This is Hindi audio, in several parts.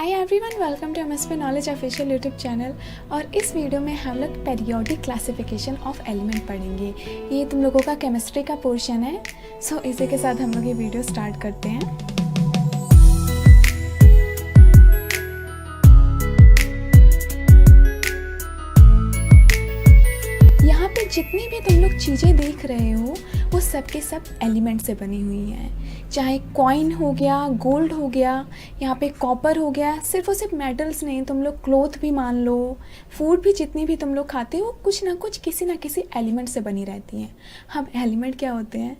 Hi everyone, welcome to MSP knowledge official YouTube channel. और इस वीडियो में हम लोग पेरियोडिक क्लासिफिकेशन ऑफ एलिमेंट पढ़ेंगे। ये तुम लोगों का केमिस्ट्री का पोर्शन है। सो इसी के साथ हम लोग ये वीडियो स्टार्ट करते हैं। यहाँ पे जितनी भी तुम लोग चीज़ें देख रहे हो वो सब के सब एलिमेंट से बनी हुई हैं। चाहे कॉइन हो गया, गोल्ड हो गया, यहाँ पे कॉपर हो गया, सिर्फ और सिर्फ मेटल्स नहीं, तुम लोग क्लॉथ भी मान लो, फूड भी जितनी भी तुम लोग खाते हो कुछ ना कुछ किसी ना किसी एलिमेंट से बनी रहती हैं। हम एलिमेंट क्या होते हैं?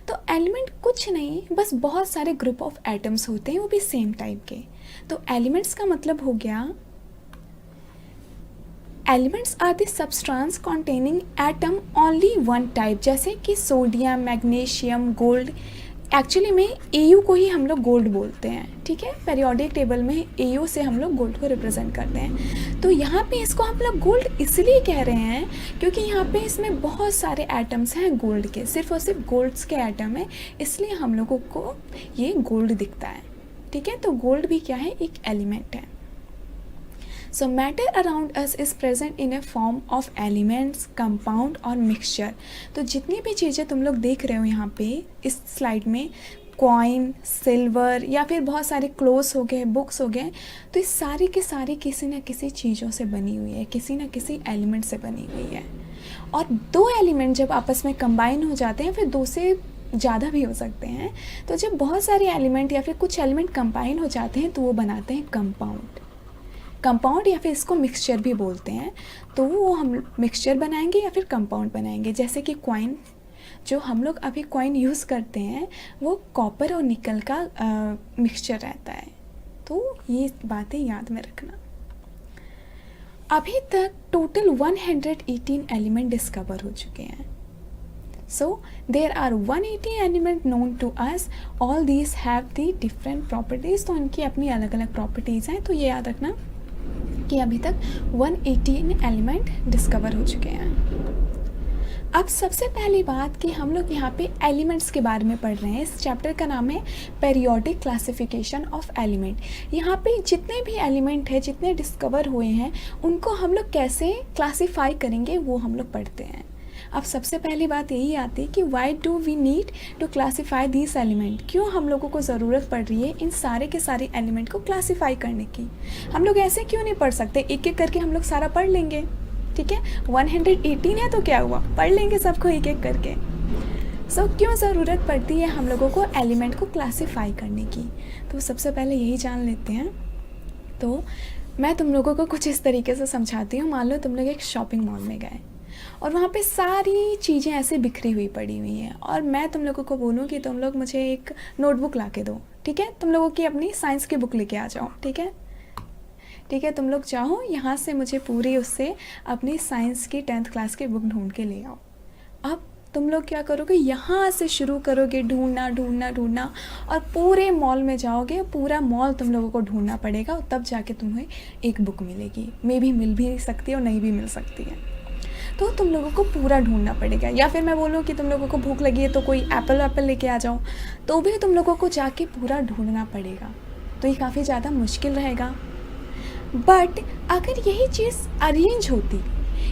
तो एलिमेंट कुछ नहीं, बस बहुत सारे ग्रुप ऑफ एटम्स होते हैं, वो भी सेम टाइप के। तो एलिमेंट्स का मतलब हो गया elements are the substance containing atom only one type, जैसे कि सोडियम, मैग्नीशियम, गोल्ड। एक्चुअली में एयू को ही हम लोग गोल्ड बोलते हैं, ठीक है। पेरियोडिक टेबल में एयू से हम लोग गोल्ड को रिप्रेजेंट करते हैं। तो यहाँ पे इसको हम लोग गोल्ड इसलिए कह रहे हैं क्योंकि यहाँ पे इसमें बहुत सारे एटम्स हैं गोल्ड के, सिर्फ और सिर्फ गोल्ड्स के एटम है, इसलिए हम लोगों को ये गोल्ड दिखता है, ठीक है। तो गोल्ड भी क्या है? एक एलिमेंट है। So matter around us is present in a form of elements, compound और mixture। तो जितनी भी चीज़ें तुम लोग देख रहे हो यहाँ पे इस स्लाइड में, कॉइन, सिल्वर या फिर बहुत सारे क्लोथ्स हो गए, बुक्स हो गए, तो इस सारी की सारी किसी न किसी चीज़ों से बनी हुई है, किसी न किसी एलिमेंट से बनी हुई है। और दो एलिमेंट जब आपस में कंबाइन हो जाते हैं, फिर दो से ज़्यादा भी हो सकते हैं, तो जब बहुत सारे एलिमेंट या फिर कुछ एलिमेंट कंबाइन हो जाते हैं तो वो बनाते हैं कंपाउंड या फिर इसको मिक्सचर भी बोलते हैं। तो वो हम मिक्सचर बनाएंगे या फिर कंपाउंड बनाएंगे। जैसे कि कॉइन, जो हम लोग अभी कॉइन यूज़ करते हैं वो कॉपर और निकल का मिक्सचर रहता है। तो ये बातें याद में रखना। अभी तक टोटल 118 एलिमेंट डिस्कवर हो चुके हैं। So there are 180 element known to us, all these have the different properties. तो उनकी अपनी अलग अलग प्रॉपर्टीज़ हैं। तो ये याद रखना कि अभी तक 118 एलिमेंट डिस्कवर हो चुके हैं। अब सबसे पहली बात कि हम लोग यहाँ पे एलिमेंट्स के बारे में पढ़ रहे हैं। इस चैप्टर का नाम है पेरियोडिक क्लासिफिकेशन ऑफ एलिमेंट। यहाँ पे जितने भी एलिमेंट हैं, जितने डिस्कवर हुए हैं, उनको हम लोग कैसे क्लासीफाई करेंगे वो हम लोग पढ़ते हैं। अब सबसे पहली बात यही आती है कि why do we need to classify this element. क्यों हम लोगों को ज़रूरत पड़ रही है इन सारे के सारे एलिमेंट को क्लासीफाई करने की? हम लोग ऐसे क्यों नहीं पढ़ सकते? एक एक करके हम लोग सारा पढ़ लेंगे, ठीक है। 118 है तो क्या हुआ, पढ़ लेंगे सबको एक एक करके। सो क्यों ज़रूरत पड़ती है हम लोगों को एलिमेंट को क्लासीफाई करने की? तो सबसे पहले यही जान लेते हैं। तो मैं तुम लोगों को कुछ इस तरीके से समझाती हूँ। मान लो तुम लोग एक शॉपिंग मॉल में गए और वहाँ पे सारी चीज़ें ऐसे बिखरी हुई पड़ी हुई हैं, और मैं तुम लोगों को बोलूँ कि तुम लोग मुझे एक नोटबुक ला के दो, ठीक है। तुम लोगों की अपनी साइंस की बुक लेके आ जाओ, ठीक है। ठीक है, तुम लोग चाहो यहाँ से मुझे पूरी उससे अपनी साइंस की 10th क्लास की बुक ढूंढ के ले आओ। अब तुम लोग क्या करोगे? यहाँ से शुरू करोगे ढूंढना और पूरे मॉल में जाओगे। पूरा मॉल तुम लोगों को ढूंढना पड़ेगा और तब जाके तुम्हें एक बुक मिलेगी। मे भी मिल भी सकती है और नहीं भी मिल सकती है। तो तुम लोगों को पूरा ढूंढना पड़ेगा। या फिर मैं बोलूँ कि तुम लोगों को भूख लगी है तो कोई एप्पल लेके आ जाओ, तो भी तुम लोगों को जाके पूरा ढूंढना पड़ेगा। तो ये काफ़ी ज़्यादा मुश्किल रहेगा। बट अगर यही चीज़ अरेंज होती,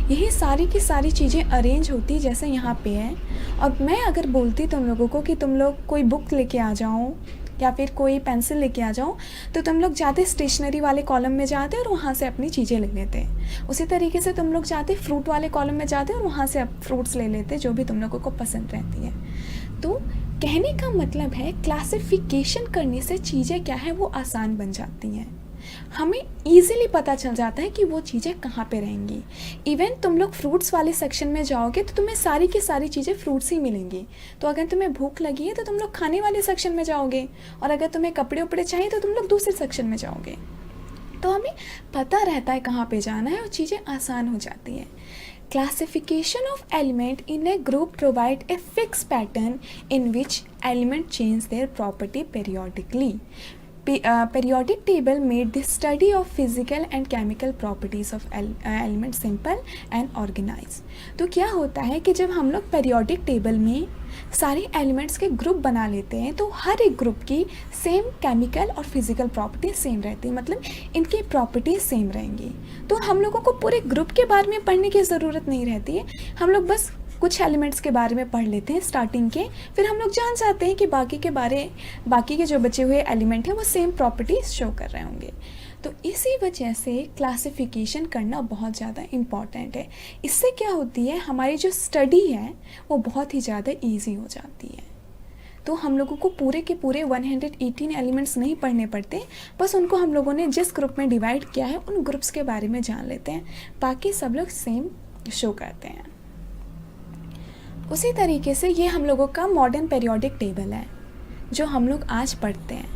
यही सारी की सारी चीज़ें अरेंज होती जैसे यहाँ पे है, और मैं अगर बोलती तुम लोगों को कि तुम लोग कोई बुक लेके आ जाओ या फिर कोई पेंसिल लेके आ जाओ, तो तुम लोग जाते स्टेशनरी वाले कॉलम में जाते और वहाँ से अपनी चीज़ें ले लेते। उसी तरीके से तुम लोग जाते फ्रूट वाले कॉलम में जाते और वहाँ से फ्रूट्स ले लेते जो भी तुम लोगों को पसंद रहती है। तो कहने का मतलब है क्लासिफिकेशन करने से चीज़ें क्या है वो आसान बन जाती हैं। हमें ईज़िली पता चल जाता है कि वो चीज़ें कहाँ पे रहेंगी। इवन तुम लोग फ्रूट्स वाले सेक्शन में जाओगे तो तुम्हें सारी की सारी चीज़ें फ्रूट्स ही मिलेंगी। तो अगर तुम्हें भूख लगी है तो तुम लोग खाने वाले सेक्शन में जाओगे, और अगर तुम्हें कपड़े उपड़े चाहिए तो तुम लोग दूसरे सेक्शन में जाओगे। तो हमें पता रहता है कहाँ पे जाना है और चीज़ें आसान हो जाती हैं। Classification of element in a group provide a fix pattern in which element change their property periodically. periodic table made the study of physical and chemical properties of elements simple and organized। तो क्या होता है कि जब हम लोग periodic table में सारे एलिमेंट्स के ग्रुप बना लेते हैं तो हर एक ग्रुप की सेम केमिकल और फिजिकल प्रॉपर्टीज सेम रहती है, मतलब इनकी प्रॉपर्टीज सेम रहेंगी। तो हम लोगों को पूरे ग्रुप के बारे में पढ़ने की ज़रूरत नहीं रहती है, हम लोग बस कुछ एलिमेंट्स के बारे में पढ़ लेते हैं स्टार्टिंग के, फिर हम लोग जान जाते हैं कि बाकी के जो बचे हुए एलिमेंट हैं वो सेम प्रॉपर्टीज शो कर रहे होंगे। तो इसी वजह से क्लासिफिकेशन करना बहुत ज़्यादा इम्पॉर्टेंट है। इससे क्या होती है, हमारी जो स्टडी है वो बहुत ही ज़्यादा ईजी हो जाती है। तो हम लोगों को पूरे के पूरे 118 एलिमेंट्स नहीं पढ़ने पड़ते, बस उनको हम लोगों ने जिस ग्रुप में डिवाइड किया है उन ग्रुप्स के बारे में जान लेते हैं, बाकी सब लोग सेम शो करते हैं। उसी तरीके से ये हम लोगों का मॉडर्न पीरियोडिक टेबल है जो हम लोग आज पढ़ते हैं,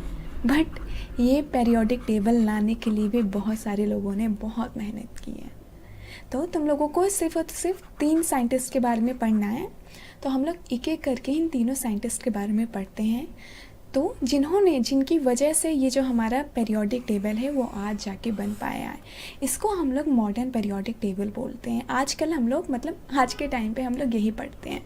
बट ये पीरियोडिक टेबल लाने के लिए भी बहुत सारे लोगों ने बहुत मेहनत की है। तो तुम लोगों को सिर्फ और सिर्फ 3 साइंटिस्ट के बारे में पढ़ना है, तो हम लोग एक एक करके इन तीनों साइंटिस्ट के बारे में पढ़ते हैं। तो जिनकी वजह से ये जो हमारा पीरियोडिक टेबल है वो आज जाके बन पाया है, इसको हम लोग मॉडर्न पीरियोडिक टेबल बोलते हैं। आजकल हम लोग मतलब आज के टाइम पे हम लोग यही पढ़ते हैं।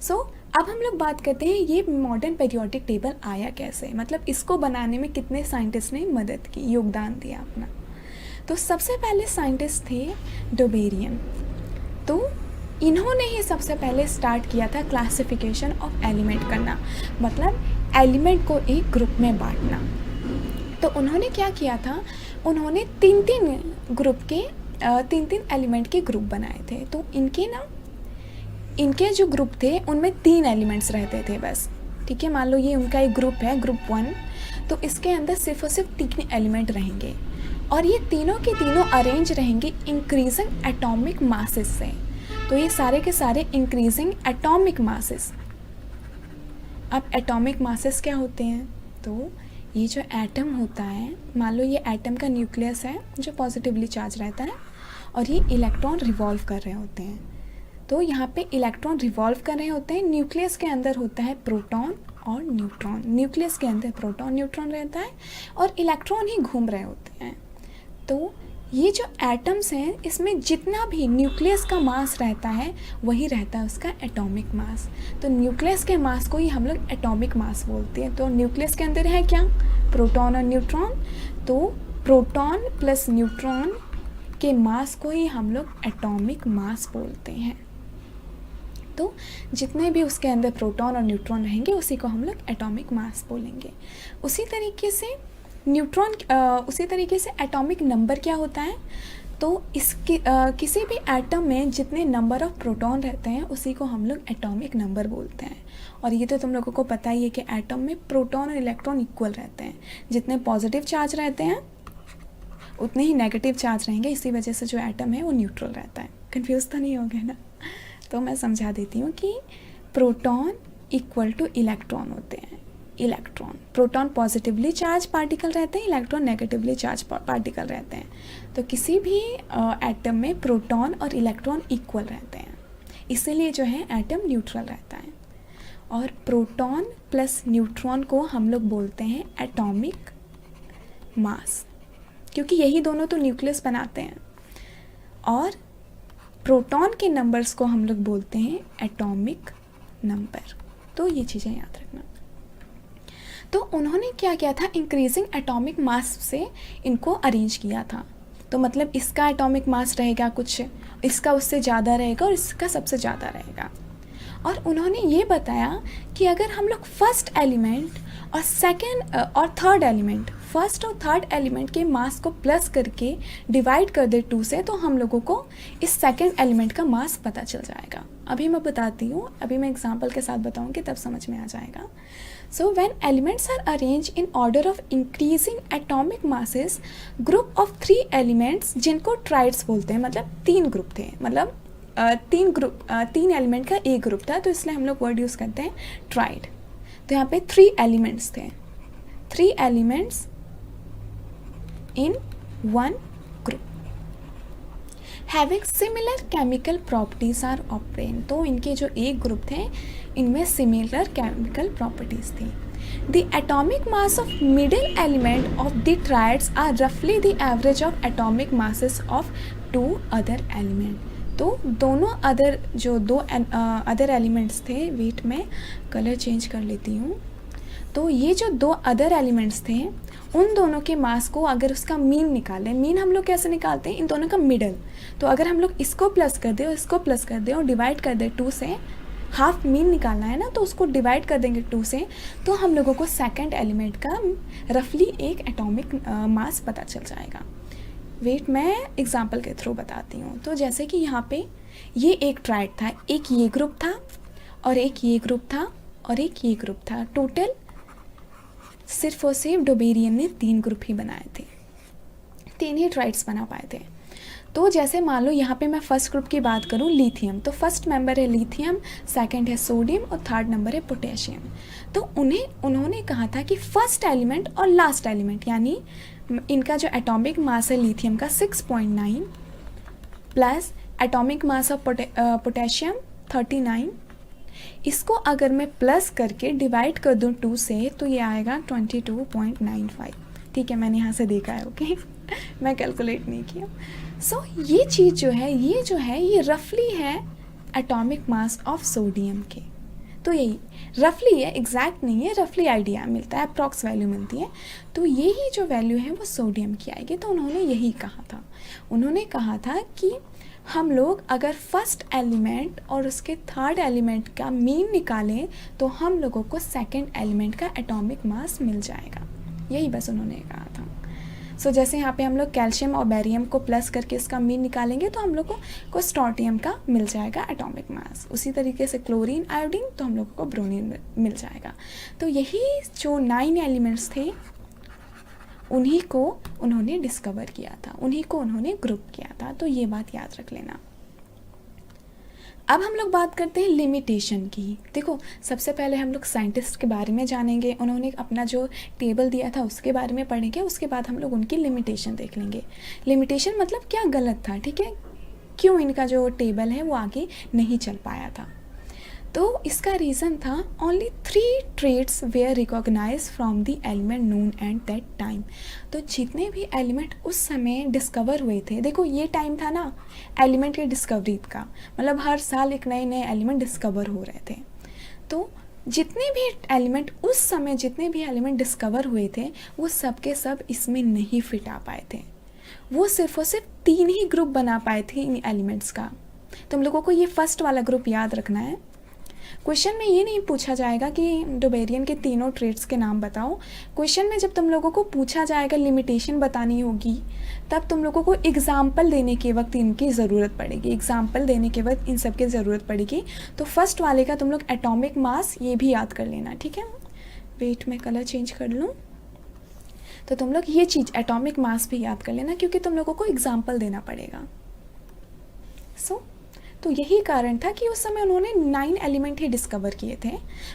सो अब हम लोग बात करते हैं ये मॉडर्न पीरियोडिक टेबल आया कैसे, मतलब इसको बनाने में कितने साइंटिस्ट ने मदद की, योगदान दिया अपना। तो सबसे पहले साइंटिस्ट थे डोबेरियन। तो इन्होंने ही सबसे पहले स्टार्ट किया था क्लासिफिकेशन ऑफ एलिमेंट करना, मतलब एलिमेंट को एक ग्रुप में बांटना। तो उन्होंने क्या किया था, उन्होंने 3 ग्रुप के 3 एलिमेंट के ग्रुप बनाए थे। तो इनके जो ग्रुप थे उनमें 3 एलिमेंट्स रहते थे बस, ठीक है। मान लो ये उनका एक ग्रुप है, ग्रुप 1, तो इसके अंदर सिर्फ और सिर्फ 3 एलिमेंट रहेंगे और ये तीनों के तीनों अरेंज रहेंगे इंक्रीजिंग एटॉमिक मासेस से। तो ये सारे के सारे इंक्रीजिंग एटॉमिक मासेस। अब एटॉमिक मासेस क्या होते हैं, तो ये जो एटम होता है, मान लो ये एटम का न्यूक्लियस है जो पॉजिटिवली चार्ज रहता है और ये इलेक्ट्रॉन रिवॉल्व कर रहे होते हैं। तो यहाँ पे इलेक्ट्रॉन रिवॉल्व कर रहे होते हैं, न्यूक्लियस के अंदर होता है प्रोटॉन और न्यूट्रॉन, न्यूक्लियस के अंदर प्रोटॉन न्यूट्रॉन रहता है और इलेक्ट्रॉन ही घूम रहे होते हैं। तो ये जो एटम्स हैं इसमें जितना भी न्यूक्लियस का मास रहता है वही रहता है उसका एटॉमिक मास। तो न्यूक्लियस के मास को ही हम लोग एटॉमिक मास बोलते हैं। तो न्यूक्लियस के अंदर है क्या, प्रोटॉन और न्यूट्रॉन। तो प्रोटॉन प्लस न्यूट्रॉन के मास को ही हम लोग एटॉमिक मास बोलते हैं। तो जितने भी उसके अंदर प्रोटॉन और न्यूट्रॉन रहेंगे उसी को हम लोग एटॉमिक मास बोलेंगे। उसी तरीके से एटॉमिक नंबर क्या होता है, तो किसी भी एटम में जितने नंबर ऑफ प्रोटॉन रहते हैं उसी को हम लोग एटॉमिक नंबर बोलते हैं। और ये तो तुम लोगों को पता ही है कि एटम में प्रोटॉन और इलेक्ट्रॉन इक्वल रहते हैं, जितने पॉजिटिव चार्ज रहते हैं उतने ही नेगेटिव चार्ज रहेंगे, इसी वजह से जो एटम है वो न्यूट्रल रहता है। कंफ्यूज तो नहीं हो गया ना, तो मैं समझा देती हूँ कि प्रोटॉन इक्वल टू इलेक्ट्रॉन होते हैं। Electron, proton positively charge particle रहते हैं, इलेक्ट्रॉन नेगेटिवली चार्ज पार्टिकल रहते हैं। तो किसी भी एटम में प्रोटॉन और इलेक्ट्रॉन इक्वल रहते हैं, इसीलिए जो है एटम न्यूट्रल रहता है। और प्रोटॉन प्लस न्यूट्रॉन को हम लोग बोलते हैं एटॉमिक मास, क्योंकि यही दोनों तो न्यूक्लियस बनाते हैं। और प्रोटॉन के नंबर्स को हम लोग बोलते हैं एटॉमिक नंबर। तो ये चीज़ें याद रखना। तो उन्होंने क्या किया था, इंक्रीजिंग एटॉमिक मास से इनको अरेंज किया था। तो मतलब इसका एटॉमिक मास रहेगा कुछ, इसका उससे ज़्यादा रहेगा और इसका सबसे ज़्यादा रहेगा। और उन्होंने ये बताया कि अगर हम लोग फर्स्ट एलिमेंट और सेकंड और थर्ड एलिमेंट, फर्स्ट और थर्ड एलिमेंट के मास को प्लस करके डिवाइड कर दे 2 से, तो हम लोगों को इस सेकंड एलिमेंट का मास पता चल जाएगा। अभी मैं बताती हूँ, अभी मैं एग्जांपल के साथ बताऊँगी तब समझ में आ जाएगा। So when elements are arrange in order of increasing atomic masses, group of 3 elements जिनको ट्राइड्स बोलते हैं, मतलब 3 ग्रुप थे, मतलब 3 एलिमेंट का एक ग्रुप था, तो इसलिए हम लोग वर्ड यूज़ करते हैं ट्राइड। तो यहाँ पे 3 एलिमेंट्स थे, 3 elements in 1 group having similar chemical properties are obtain. तो इनके जो एक ग्रुप थे इनमें सिमिलर केमिकल प्रॉपर्टीज थी। The atomic mass of middle element of the triads are रफली the average of atomic masses of two other element. तो दोनों अदर जो दो अदर एलिमेंट्स थे, वेट में कलर चेंज कर लेती हूँ। तो ये जो दो अदर एलिमेंट्स थे उन दोनों के मास को अगर उसका मीन निकालें, मीन हम लोग कैसे निकालते हैं, इन दोनों का मिडल। तो अगर हम लोग इसको प्लस कर दें और इसको प्लस कर दें और डिवाइड कर दें 2 से, हाफ मीन निकालना है ना, तो उसको डिवाइड कर देंगे 2 से, तो हम लोगों को सेकंड एलिमेंट का रफली एक एटॉमिक मास पता चल जाएगा। वेट मैं एग्जांपल के थ्रू बताती हूँ। तो जैसे कि यहाँ पे ये एक ट्राइड था, एक ये ग्रुप था और एक ये ग्रुप था और एक ये ग्रुप था। टोटल सिर्फ और सिर्फ डोबेरियन ने 3 ग्रुप ही बनाए थे, 3 ही ट्राइड्स बना पाए थे। तो जैसे मान लो यहाँ पे मैं फर्स्ट ग्रुप की बात करूँ, लिथियम, तो फर्स्ट मेंबर है लिथियम, सेकंड है सोडियम और थर्ड नंबर है पोटेशियम। तो उन्होंने कहा था कि फर्स्ट एलिमेंट और लास्ट एलिमेंट यानी इनका जो एटॉमिक मास है लिथियम का 6.9 plus atomic mass of potassium 39, इसको अगर मैं प्लस करके डिवाइड कर दूँ 2 से तो ये आएगा 22.95। ठीक है, मैंने यहाँ से देखा है, ओके मैं कैलकुलेट नहीं किया। सो ये चीज़ जो है ये रफली है एटॉमिक मास ऑफ सोडियम के। तो यही रफली है, एग्जैक्ट नहीं है, रफली आइडिया मिलता है, अप्रॉक्स वैल्यू मिलती है। तो यही जो वैल्यू है वो सोडियम की आएगी। तो उन्होंने यही कहा था, उन्होंने कहा था कि हम लोग अगर फर्स्ट एलिमेंट और उसके थर्ड एलिमेंट का मीन निकालें तो हम लोगों को सेकंड एलिमेंट का एटॉमिक मास मिल जाएगा। यही बस उन्होंने कहा था। सो जैसे यहाँ पे हम लोग कैल्शियम और बेरियम को प्लस करके इसका मीन निकालेंगे तो हम लोग को स्ट्रोंटियम का मिल जाएगा एटॉमिक मास। उसी तरीके से क्लोरीन, आयोडीन, तो हम लोगों को ब्रोमीन मिल जाएगा। तो यही जो 9 एलिमेंट्स थे उन्हीं को उन्होंने डिस्कवर किया था, उन्हीं को उन्होंने ग्रुप किया था। तो ये बात याद रख लेना। अब हम लोग बात करते हैं लिमिटेशन की। देखो, सबसे पहले हम लोग साइंटिस्ट के बारे में जानेंगे, उन्होंने अपना जो टेबल दिया था उसके बारे में पढ़ेंगे, उसके बाद हम लोग उनकी लिमिटेशन देख लेंगे। लिमिटेशन मतलब क्या गलत था, ठीक है, क्यों इनका जो टेबल है वो आगे नहीं चल पाया था। तो इसका रीज़न था only 3 triads were recognise from the element known at that time. तो जितने भी एलिमेंट उस समय डिस्कवर हुए थे, देखो ये टाइम था ना एलिमेंट के डिस्कवरी का, मतलब हर साल एक नए नए एलिमेंट डिस्कवर हो रहे थे। तो जितने भी एलिमेंट उस समय जितने भी एलिमेंट डिस्कवर हुए थे वो सब के सब इसमें नहीं फिट आ पाए थे। वो सिर्फ और सिर्फ 3 ही ग्रुप बना पाए थे इन एलिमेंट्स का। तुम लोगों को ये फर्स्ट वाला ग्रुप याद रखना है। क्वेश्चन में ये नहीं पूछा जाएगा कि डोबेरियन के तीनों ट्रेड्स के नाम बताओ। क्वेश्चन में जब तुम लोगों को पूछा जाएगा, लिमिटेशन बतानी होगी, तब तुम लोगों को एग्जाम्पल देने के वक्त इनकी ज़रूरत पड़ेगी, एग्जाम्पल देने के वक्त इन सब की ज़रूरत पड़ेगी। तो फर्स्ट वाले का तुम लोग एटॉमिक मास ये भी याद कर लेना, ठीक है। वेट में कलर चेंज कर लूँ। तो तुम लोग ये चीज़ एटॉमिक मास भी याद कर लेना क्योंकि तुम लोगों को एग्जाम्पल देना पड़ेगा। तो यही कारण था कि उस समय उन्होंने 9 एलिमेंट ही डिस्कवर किए थे,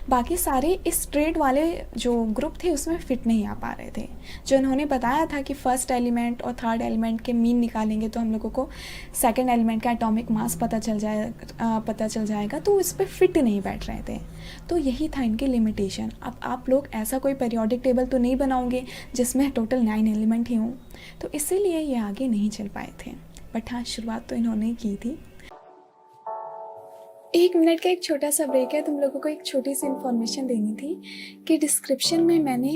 बाकी सारे इस ट्रेड वाले जो ग्रुप थे उसमें फिट नहीं आ पा रहे थे। जो उन्होंने बताया था कि फर्स्ट एलिमेंट और थर्ड एलिमेंट के मीन निकालेंगे तो हम लोगों को सेकंड एलिमेंट का एटॉमिक मास पता चल जाएगा, तो इस पर फिट नहीं बैठ रहे थे। तो यही था इनकी लिमिटेशन। अब आप लोग ऐसा कोई पीरियोडिक टेबल तो नहीं बनाओगे जिसमें टोटल 9 एलिमेंट ही हों, तो इसीलिए ये आगे नहीं चल पाए थे। बट हाँ, शुरुआत तो इन्होंने की थी। 1 मिनट का एक छोटा सा ब्रेक है। तुम लोगों को एक छोटी सी इन्फॉर्मेशन देनी थी कि डिस्क्रिप्शन में मैंने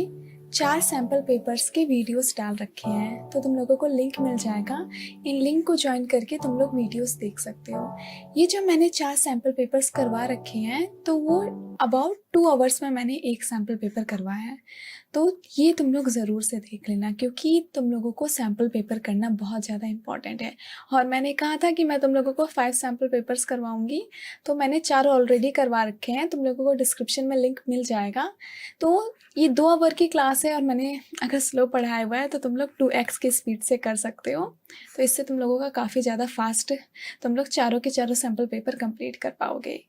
4 सैम्पल पेपर्स के वीडियोस डाल रखे हैं, तो तुम लोगों को लिंक मिल जाएगा। इन लिंक को ज्वाइन करके तुम लोग वीडियोस देख सकते हो। ये जो मैंने 4 सैम्पल पेपर्स करवा रखे हैं तो वो अबाउट 2 आवर्स में मैंने एक सैम्पल पेपर करवाया है। तो ये तुम लोग ज़रूर से देख लेना क्योंकि तुम लोगों को सैम्पल पेपर करना बहुत ज़्यादा इम्पॉर्टेंट है। और मैंने कहा था कि मैं तुम लोगों को 5 सैम्पल पेपर्स करवाऊँगी, तो मैंने 4 ऑलरेडी करवा रखे हैं। तुम लोगों को डिस्क्रिप्शन में लिंक मिल जाएगा। तो ये 2 आवर की क्लास है और मैंने अगर स्लो पढ़ाया हुआ है तो तुम लोग 2x की स्पीड से कर सकते हो। तो इससे तुम लोगों का काफ़ी ज़्यादा फास्ट तुम लोग चारों के चारों सैम्पल पेपर कंप्लीट कर पाओगे।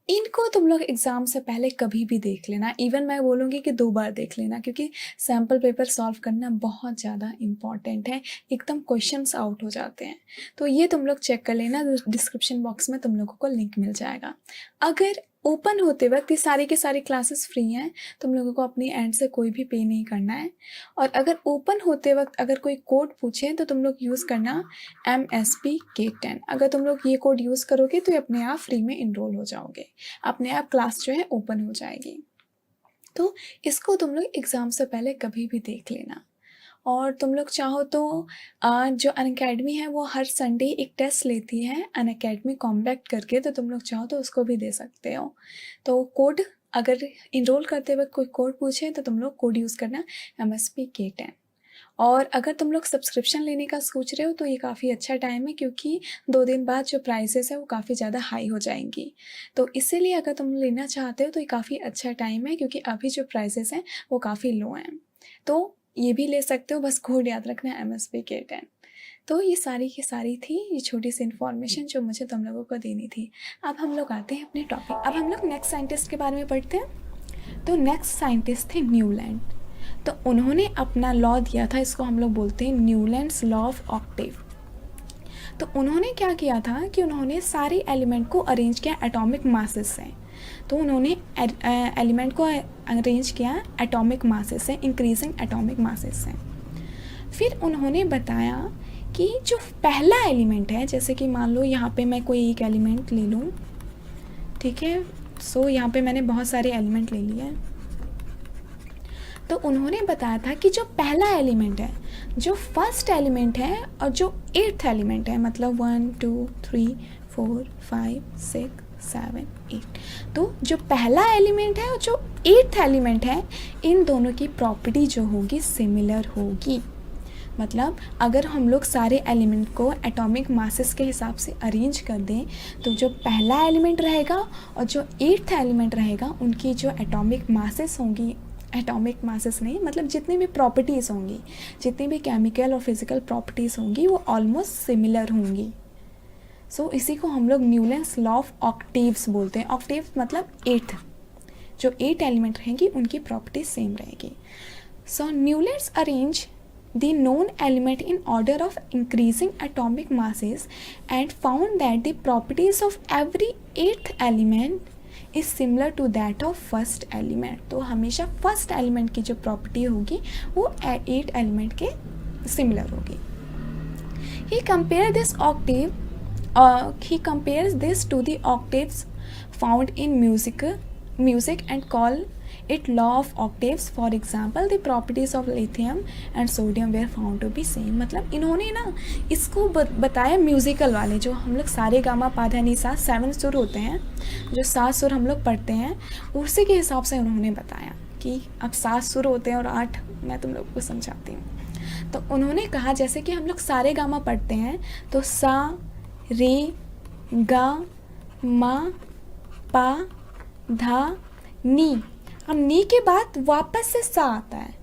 इनको तुम लोग एग्ज़ाम से पहले कभी भी देख लेना, इवन मैं बोलूँगी कि 2 बार देख लेना क्योंकि सैम्पल पेपर सॉल्व करना बहुत ज़्यादा इम्पॉर्टेंट है, एकदम क्वेश्चंस आउट हो जाते हैं। तो ये तुम लोग चेक कर लेना, डिस्क्रिप्शन बॉक्स में तुम लोगों को लिंक मिल जाएगा। अगर ओपन होते वक्त ये सारी की सारी क्लासेस फ्री हैं, तुम लोगों को अपनी एंड से कोई भी पे नहीं करना है। और अगर ओपन होते वक्त अगर कोई कोड पूछे तो तुम लोग यूज़ करना MSPK10। अगर तुम लोग ये कोड यूज़ करोगे तो ये अपने आप फ्री में इनरोल हो जाओगे, अपने आप क्लास जो है ओपन हो जाएगी। तो इसको तुम लोग एग्ज़ाम से पहले कभी भी देख लेना। और तुम लोग चाहो तो जो अनअकैडमी है वो हर संडे एक टेस्ट लेती है अनअकैडमी कॉम्बैक्ट करके, तो तुम लोग चाहो तो उसको भी दे सकते हो। तो कोड अगर इनरोल करते वक्त कोई कोड पूछे तो तुम लोग कोड यूज़ करना MSPK10। और अगर तुम लोग सब्सक्रिप्शन लेने का सोच रहे हो तो ये काफ़ी अच्छा टाइम है, क्योंकि 2 दिन बाद जो प्राइसेस है वो काफ़ी ज़्यादा हाई हो जाएंगी। तो इसीलिए अगर तुम लेना चाहते हो तो ये काफ़ी अच्छा टाइम है, क्योंकि अभी जो प्राइसेस हैं वो काफ़ी लो हैं। तो ये भी ले सकते हो, बस कोड याद रखना है MSPK10। तो ये सारी की सारी थी ये छोटी सी इन्फॉर्मेशन जो मुझे तुम लोगों को देनी थी। अब हम लोग आते हैं अपने टॉपिक। अब हम लोग नेक्स्ट साइंटिस्ट के बारे में पढ़ते हैं। तो नेक्स्ट साइंटिस्ट थे न्यूलैंड। तो उन्होंने अपना लॉ दिया था, इसको हम लोग बोलते हैं न्यूलैंड्स लॉ ऑफ ऑक्टेव। तो उन्होंने क्या किया था कि उन्होंने सारे एलिमेंट को अरेंज किया एटॉमिक मासेस से। तो उन्होंने एलिमेंट को अरेंज किया एटॉमिक मासेस से, इंक्रीजिंग एटॉमिक मासेस से। फिर उन्होंने बताया कि जो पहला एलिमेंट है, जैसे कि मान लो यहाँ पे मैं कोई एक एलिमेंट ले लूँ, ठीक है। सो यहाँ पे मैंने बहुत सारे एलिमेंट ले लिए हैं। तो उन्होंने बताया था कि जो पहला एलिमेंट है, जो फर्स्ट एलिमेंट है और जो 8th एलिमेंट है, मतलब 1 2 3 4 5 6 7 8, तो जो पहला एलिमेंट है और जो 8th एलिमेंट है, इन दोनों की प्रॉपर्टी जो होगी सिमिलर होगी। मतलब अगर हम लोग सारे एलिमेंट को एटॉमिक मासेस के हिसाब से अरेंज कर दें तो जो पहला एलिमेंट रहेगा और जो 8th एलिमेंट रहेगा, उनकी जो एटॉमिक मासेस होंगी, एटॉमिक मासेस नहीं मतलब जितनी भी प्रॉपर्टीज़ होंगी, जितनी भी केमिकल और फिज़िकल प्रॉपर्टीज़ होंगी, वो ऑलमोस्ट सिमिलर होंगी। सो इसी को हम लोग न्यूलैंड्स लॉ ऑफ ऑक्टेव्स बोलते हैं। ऑक्टेव मतलब 8th, जो 8 एलिमेंट रहेंगी उनकी प्रॉपर्टी सेम रहेगी। So Newlands arrange the known element in order of increasing atomic masses and found that the properties of every 8th element is similar to that of first element। तो हमेशा फर्स्ट एलिमेंट की जो प्रॉपर्टी होगी वो 8 एलिमेंट के सिमिलर होगी। He compares this to the octaves found in music and call it law of octaves। For example, the properties of lithium and sodium were found to be same। मतलब इन्होंने ना इसको बताया म्यूज़िकल वाले, जो हम लोग सारे गामा पाधा नी सा 7 सुर होते हैं, जो 7 सुर हम लोग पढ़ते हैं, उसी के हिसाब से उन्होंने बताया कि अब 7 सुर होते हैं और 8 मैं तुम लोग को समझाती हूँ। तो उन्होंने कहा जैसे कि हम लोग सारे गामा पढ़ते हैं तो सा रे गा मा पा धा नी। अब नी के बाद वापस से सा आता है,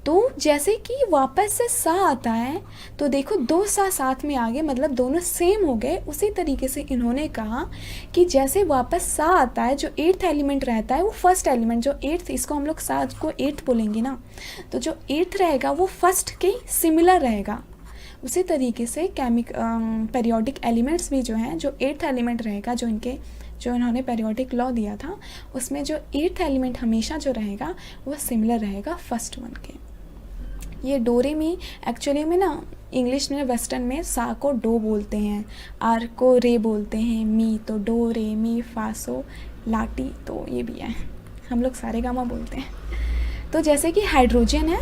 तो जैसे कि वापस से सा आता है तो देखो 2 सा साथ में आ गए, मतलब दोनों सेम हो गए। उसी तरीके से इन्होंने कहा कि जैसे वापस सा आता है, जो 8th एलिमेंट रहता है वो फर्स्ट एलिमेंट, जो 8th, इसको हम लोग सा को 8th बोलेंगे ना, तो जो 8th रहेगा वो फर्स्ट के सिमिलर रहेगा। उसी तरीके से पेरियोडिक एलिमेंट्स भी जो हैं, जो 8th एलिमेंट रहेगा, जो इन्होंने पेरियोडिक लॉ दिया था, उसमें जो 8th एलिमेंट हमेशा जो रहेगा वो सिमिलर रहेगा फर्स्ट वन के। ये डोरे में एक्चुअली में ना इंग्लिश में वेस्टर्न में सा को डो बोलते हैं, आर को रे बोलते हैं, मी तो डो रे मी फा सो लाटी, तो ये भी है, हम लोग सारे गामा बोलते हैं। तो जैसे कि हाइड्रोजन है,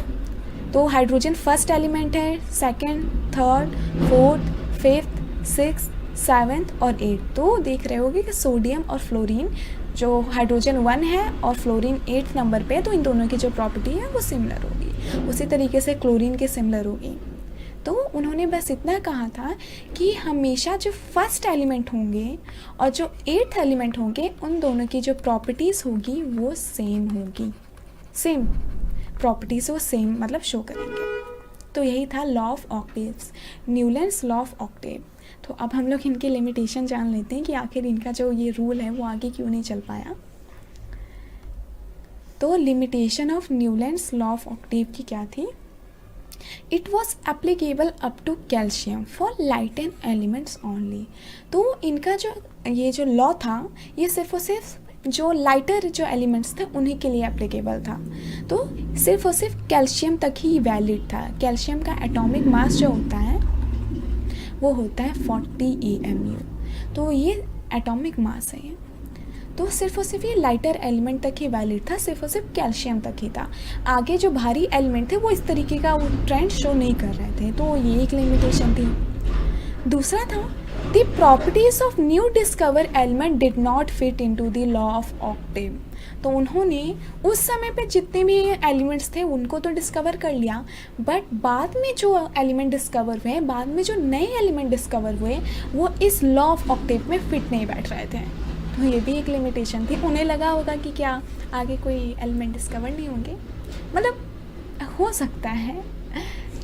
तो हाइड्रोजन फर्स्ट एलिमेंट है, second, third, fourth, fifth, sixth, 7th और 8th। तो देख रहे होगे कि सोडियम और फ्लोरीन, जो हाइड्रोजन 1 है और फ्लोरीन 8th नंबर पे, तो इन दोनों की जो प्रॉपर्टी है वो सिमिलर होगी। उसी तरीके से क्लोरीन के सिमिलर होगी। तो उन्होंने बस इतना कहा था कि हमेशा जो फर्स्ट एलिमेंट होंगे और जो 8th एलिमेंट होंगे, उन दोनों की जो प्रॉपर्टीज़ होगी वो सेम होगी, सेम प्रॉपर्टीज़ वो सेम मतलब शो करेंगे। तो यही था law of octaves, Newlands law of octave. तो अब हम लोग इनके लिमिटेशन जान लेते हैं कि आखिर इनका जो ये रूल है वो आगे क्यों नहीं चल पाया। तो limitation of Newlands law of octave की क्या थी? It was applicable up to calcium for lighten elements only. तो इनका जो ये जो लॉ था ये सिर्फ और सिर्फ जो लाइटर जो एलिमेंट्स थे उन्हीं के लिए एप्लीकेबल था। तो सिर्फ और सिर्फ कैल्शियम तक ही वैलिड था। कैल्शियम का एटॉमिक मास जो होता है वो होता है 40 AMU, तो ये एटॉमिक मास है ये। तो सिर्फ और सिर्फ ये लाइटर एलिमेंट तक ही वैलिड था, सिर्फ और सिर्फ कैल्शियम तक ही था। आगे जो भारी एलिमेंट थे वो इस तरीके का वो ट्रेंड शो नहीं कर रहे थे, तो ये एक लिमिटेशन थी। दूसरा था the properties of new discover element did not fit into the law of octave. तो उन्होंने उस समय पे जितने भी एलिमेंट्स थे उनको तो डिस्कवर कर लिया, बट बाद में जो एलिमेंट डिस्कवर हुए, बाद में जो नए एलिमेंट डिस्कवर हुए वो इस लॉ ऑफ ऑक्टेव में फिट नहीं बैठ रहे थे। तो ये भी एक लिमिटेशन थी। उन्हें लगा होगा कि क्या आगे कोई एलिमेंट डिस्कवर नहीं होंगे, मतलब हो सकता है।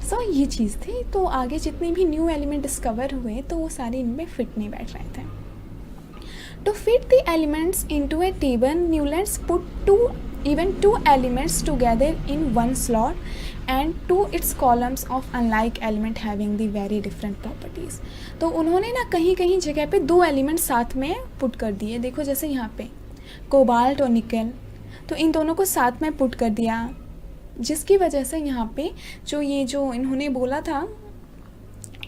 सो ये चीज़ थी। तो आगे जितने भी न्यू एलिमेंट डिस्कवर हुए तो वो सारे इनमें फिट नहीं बैठ रहे थे। To fit the elements into a table, Newlands put even two elements together in one slot and two its columns of unlike element having the very different properties. तो उन्होंने ना कहीं कहीं जगह पे दो एलिमेंट साथ में पुट कर दिए। देखो जैसे यहाँ पे कोबाल्ट और निकल, तो इन दोनों को साथ में पुट कर दिया, जिसकी वजह से यहाँ पे जो ये जो इन्होंने बोला था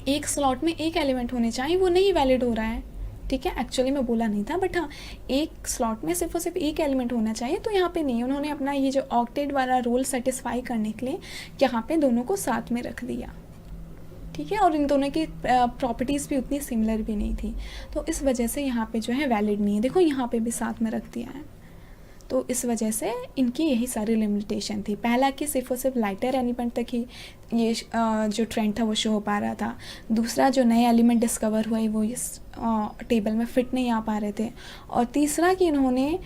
एक स्लॉट में एक एलिमेंट होने चाहिए वो नहीं वैलिड हो रहा है। ठीक है, एक्चुअली मैं बोला नहीं था, बट हाँ एक स्लॉट में सिर्फ और सिर्फ एक एलिमेंट होना चाहिए, तो यहाँ पे नहीं। उन्होंने अपना ये जो ऑक्टेट वाला रोल सेटिस्फाई करने के लिए यहाँ पे दोनों को साथ में रख दिया। ठीक है, और इन दोनों की प्रॉपर्टीज़ भी उतनी सिमिलर भी नहीं थी, तो इस वजह से यहाँ पे जो है वैलिड नहीं है। देखो यहाँ पे भी साथ में रख दिया है, तो इस वजह से इनकी यही सारी लिमिटेशन थी। पहला कि सिर्फ और सिर्फ लाइटर एलिमेंट तक ही ये जो ट्रेंड था वो शो हो पा रहा था। दूसरा जो नए एलिमेंट डिस्कवर हुए वो इस टेबल में फिट नहीं आ पा रहे थे। और तीसरा कि इन्होंने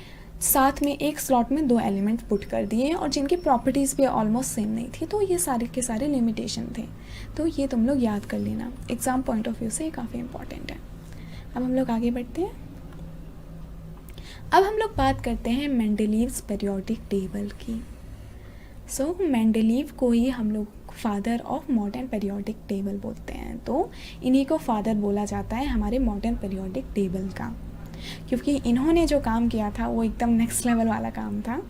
साथ में एक स्लॉट में दो एलिमेंट पुट कर दिए और जिनकी प्रॉपर्टीज़ भी ऑलमोस्ट सेम नहीं थी। तो ये सारे के सारे लिमिटेशन थे, तो ये तुम लोग याद कर लेना, एग्ज़ाम पॉइंट ऑफ व्यू से ये काफ़ी इंपॉर्टेंट है। अब हम लोग आगे बढ़ते हैं। अब हम लोग बात करते हैं मेंडलीव्स पीरियोडिक टेबल की। सो मेंडलीव को ही हम लोग father of modern periodic table बोलते हैं, तो इन्हीं को फादर बोला जाता है हमारे मॉडर्न पीरियोडिक टेबल का, क्योंकि इन्होंने जो काम किया था वो एकदम नेक्स्ट लेवल वाला काम था।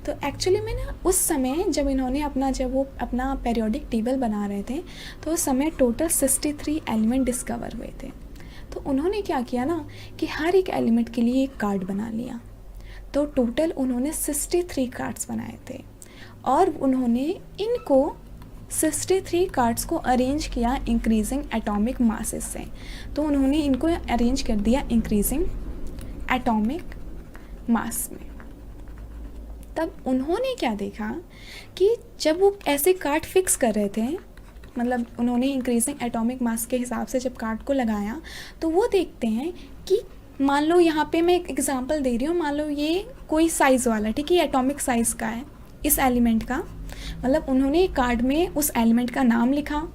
तो एक्चुअली में ना उस समय जब इन्होंने जब वो अपना पीरियोडिक टेबल बना रहे थे तो उस समय टोटल 63 एलिमेंट डिस्कवर हुए थे। तो उन्होंने क्या किया ना कि हर एक एलिमेंट के लिए एक कार्ड बना लिया, तो टोटल उन्होंने 63 कार्ड्स बनाए थे और उन्होंने इनको 63 कार्ड्स को अरेंज किया इंक्रीजिंग एटॉमिक मासेस से। तो उन्होंने इनको अरेंज कर दिया इंक्रीजिंग एटॉमिक मास में। तब उन्होंने क्या देखा कि जब वो ऐसे कार्ड फिक्स कर रहे थे, मतलब उन्होंने इंक्रीजिंग एटॉमिक मास के हिसाब से जब कार्ड को लगाया, तो वो देखते हैं कि मान लो यहाँ पे मैं एक एग्जांपल दे रही हूँ, मान लो ये कोई साइज़ वाला, ठीक है, एटॉमिक साइज़ का है इस एलिमेंट का, मतलब उन्होंने कार्ड में उस एलिमेंट का नाम लिखा,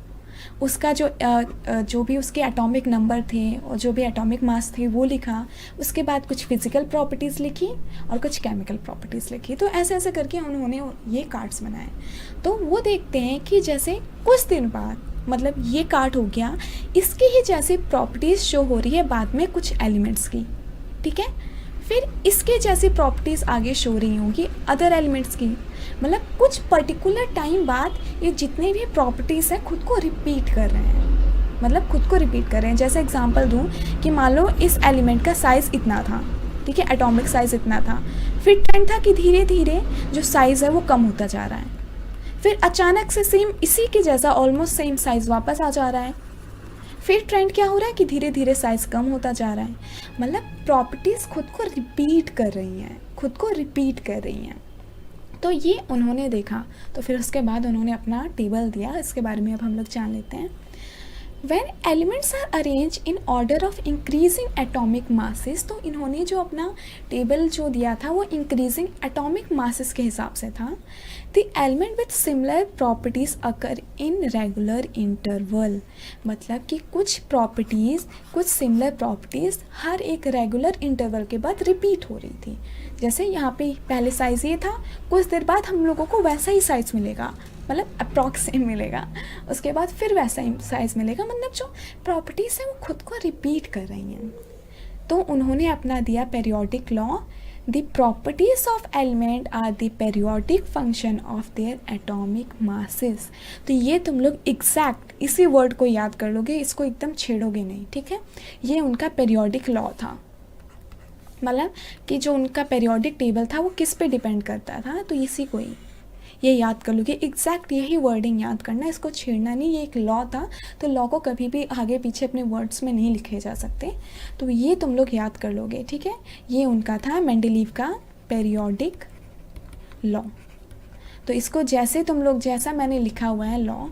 उसका जो भी उसके एटॉमिक नंबर थे और जो भी एटॉमिक मास थे वो लिखा, उसके बाद कुछ फिज़िकल प्रॉपर्टीज़ लिखी और कुछ केमिकल प्रॉपर्टीज़ लिखी। तो ऐसे ऐसे करके उन्होंने ये कार्ड्स बनाए। तो वो देखते हैं कि जैसे कुछ दिन बाद, मतलब ये कार्ड हो गया, इसकी ही जैसे प्रॉपर्टीज़ शो हो रही है बाद में कुछ एलिमेंट्स की, ठीक है, फिर इसके जैसी प्रॉपर्टीज़ आगे शो रही होंगी अदर एलिमेंट्स की, मतलब कुछ पर्टिकुलर टाइम बाद ये जितने भी प्रॉपर्टीज़ हैं खुद को रिपीट कर रहे हैं, मतलब खुद को रिपीट कर रहे हैं। जैसे एग्जांपल दूं कि मान लो इस एलिमेंट का साइज़ इतना था, ठीक है, एटॉमिक साइज़ इतना था, फिर ट्रेंड था कि धीरे धीरे जो साइज़ है वो कम होता जा रहा है, फिर अचानक से सेम इसी के जैसा ऑलमोस्ट सेम साइज़ वापस आ जा रहा है, फिर ट्रेंड क्या हो रहा है कि धीरे धीरे साइज़ कम होता जा रहा है। मतलब प्रॉपर्टीज़ खुद को रिपीट कर रही हैं, खुद को रिपीट कर रही हैं। तो ये उन्होंने देखा, तो फिर उसके बाद उन्होंने अपना टेबल दिया। इसके बारे में अब हम लोग जान लेते हैं। When elements are arranged in order of increasing atomic masses, तो इन्होंने जो अपना टेबल जो दिया था वो increasing atomic masses के हिसाब से था। The element with similar properties occur in regular interval, मतलब कि कुछ प्रॉपर्टीज़, कुछ सिमिलर प्रॉपर्टीज़ हर एक रेगुलर इंटरवल के बाद रिपीट हो रही थी। जैसे यहाँ पे पहले साइज़ ये था, कुछ देर बाद हम लोगों को वैसा ही साइज़ मिलेगा, मतलब अप्रॉक्स सेम मिलेगा, उसके बाद फिर वैसा ही साइज़ मिलेगा, मतलब जो प्रॉपर्टीज़ हैं वो खुद को रिपीट कर रही हैं। तो उन्होंने अपना दिया periodic law the properties of element are the periodic function of their atomic masses. तो ये तुम लोग एग्जैक्ट इसी वर्ड को याद कर लोगे, इसको एकदम छेड़ोगे नहीं, ठीक है। ये उनका पेरियोडिक लॉ था, मतलब कि जो उनका पेरियोडिक टेबल था वो किस पे डिपेंड करता था, तो इसी को ही ये याद कर लोगे, एग्जैक्ट यही वर्डिंग याद करना, इसको छेड़ना नहीं। ये एक लॉ था, तो लॉ को कभी भी आगे पीछे अपने वर्ड्स में नहीं लिखे जा सकते, तो ये तुम लोग याद कर लोगे, ठीक है। ये उनका था मेंडलीव का पेरियोडिक लॉ। तो इसको जैसे तुम लोग, जैसा मैंने लिखा हुआ है लॉ,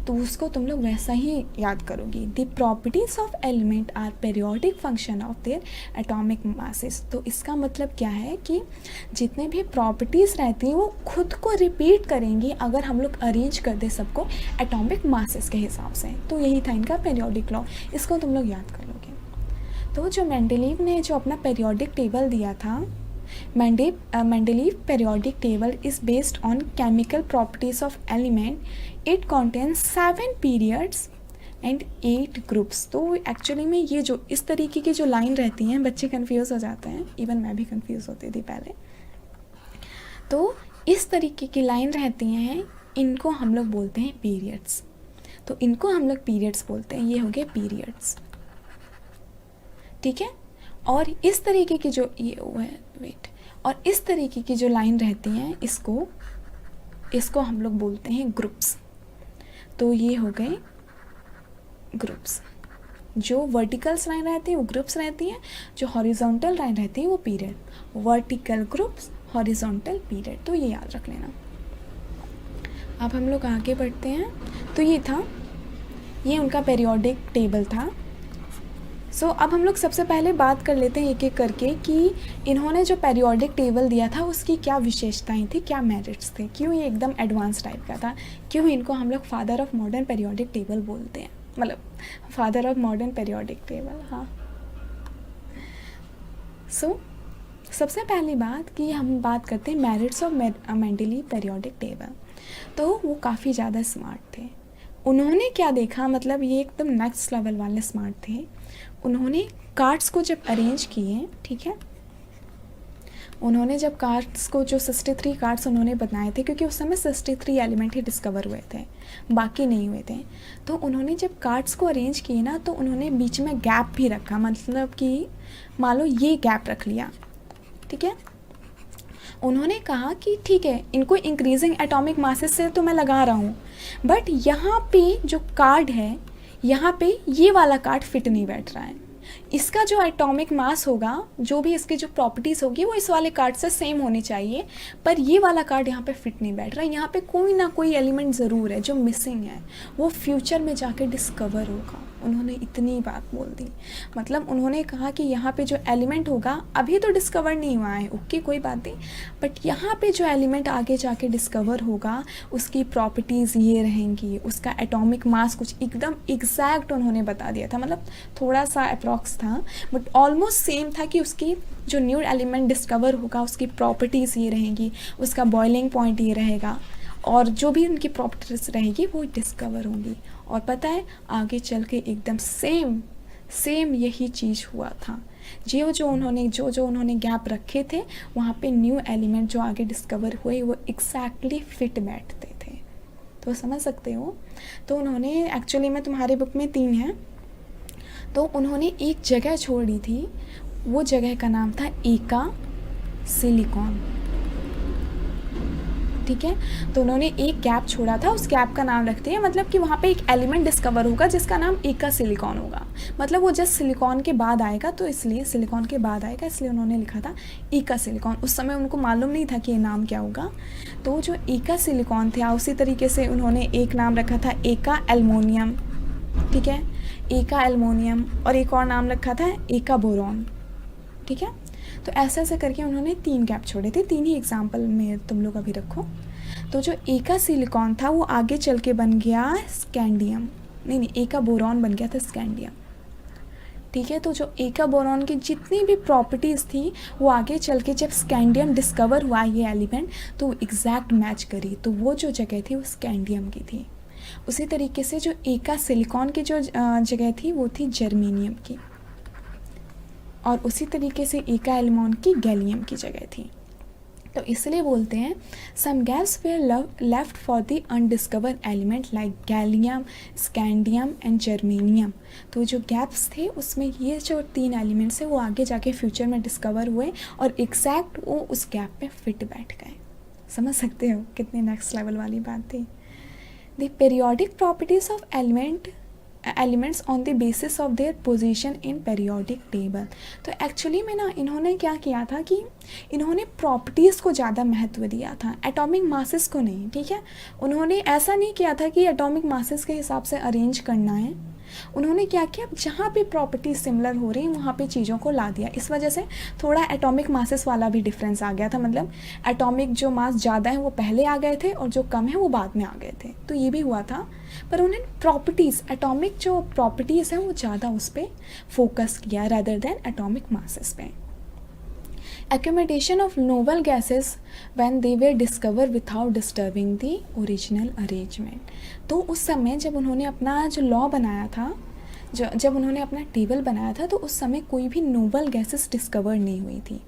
तो उसको तुम लोग वैसा ही याद करोगी। The properties of element are periodic function of their atomic masses. तो इसका मतलब क्या है कि जितने भी प्रॉपर्टीज़ रहती हैं वो खुद को रिपीट करेंगी अगर हम लोग अरेंज कर दे सबको एटॉमिक मासेस के हिसाब से। तो यही था इनका पेरियोडिक लॉ, इसको तुम लोग याद कर लोगे। तो जो मेंडलीव ने जो अपना पेरियोडिक टेबल दिया था, Mendeleev periodic table is based on chemical properties of element. It contains 7 periods and 8 groups. तो एक्चुअली में ये जो इस तरीके की जो लाइन रहती हैं, बच्चे कंफ्यूज हो जाते हैं, इवन मैं भी कंफ्यूज होती थी पहले। तो इस तरीके की लाइन रहती हैं, इनको हम लोग बोलते हैं पीरियड्स। तो इनको हम लोग पीरियड्स बोलते हैं, ये हो गए पीरियड्स, ठीक है। और इस तरीके की जो ये है वेट, और इस तरीके की जो लाइन रहती हैं, इसको हम लोग बोलते हैं ग्रुप्स। तो ये हो गए ग्रुप्स। जो वर्टिकल्स लाइन रहती है वो ग्रुप्स रहती हैं, जो हॉरिजॉन्टल लाइन रहती है वो period. Vertical groups, horizontal period, तो ये याद रख लेना। अब हम लोग आगे बढ़ते हैं। तो ये उनका पेरियोडिक टेबल था। अब हम लोग सबसे पहले बात कर लेते हैं एक एक करके कि इन्होंने जो पेरियोडिक टेबल दिया था उसकी क्या विशेषताएं थी, क्या मेरिट्स थे, क्यों ये एकदम एडवांस टाइप का था, क्यों इनको हम लोग father of modern periodic table बोलते हैं, मतलब father of modern periodic table. हाँ, सबसे पहली बात कि हम बात करते हैं merits of Mendeleev periodic table. तो वो काफ़ी ज़्यादा स्मार्ट थे। उन्होंने क्या देखा, मतलब ये एकदम नेक्स्ट लेवल वाले स्मार्ट थे। उन्होंने कार्ड्स को जब अरेंज किए, ठीक है, उन्होंने जब कार्ड्स को, जो 63 कार्ड्स उन्होंने बनाए थे, क्योंकि उस समय 63 एलिमेंट ही डिस्कवर हुए थे, बाकी नहीं हुए थे। तो उन्होंने जब कार्ड्स को अरेंज किए ना, तो उन्होंने बीच में गैप भी रखा, मतलब कि मान लो ये गैप रख लिया, ठीक है। उन्होंने कहा कि ठीक है, इनको इंक्रीजिंग एटॉमिक मासेस से तो मैं लगा रहा हूँ, बट यहाँ पे जो कार्ड है, यहाँ पे ये वाला कार्ड फिट नहीं बैठ रहा है। इसका जो एटॉमिक मास होगा, जो भी इसकी जो प्रॉपर्टीज़ होगी, वो इस वाले कार्ड से सेम होनी चाहिए, पर ये वाला कार्ड यहाँ पे फिट नहीं बैठ रहा है। यहाँ पे कोई ना कोई एलिमेंट ज़रूर है जो मिसिंग है, वो फ्यूचर में जाके डिस्कवर होगा। उन्होंने इतनी बात बोल दी, मतलब उन्होंने कहा कि यहाँ पे जो एलिमेंट होगा अभी तो डिस्कवर नहीं हुआ है, ओके कोई बात नहीं, बट यहाँ पे जो एलिमेंट आगे जाके डिस्कवर होगा उसकी प्रॉपर्टीज़ ये रहेंगी, उसका एटॉमिक मास कुछ एकदम एग्जैक्ट उन्होंने बता दिया था, मतलब थोड़ा सा अप्रॉक्स था बट ऑलमोस्ट सेम था कि उसकी जो न्यू एलिमेंट डिस्कवर होगा उसकी प्रॉपर्टीज़ ये रहेंगी, उसका बॉइलिंग पॉइंट ये रहेगा, और जो भी उनकी प्रॉपर्टीज रहेगी वो डिस्कवर होंगी। और पता है आगे चल के एकदम सेम यही चीज़ हुआ था। जो उन्होंने गैप रखे थे, वहाँ पे न्यू एलिमेंट जो आगे डिस्कवर हुए वो एग्जैक्टली फिट बैठते थे। तो समझ सकते हो। तो उन्होंने एक्चुअली में, तुम्हारे बुक में 3 है, तो उन्होंने एक जगह छोड़ दी थी, वो जगह का नाम था एका सिलिकॉन, ठीक है। तो उन्होंने एक गैप छोड़ा था, उस गैप का नाम रखते हैं, मतलब कि वहाँ पे एक एलिमेंट डिस्कवर होगा जिसका नाम एका सिलिकॉन होगा, मतलब वो जस्ट सिलिकॉन के बाद आएगा, तो इसलिए सिलिकॉन के बाद आएगा, इसलिए उन्होंने लिखा था एका सिलिकॉन। उस समय उनको मालूम नहीं था कि ये नाम क्या होगा। तो जो एका सिलिकॉन था, उसी तरीके से उन्होंने एक नाम रखा था एका एल्मोनियम, ठीक है, एका एल्मोनियम, और एक और नाम रखा था एका बोरॉन, ठीक है। तो ऐसे करके उन्होंने 3 गैप छोड़े थे। 3 ही एग्जाम्पल में तुम लोग अभी रखो। तो जो एका सिलिकॉन था वो आगे चल के बन गया स्कैंडियम, नहीं एका बोरॉन बन गया था स्कैंडियम, ठीक है। तो जो एका बोरॉन की जितनी भी प्रॉपर्टीज़ थी वो आगे चल के जब स्कैंडियम डिस्कवर हुआ ये एलिमेंट, तो एग्जैक्ट मैच करी, तो वो जो जगह थी वो स्कैंडियम की थी। उसी तरीके से जो एका सिलिकॉन की जो जगह थी वो थी जर्मेनियम की, और उसी तरीके से एका एलिमॉन की गैलियम की जगह थी। तो इसलिए बोलते हैं some gaps were left for the undiscovered element like gallium, scandium and germanium. तो जो गैप्स थे उसमें ये जो 3 एलिमेंट्स हैं वो आगे जाके फ्यूचर में डिस्कवर हुए और एग्जैक्ट वो उस गैप में फिट बैठ गए। समझ सकते हो कितनी नेक्स्ट लेवल वाली बात थी। The periodic properties of elements on the basis of their position in periodic table. तो एक्चुअली में ना इन्होंने क्या किया था कि इन्होंने प्रॉपर्टीज़ को ज़्यादा महत्व दिया था, एटॉमिक मासेस को नहीं। ठीक है, उन्होंने ऐसा नहीं किया था कि एटॉमिक मासेस के हिसाब से अरेंज करना है। उन्होंने क्या किया, जहाँ पे प्रॉपर्टी सिमिलर हो रही वहाँ पे चीज़ों को ला दिया। इस वजह से थोड़ा एटॉमिक मासेस वाला भी डिफरेंस आ गया था, मतलब एटॉमिक जो मास ज़्यादा है वो पहले आ गए थे और जो कम है वो बाद में आ गए थे। तो ये भी हुआ था, पर उन्होंने प्रॉपर्टीज़, एटॉमिक जो प्रॉपर्टीज़ हैं वो ज़्यादा उस पर फोकस किया रैदर देन एटॉमिक मासेस पे। Accumulation of novel gases when they were discovered without disturbing the original arrangement। तो उस समय जब उन्होंने अपना जो लॉ बनाया था, जब उन्होंने अपना टेबल बनाया था, तो उस समय कोई भी नोबल गैसेस डिस्कवर नहीं हुई थी।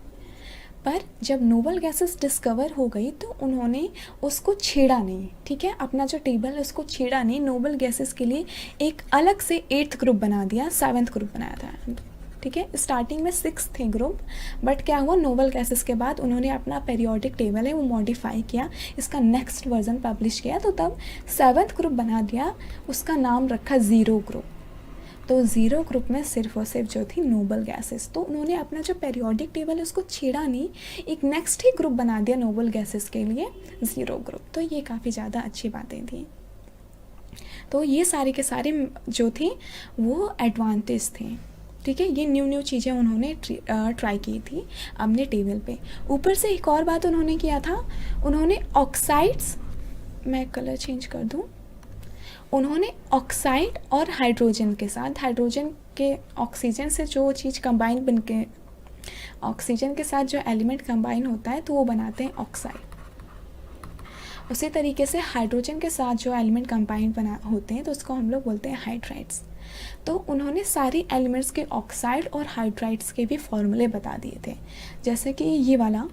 पर जब नोबल गैसेस डिस्कवर हो गई तो उन्होंने उसको छेड़ा नहीं। ठीक है, अपना जो टेबल है उसको छेड़ा नहीं, नोबल गैसेस के लिए एक अलग से 8th ग्रुप बना दिया, 7th ग्रुप बनाया था। ठीक है, स्टार्टिंग में 6 थे ग्रुप, बट क्या हुआ, नोबल गैसेस के बाद उन्होंने अपना पेरियोडिक टेबल है वो मॉडिफाई किया, इसका नेक्स्ट वर्जन पब्लिश किया, तो तब 7th ग्रुप बना दिया, उसका नाम रखा 0 ग्रुप। तो 0 ग्रुप में सिर्फ और सिर्फ जो थी नोबल गैसेस। तो उन्होंने अपना जो पेरियोडिक टेबल है उसको छेड़ा नहीं, एक नेक्स्ट ही ग्रुप बना दिया नोबल गैसेस के लिए, 0 ग्रुप। तो ये काफ़ी ज़्यादा अच्छी बातें थी। तो ये सारे के सारे जो थे वो एडवांटेज थे। ठीक है, ये न्यू चीज़ें उन्होंने ट्राई की थी अपने टेबल पे। ऊपर से एक और बात उन्होंने किया था, उन्होंने ऑक्साइड्स, मैं कलर चेंज कर दूँ, उन्होंने ऑक्साइड और हाइड्रोजन के साथ, हाइड्रोजन के ऑक्सीजन से जो चीज़ कंबाइन बन के, ऑक्सीजन के साथ जो एलिमेंट कंबाइन होता है तो वो बनाते हैं ऑक्साइड। उसी तरीके से हाइड्रोजन के साथ जो एलिमेंट कंबाइन होते हैं तो उसको हम लोग बोलते हैं हाइड्राइड्स। तो उन्होंने सारी एलिमेंट्स के ऑक्साइड और हाइड्राइड्स के भी फॉर्मूले बता दिए थे। जैसे कि ये वाला,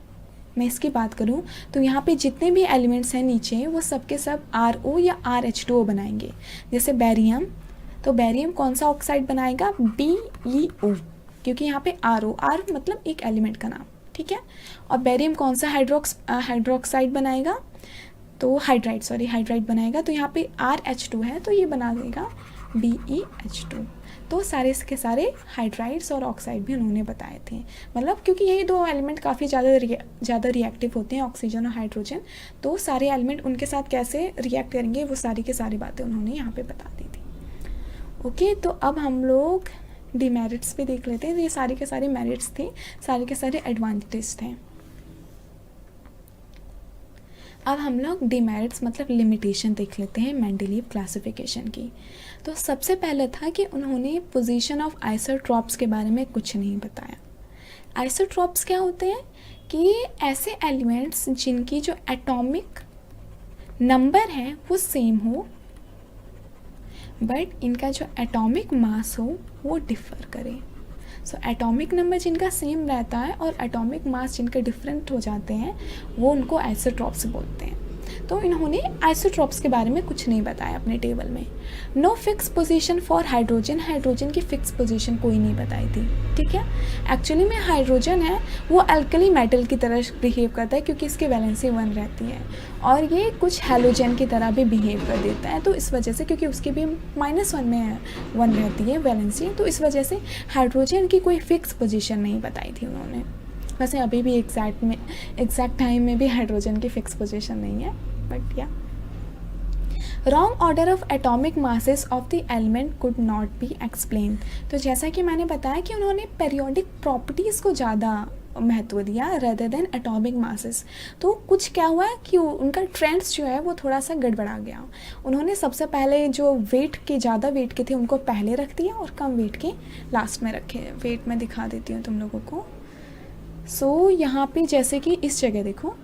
मैं इसकी बात करूं तो यहाँ पे जितने भी एलिमेंट्स हैं नीचे वो सब के सब RO या RH2O बनाएंगे। जैसे बैरियम, तो बैरियम कौन सा ऑक्साइड बनाएगा, BeO, क्योंकि यहाँ पे RO, R मतलब एक एलिमेंट का नाम। ठीक है, और बैरियम कौन सा हाइड्रोक्साइड बनाएगा, तो हाइड्राइड बनाएगा, तो यहाँ पे RH2 है तो ये बना देगा BeH2। तो सारे के सारे हाइड्राइड्स और ऑक्साइड भी उन्होंने बताए थे, मतलब क्योंकि यही 2 एलिमेंट काफ़ी ज़्यादा रिएक्टिव होते हैं, ऑक्सीजन और हाइड्रोजन, तो सारे एलिमेंट उनके साथ कैसे रिएक्ट करेंगे वो सारी की सारी बातें उन्होंने यहाँ पे बता दी थी। ओके, तो अब हम लोग डिमेरिट्स भी देख लेते हैं। ये सारे के सारे मेरिट्स थे, सारे के सारे एडवांटेज थे। अब हम लोग डिमेरिट्स मतलब लिमिटेशन देख लेते हैं मेंडलीव क्लासिफिकेशन की। तो सबसे पहले था कि उन्होंने पोजीशन ऑफ आइसोट्रॉप्स के बारे में कुछ नहीं बताया। आइसोट्रॉप्स क्या होते हैं कि ऐसे एलिमेंट्स जिनकी जो एटॉमिक नंबर है वो सेम हो, बट इनका जो एटॉमिक मास हो वो डिफ़र करे। सो एटॉमिक नंबर जिनका सेम रहता है और एटॉमिक मास जिनके डिफरेंट हो जाते हैं वो उनको आइसोट्रॉप्स बोलते हैं। तो इन्होंने आइसोट्रॉप्स के बारे में कुछ नहीं बताया अपने टेबल में। No fix position for hydrogen, hydrogen की फिक्स पोजीशन कोई नहीं बताई थी। ठीक है, एक्चुअली में हाइड्रोजन है वो अल्कली मेटल की तरह बिहेव करता है क्योंकि इसकी वैलेंसी 1 रहती है, और ये कुछ हैलोजन की तरह भी बिहेव कर देता है। तो इस वजह से, क्योंकि उसकी भी -1 में 1 रहती है वैलेंसी, तो इस वजह से हाइड्रोजन की कोई फिक्स पोजीशन नहीं बताई थी उन्होंने। वैसे अभी भी एग्जैक्ट टाइम में भी हाइड्रोजन की फिक्स पोजीशन नहीं है, बट या wrong order of atomic masses of the element could not be explain. तो जैसा कि मैंने बताया कि उन्होंने पेरियोडिक प्रॉपर्टीज़ को ज़्यादा महत्व दिया रेदर देन एटॉमिक मासेस। तो कुछ क्या हुआ कि उनका ट्रेंड्स जो है वो थोड़ा सा गड़बड़ा गया। उन्होंने सबसे पहले जो ज़्यादा वेट के थे उनको पहले रख दिया और कम वेट के लास्ट में रखे। वेट में दिखा देती हूँ तुम लोगों को। सो यहाँ पे जैसे कि इस जगह देखो,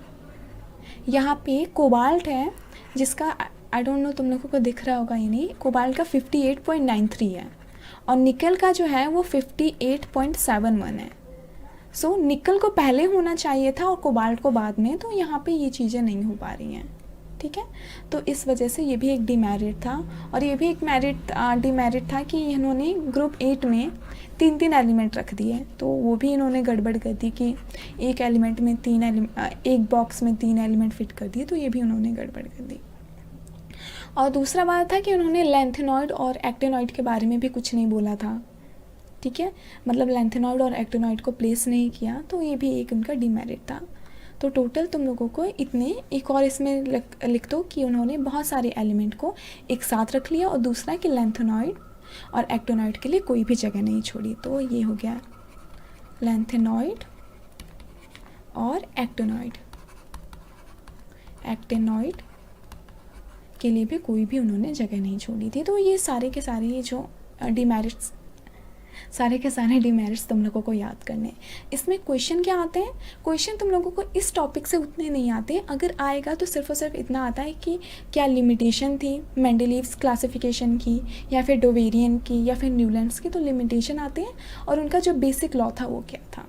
यहाँ पे कोबाल्ट है जिसका आई डोंट नो तुम लोगों को दिख रहा होगा या नहीं, कोबाल्ट का 58.93 है, और निकल का जो है वो 58.71 है। सो निकल को पहले होना चाहिए था और कोबाल्ट को बाद में, तो यहाँ पे ये चीज़ें नहीं हो पा रही हैं, ठीक है। तो इस वजह से ये भी एक डिमेरिट था। और ये भी एक डिमेरिट था कि इन्होंने ग्रुप 8 में 3 एलिमेंट रख दिए, तो वो भी इन्होंने गड़बड़ कर दी कि एक एलिमेंट में एक बॉक्स में 3 एलिमेंट फिट कर दिए, तो ये भी उन्होंने गड़बड़ कर दी। और दूसरा बात था कि उन्होंने लेंथेनॉइड और एक्टिनॉइड के बारे में भी कुछ नहीं बोला था, ठीक है, मतलब लेंथेनॉइड और एक्टिनॉइड को प्लेस नहीं किया, तो ये भी एक उनका डिमेरिट था। तो टोटल तुम लोगों को इतने, एक और इसमें लिख दो कि उन्होंने बहुत सारे एलिमेंट को एक साथ रख लिया, और दूसरा कि लेंथेनॉइड और एक्टिनॉइड के लिए कोई भी जगह नहीं छोड़ी। तो ये हो गया लेंथेनॉइड और एक्टिनॉइड के लिए भी कोई भी उन्होंने जगह नहीं छोड़ी थी। तो ये सारे के सारे ये जो डिमेरिट्स, सारे के सारे डिमेरिट्स तुम लोगों को याद करने। इसमें क्वेश्चन क्या आते हैं, क्वेश्चन तुम लोगों को इस टॉपिक से उतने नहीं आते, अगर आएगा तो सिर्फ और सिर्फ इतना आता है कि क्या लिमिटेशन थी मेंडलीव्स क्लासिफिकेशन की, या फिर डोवेरियन की, या फिर न्यूलैंड्स की। तो लिमिटेशन आते हैं और उनका जो बेसिक लॉ था वो क्या था,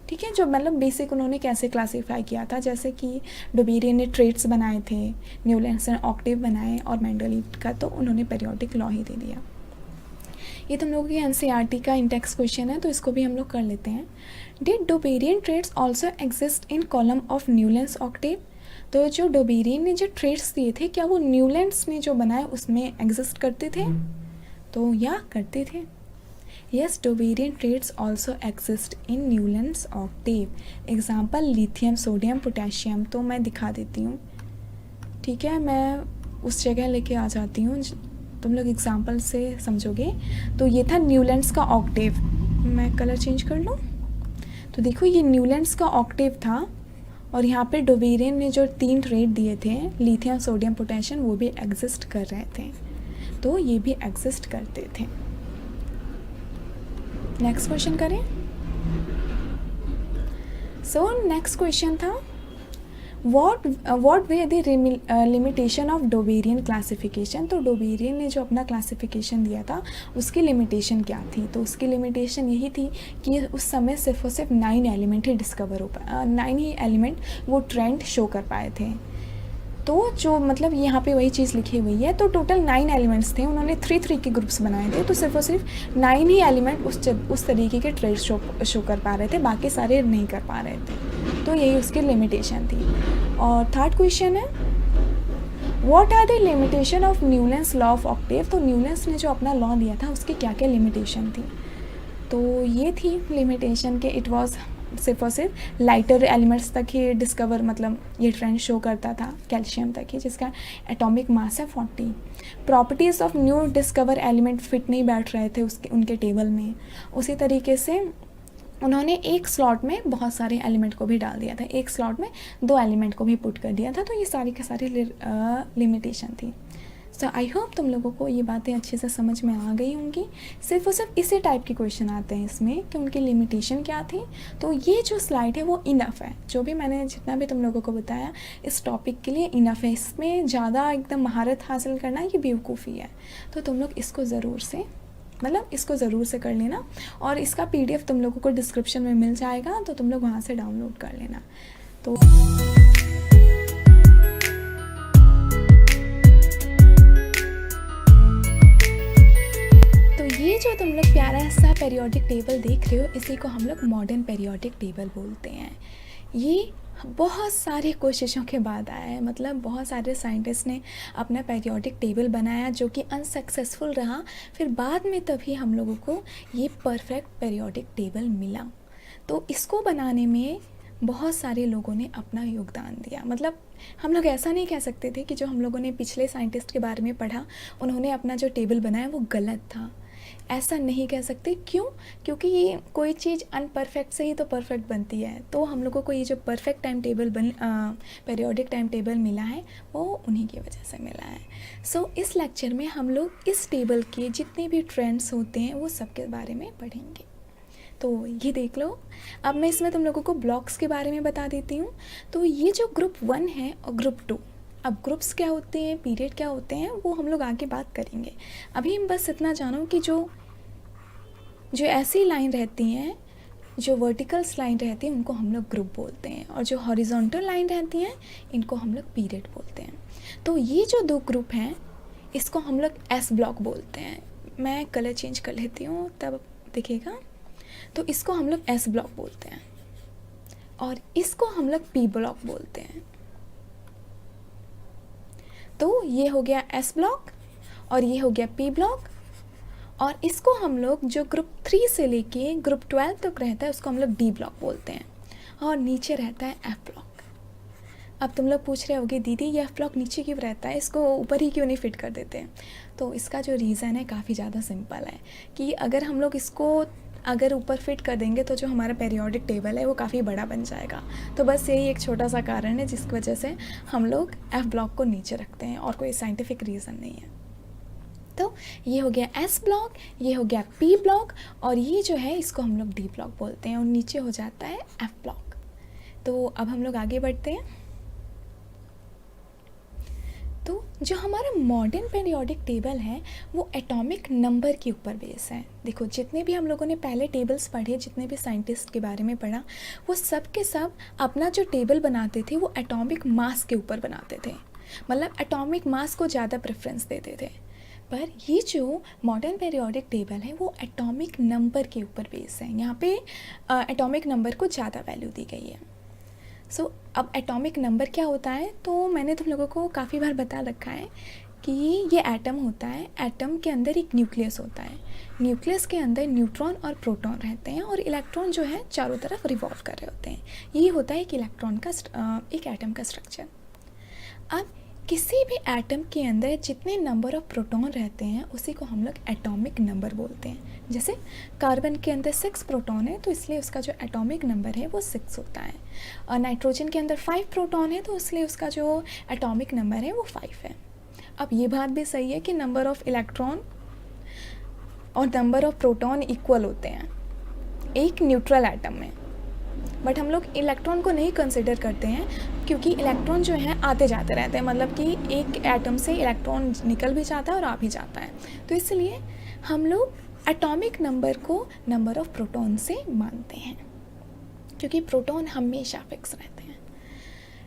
ठीक है, जो मतलब बेसिक उन्होंने कैसे क्लासीफाई किया था। जैसे कि डोबेरियन ने ट्रेट्स बनाए थे, न्यूलैंड्स ने ऑक्टेव बनाए, और मेंडलीव का तो उन्होंने पीरियोडिक लॉ ही दे दिया। ये तुम लोगों की एनसीईआरटी का इंडेक्स क्वेश्चन है, तो इसको भी हम लोग कर लेते हैं। Did Dobereiner triads also exist in column of Newlands octave? तो जो डोबेरियन ने जो ट्रेट्स दिए थे, क्या वो न्यूलैंड्स ने जो बनाए उसमें एग्जिस्ट करते थे? तो या करते थे। Yes, Doverian traits also exist in Newland's octave. Example lithium, sodium, potassium. तो मैं दिखा देती हूँ, ठीक है, मैं उस जगह लेके आ जाती हूँ, तुम लोग एग्जाम्पल से समझोगे। तो ये था न्यूलैंड्स का ऑक्टेव, मैं कलर चेंज कर लूँ। तो देखो ये न्यूलैंड्स का ऑक्टेव था, और यहाँ पे डोवेरियन ने जो 3 ट्रेट दिए थे, लिथियम, सोडियम, पोटेशियम, वो भी एग्जिस्ट कर रहे थे, तो ये भी एग्जिस्ट करते थे। नेक्स्ट क्वेश्चन करें। सो नेक्स्ट क्वेश्चन था what were the limitation of Dobereiner classification. तो डोबेरियन ने जो अपना क्लासिफिकेशन दिया था उसकी लिमिटेशन क्या थी? तो उसकी लिमिटेशन यही थी कि उस समय सिर्फ और सिर्फ 9 एलिमेंट ही डिस्कवर हो पाए, 9 ही एलिमेंट वो ट्रेंड शो कर पाए थे। तो जो मतलब यहाँ पे वही चीज़ लिखी हुई है। तो टोटल 9 एलिमेंट्स थे, उन्होंने 3 के ग्रुप्स बनाए थे, तो सिर्फ और सिर्फ 9 ही एलिमेंट उस तरीके के ट्रेड शो कर पा रहे थे, बाकी सारे नहीं कर पा रहे थे। तो यही उसकी लिमिटेशन थी। और थर्ड क्वेश्चन है what are the limitation of Newlands law of octave. तो न्यूलैंड्स ने जो अपना लॉ दिया था उसकी क्या क्या लिमिटेशन थी? तो ये थी लिमिटेशन के इट वॉज सिर्फ और सिर्फ लाइटर एलिमेंट्स तक ही डिस्कवर, मतलब ये ट्रेंड शो करता था कैल्शियम तक ही, जिसका एटॉमिक मास है 40। Properties of new discover element fit नहीं बैठ रहे थे उनके टेबल में। उसी तरीके से उन्होंने एक स्लॉट में बहुत सारे एलिमेंट को भी डाल दिया था, एक स्लॉट में 2 एलिमेंट को भी पुट कर दिया था। तो ये सारी की सारी लिमिटेशन थी। सो आई होप तुम लोगों को ये बातें अच्छे से समझ में आ गई होंगी। सिर्फ और सिर्फ इसी टाइप के क्वेश्चन आते हैं इसमें कि उनकी लिमिटेशन क्या थी। तो ये जो स्लाइड है वो इनफ है, जो भी मैंने जितना भी तुम लोगों को बताया इस टॉपिक के लिए इनफ है। इसमें ज़्यादा एकदम महारत हासिल करना ये बेवकूफ़ी है। तो तुम लोग इसको ज़रूर से कर लेना, और इसका PDF तुम लोगों को डिस्क्रिप्शन में मिल जाएगा, तो तुम लोग वहाँ से डाउनलोड कर लेना। तो ये जो तुम लोग प्यारा सा पेरियोडिक टेबल देख रहे हो, इसी को हम लोग मॉडर्न पेरियोडिक टेबल बोलते हैं। ये बहुत सारी कोशिशों के बाद आया है, मतलब बहुत सारे साइंटिस्ट ने अपना पेरियोडिक टेबल बनाया जो कि अनसक्सेसफुल रहा। फिर बाद में तभी हम लोगों को ये परफेक्ट पेरियोडिक टेबल मिला। तो इसको बनाने में बहुत सारे लोगों ने अपना योगदान दिया। मतलब हम लोग ऐसा नहीं कह सकते थे कि जो हम लोगों ने पिछले साइंटिस्ट के बारे में पढ़ा, उन्होंने अपना जो टेबल बनाया वो गलत था, ऐसा नहीं कह सकते। क्यों? क्योंकि ये कोई चीज़ अनपरफेक्ट से ही तो परफेक्ट बनती है। तो हम लोगों को ये जो perfect time table periodic time table मिला है वो उन्हीं की वजह से मिला है। सो इस लेक्चर में हम लोग इस टेबल के जितने भी ट्रेंड्स होते हैं वो सब के बारे में पढ़ेंगे। तो ये देख लो। अब मैं इसमें तुम लोगों को ब्लॉक्स के बारे में बता देती हूँ। तो ये जो ग्रुप 1 है और ग्रुप 2, अब ग्रुप्स क्या होते हैं, पीरियड क्या होते हैं, वो हम लोग आगे बात करेंगे। अभी हम बस इतना जानो कि जो जो ऐसी लाइन रहती हैं, जो वर्टिकल्स लाइन रहती हैं, उनको हम लोग ग्रुप बोलते हैं, और जो हॉरिजॉन्टल लाइन रहती हैं इनको हम लोग पीरियड बोलते हैं। तो ये जो दो ग्रुप हैं इसको हम लोग एस ब्लॉक बोलते हैं। मैं कलर चेंज कर लेती हूँ तब दिखेगा। तो इसको हम लोग एस ब्लॉक बोलते हैं और इसको हम लोग पी ब्लॉक बोलते हैं। तो ये हो गया एस ब्लॉक और ये हो गया पी ब्लॉक, और इसको हम लोग जो ग्रुप 3 से लेके ग्रुप 12 तक रहता है उसको हम लोग डी ब्लॉक बोलते हैं, और नीचे रहता है एफ ब्लॉक। अब तुम लोग पूछ रहे होगे दीदी ये एफ ब्लॉक नीचे क्यों रहता है, इसको ऊपर ही क्यों नहीं फिट कर देते हैं। तो इसका जो रीज़न है काफ़ी ज़्यादा सिंपल है कि अगर हम लोग इसको अगर ऊपर फिट कर देंगे तो जो हमारा पेरियोडिक टेबल है वो काफ़ी बड़ा बन जाएगा। तो बस यही एक छोटा सा कारण है जिसकी वजह से हम लोग एफ ब्लॉक को नीचे रखते हैं, और कोई साइंटिफिक रीज़न नहीं है। तो ये हो गया एस ब्लॉक, ये हो गया पी ब्लॉक, और ये जो है इसको हम लोग डी ब्लॉक बोलते हैं, और नीचे हो जाता है एफ ब्लॉक। तो अब हम लोग आगे बढ़ते हैं। तो जो हमारा मॉडर्न पीरियोडिक टेबल है वो एटॉमिक नंबर के ऊपर बेस है। देखो जितने भी हम लोगों ने पहले टेबल्स पढ़े, जितने भी साइंटिस्ट के बारे में पढ़ा, वो सब के सब अपना जो टेबल बनाते थे वो एटॉमिक मास के ऊपर बनाते थे, मतलब एटॉमिक मास को ज़्यादा प्रेफरेंस देते थे। पर ये जो मॉडर्न पीरियोडिक टेबल है वो एटॉमिक नंबर के ऊपर बेस है। यहाँ पे एटॉमिक नंबर को ज़्यादा वैल्यू दी गई है। सो अब एटॉमिक नंबर क्या होता है, तो मैंने तुम लोगों को काफ़ी बार बता रखा है कि ये एटम होता है। एटम के अंदर एक न्यूक्लियस होता है, न्यूक्लियस के अंदर न्यूट्रॉन और प्रोटॉन रहते हैं, और इलेक्ट्रॉन जो है चारों तरफ रिवॉल्व कर रहे होते हैं। यही होता है कि इलेक्ट्रॉन का एक एटम का स्ट्रक्चर। अब किसी भी एटम के अंदर जितने नंबर ऑफ प्रोटॉन रहते हैं उसी को हम लोग एटॉमिक नंबर बोलते हैं। जैसे कार्बन के अंदर 6 प्रोटॉन है तो इसलिए उसका जो एटॉमिक नंबर है वो 6 होता है, और नाइट्रोजन के अंदर 5 प्रोटॉन है तो इसलिए उसका जो एटॉमिक नंबर है वो 5 है। अब ये बात भी सही है कि नंबर ऑफ इलेक्ट्रॉन और नंबर ऑफ प्रोटॉन इक्वल होते हैं एक न्यूट्रल एटम में, बट हम लोग इलेक्ट्रॉन को नहीं कंसिडर करते हैं क्योंकि इलेक्ट्रॉन जो है आते जाते रहते हैं, मतलब कि एक एटम से इलेक्ट्रॉन निकल भी जाता है और आ भी जाता है। तो इसलिए हम लोग एटॉमिक नंबर को नंबर ऑफ प्रोटॉन से मानते हैं, क्योंकि प्रोटॉन हमेशा फिक्स रहते हैं।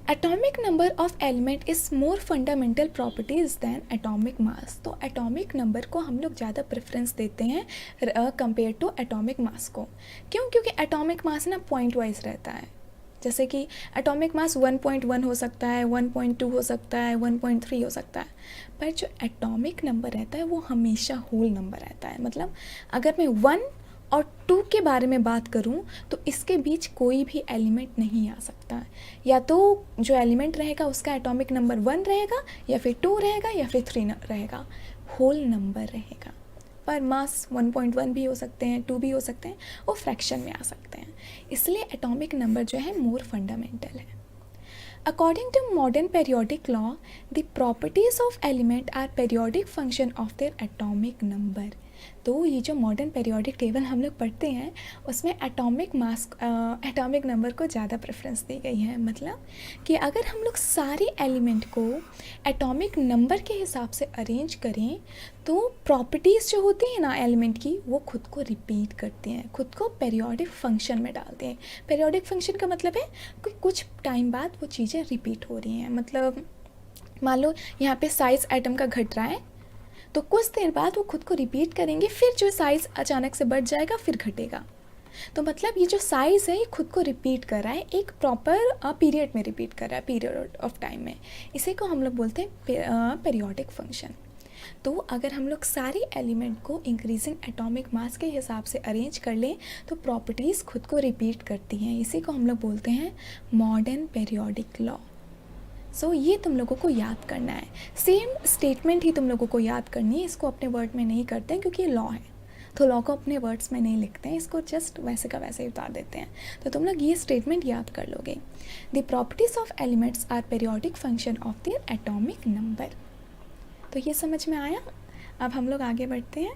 Atomic number of element is more fundamental properties than atomic mass. तो एटॉमिक नंबर को हम लोग ज़्यादा प्रेफरेंस देते हैं कंपेयर टू एटॉमिक मास को। क्यों? क्योंकि एटॉमिक मास ना पॉइंट वाइज रहता है। जैसे कि एटॉमिक मास 1.1 हो सकता है, 1.2 हो सकता है, 1.3 हो सकता है, पर जो एटॉमिक नंबर रहता है वो हमेशा होल नंबर रहता है। मतलब अगर मैं 1 और 2 के बारे में बात करूं तो इसके बीच कोई भी एलिमेंट नहीं आ सकता। या तो जो एलिमेंट रहेगा उसका एटॉमिक नंबर 1 रहेगा, या फिर 2 रहेगा, या फिर 3 रहेगा, होल नंबर रहेगा। पर मास 1.1 भी हो सकते हैं, 2 भी हो सकते हैं, वो फ्रैक्शन में आ सकते हैं। इसलिए एटॉमिक नंबर जो है मोर फंडामेंटल है। According to modern periodic law, the properties of element are periodic function of their atomic number. तो ये जो मॉडर्न पेरियोडिक टेबल हम लोग पढ़ते हैं उसमें एटॉमिक नंबर को ज़्यादा प्रेफरेंस दी गई है। मतलब कि अगर हम लोग सारे एलिमेंट को एटॉमिक नंबर के हिसाब से अरेंज करें तो प्रॉपर्टीज़ जो होती हैं ना एलिमेंट की वो खुद को रिपीट करते हैं, खुद को पेरियोडिक फंक्शन में डालते हैं। पेरियोडिक फंक्शन का मतलब है कि कुछ टाइम बाद वो चीज़ें रिपीट हो रही हैं। मतलब मान लो यहाँ पे साइज़ एटम का घट रहा है तो कुछ देर बाद वो खुद को रिपीट करेंगे, फिर जो साइज़ अचानक से बढ़ जाएगा फिर घटेगा। तो मतलब ये जो साइज़ है ये खुद को रिपीट कर रहा है, एक प्रॉपर पीरियड में रिपीट कर रहा है, पीरियड ऑफ टाइम में। इसी को हम लोग बोलते हैं पेरियोडिक फंक्शन। तो अगर हम लोग सारे एलिमेंट को इंक्रीजिंग एटॉमिक मास के हिसाब से अरेंज कर लें तो प्रॉपर्टीज़ खुद को रिपीट करती हैं। इसी को हम लोग बोलते हैं मॉडर्न पेरियोडिक लॉ। सो ये तुम लोगों को याद करना है। सेम स्टेटमेंट ही तुम लोगों को याद करनी है, इसको अपने वर्ड में नहीं करते हैं क्योंकि ये लॉ है, तो लॉ को अपने वर्ड्स में नहीं लिखते हैं, इसको जस्ट वैसे का वैसे ही उतार देते हैं। तो तुम लोग ये स्टेटमेंट याद कर लोगे, the properties of elements are periodic function of their atomic number. तो ये समझ में आया। अब हम लोग आगे बढ़ते हैं।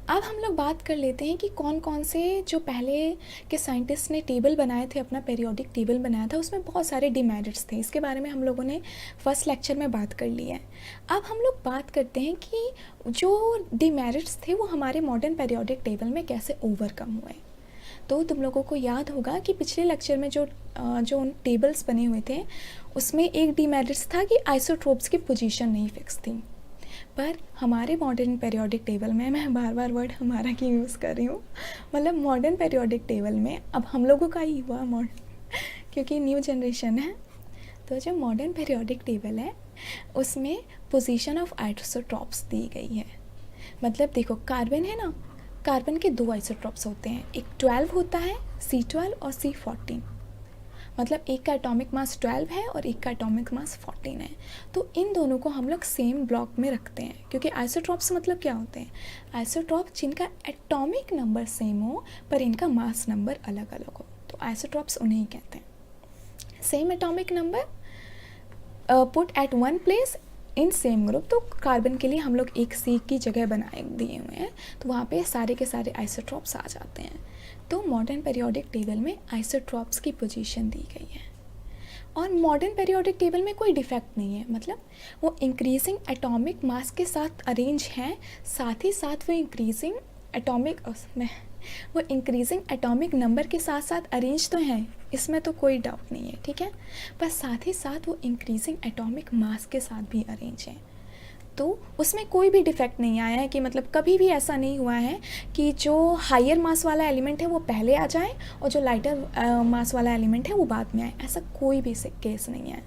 अब हम लोग बात कर लेते हैं कि कौन कौन से जो पहले के साइंटिस्ट ने टेबल बनाए थे, अपना पेरियोडिक टेबल बनाया था, उसमें बहुत सारे डिमेरिट्स थे। इसके बारे में हम लोगों ने फर्स्ट लेक्चर में बात कर ली है। अब हम लोग बात करते हैं कि जो डिमेरिट्स थे वो हमारे मॉडर्न पेरियोडिक टेबल में कैसे ओवरकम हुए। तो तुम लोगों को याद होगा कि पिछले लेक्चर में जो टेबल्स बने हुए थे उसमें एक डिमेरिट्स था कि आइसोट्रोप्स की पोजीशन नहीं फिक्स थी। पर हमारे मॉडर्न पेरियोडिक टेबल में, मैं बार बार वर्ड हमारा क्यों यूज़ कर रही हूँ, मतलब मॉडर्न पेरियोडिक टेबल में अब हम लोगों का ही हुआ मॉडर्न क्योंकि न्यू जनरेशन है। तो जो मॉडर्न पेरियोडिक टेबल है उसमें पोजीशन ऑफ आइसोट्रॉप्स दी गई है। मतलब देखो, कार्बन है ना, कार्बन के 2 आइसोट्रॉप्स होते हैं, एक 12 होता है C12 और C14। मतलब एक का एटॉमिक मास 12 है और एक का एटॉमिक मास 14 है। तो इन दोनों को हम लोग सेम ब्लॉक में रखते हैं, क्योंकि आइसोट्रॉप्स मतलब क्या होते हैं? आइसोट्रॉप जिनका एटॉमिक नंबर सेम हो पर इनका मास नंबर अलग अलग हो, तो आइसोट्रॉप्स उन्हें ही कहते हैं। Same atomic number put at one place in same group. तो कार्बन के लिए हम लोग एक C की जगह बनाए दिए हुए हैं, तो वहाँ पे सारे के सारे आइसोट्रॉप्स आ जाते हैं। तो मॉडर्न पेरियोडिक टेबल में आइसोट्रॉप्स की पोजीशन दी गई है। और मॉडर्न पेरियोडिक टेबल में कोई डिफेक्ट नहीं है, मतलब वो इंक्रीजिंग एटॉमिक मास के साथ अरेंज हैं, साथ ही साथ वो इंक्रीजिंग एटॉमिक नंबर के साथ साथ अरेंज तो हैं, इसमें तो कोई डाउट नहीं है, ठीक है। पर साथ ही साथ वो इंक्रीजिंग एटॉमिक मास के साथ भी अरेंज हैं। तो उसमें कोई भी डिफेक्ट नहीं आया है कि मतलब कभी भी ऐसा नहीं हुआ है कि जो हायर मास वाला एलिमेंट है वो पहले आ जाए और जो लाइटर मास वाला एलिमेंट है वो बाद में आए, ऐसा कोई भी केस नहीं है।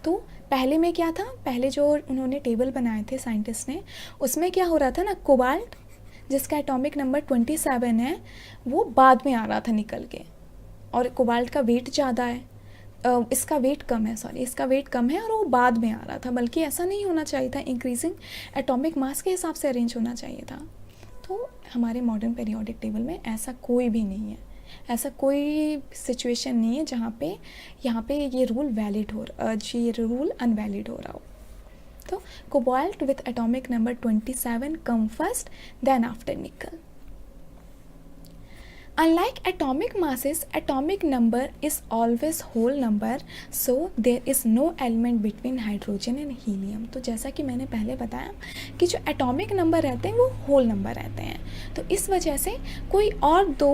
तो पहले में क्या था, पहले जो उन्होंने टेबल बनाए थे साइंटिस्ट ने, उसमें क्या हो रहा था ना, कोबाल्ट जिसका एटॉमिक नंबर 27 है वो बाद में आ रहा था निकल के, और कोबाल्ट का वेट ज़्यादा है, इसका वेट कम है, इसका वेट कम है और वो बाद में आ रहा था। बल्कि ऐसा नहीं होना चाहिए था, इंक्रीजिंग एटॉमिक मास के हिसाब से अरेंज होना चाहिए था। तो हमारे मॉडर्न पेरियोडिक टेबल में ऐसा कोई भी नहीं है, ऐसा कोई सिचुएशन नहीं है जहाँ पे यहाँ पे ये रूल वैलिड हो ये रूल अनवैलिड हो रहा हो। तो cobalt with atomic number 27 come first, then after nickel. Unlike atomic masses, atomic number is always whole number, so there is no element between hydrogen and helium। तो जैसा कि मैंने पहले बताया कि जो एटॉमिक नंबर रहते हैं वो होल नंबर रहते हैं, तो इस वजह से कोई और 2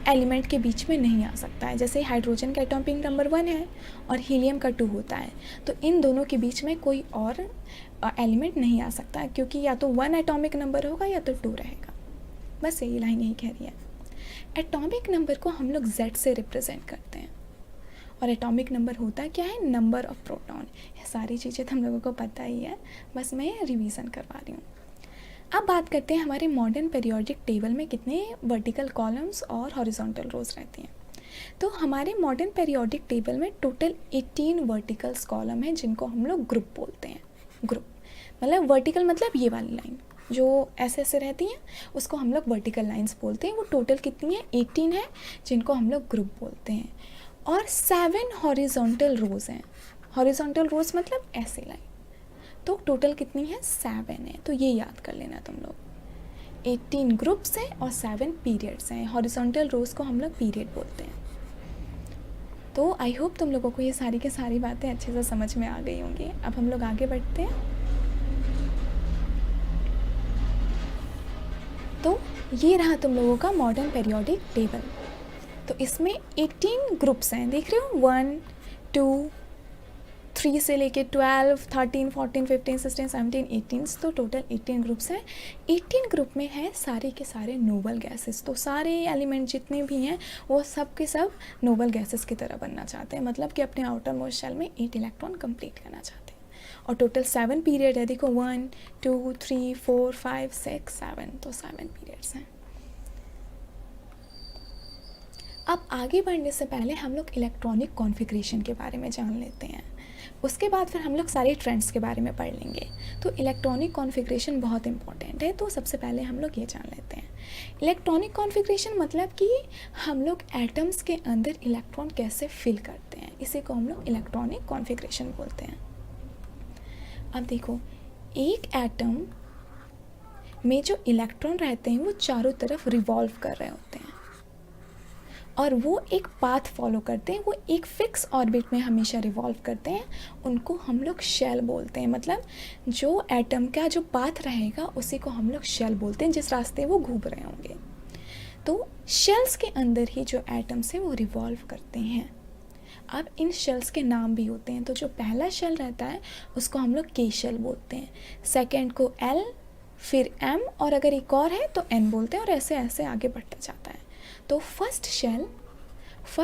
एलिमेंट के बीच में नहीं आ सकता है। जैसे हाइड्रोजन का एटॉमिक नंबर 1 है और हीलियम का 2 होता है, तो इन दोनों के बीच में कोई और एलिमेंट नहीं आ सकता, क्योंकि या तो 1 एटॉमिक नंबर होगा या तो 2 रहेगा। बस यही लाइन यही कह रही है। एटॉमिक नंबर को हम लोग Z से रिप्रेजेंट करते हैं, और एटॉमिक नंबर होता है क्या है, नंबर ऑफ प्रोटॉन। ये सारी चीज़ें तो हम लोगों को पता ही है, बस मैं रिवीजन करवा रही हूँ। अब बात करते हैं हमारे मॉडर्न पेरियोडिक टेबल में कितने वर्टिकल कॉलम्स और हॉरिजॉन्टल रोज रहती हैं। तो हमारे मॉडर्न पेरियोडिक टेबल में टोटल 18 वर्टिकल्स कॉलम हैं, जिनको हम लोग ग्रुप बोलते हैं। ग्रुप मतलब वर्टिकल मतलब ये वाली लाइन जो ऐसे ऐसे रहती हैं उसको हम लोग वर्टिकल लाइंस बोलते हैं। वो टोटल कितनी है, 18 है, जिनको हम लोग ग्रुप बोलते हैं। और 7 हॉरिजॉन्टल रोज हैं। हॉरिजॉन्टल रोज मतलब ऐसे लाइन। तो टोटल कितनी है, 7 है। तो ये याद कर लेना तुम लोग, 18 ग्रुप्स हैं और 7 पीरियड्स हैं। हॉरिजॉन्टल रोज को हम लोग पीरियड बोलते हैं। तो आई होप तुम लोगों को ये सारी की सारी बातें अच्छे से समझ में आ गई होंगी। अब हम लोग आगे बढ़ते हैं। तो ये रहा तुम लोगों का मॉडर्न पेरियोडिक टेबल। तो इसमें 18 ग्रुप्स हैं, देख रहे हो, 1 2 3 से लेके 12 13 14 15 16 17 18, तो टोटल 18 ग्रुप्स हैं। 18 ग्रुप में है सारे के सारे नोबल गैसेस। तो सारे एलिमेंट जितने भी हैं वो सब के सब नोबल गैसेस की तरह बनना चाहते हैं, मतलब कि अपने आउटर मोस्ट शेल में 8 इलेक्ट्रॉन कंप्लीट करना चाहते हैं। और टोटल 7 पीरियड है, देखो 1 2 3 4 5 6 7, तो 7 पीरियड्स हैं। अब आगे बढ़ने से पहले हम लोग इलेक्ट्रॉनिक कॉन्फ़िगरेशन के बारे में जान लेते हैं, उसके बाद फिर हम लोग सारे ट्रेंड्स के बारे में पढ़ लेंगे। तो इलेक्ट्रॉनिक कॉन्फ़िगरेशन बहुत इंपॉर्टेंट है, तो सबसे पहले हम लोग ये जान लेते हैं। इलेक्ट्रॉनिक कॉन्फ़िगरेशन मतलब कि हम लोग एटम्स के अंदर इलेक्ट्रॉन कैसे फिल करते हैं, इसी को हम लोग इलेक्ट्रॉनिक कॉन्फ़िगरेशन बोलते हैं। अब देखो, एक एटम में जो इलेक्ट्रॉन रहते हैं वो चारों तरफ रिवॉल्व कर रहे होते हैं और वो एक पाथ फॉलो करते हैं, वो एक फिक्स ऑर्बिट में हमेशा रिवॉल्व करते हैं, उनको हम लोग शेल बोलते हैं। मतलब जो एटम का जो पाथ रहेगा उसी को हम लोग शेल बोलते हैं, जिस रास्ते वो घूम रहे होंगे। तो शेल्स के अंदर ही जो एटम्स हैं वो रिवॉल्व करते हैं। अब इन शेल्स के नाम भी होते हैं। तो जो पहला शेल रहता है उसको हम लोग के शेल बोलते हैं, सेकेंड को एल, फिर एम, और अगर एक और है तो एन बोलते हैं, और ऐसे ऐसे आगे बढ़ता जाता है। तो फर्स्ट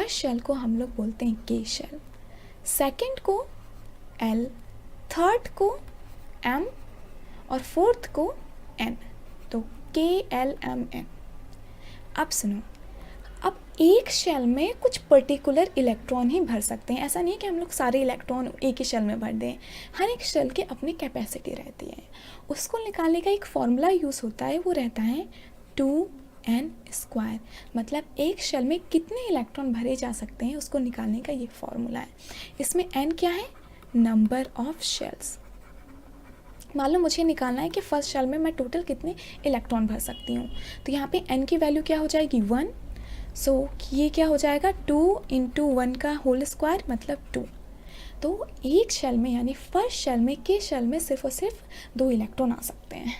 शेल को हम लोग बोलते हैं के शेल, सेकेंड को एल, थर्ड को एम और फोर्थ को एन। तो के एल एम एन। अब सुनो, अब एक शेल में कुछ पर्टिकुलर इलेक्ट्रॉन ही भर सकते हैं। ऐसा नहीं है कि हम लोग सारे इलेक्ट्रॉन एक ही शेल में भर दें। हर एक शेल की अपनी कैपेसिटी रहती है। उसको निकालने का एक फॉर्मूला यूज़ होता है, वो रहता है 2n²। मतलब एक शेल में कितने इलेक्ट्रॉन भरे जा सकते हैं उसको निकालने का ये फॉर्मूला है। इसमें n क्या है? Number of shells. मान लो मुझे निकालना है कि फर्स्ट शेल में मैं टोटल कितने इलेक्ट्रॉन भर सकती हूँ। तो यहाँ पे n की वैल्यू क्या हो जाएगी? 1। सो ये क्या हो जाएगा? 2 × 1 का होल स्क्वायर मतलब 2। तो एक शेल में यानी फर्स्ट शेल में के शेल में सिर्फ और सिर्फ 2 इलेक्ट्रॉन आ सकते हैं।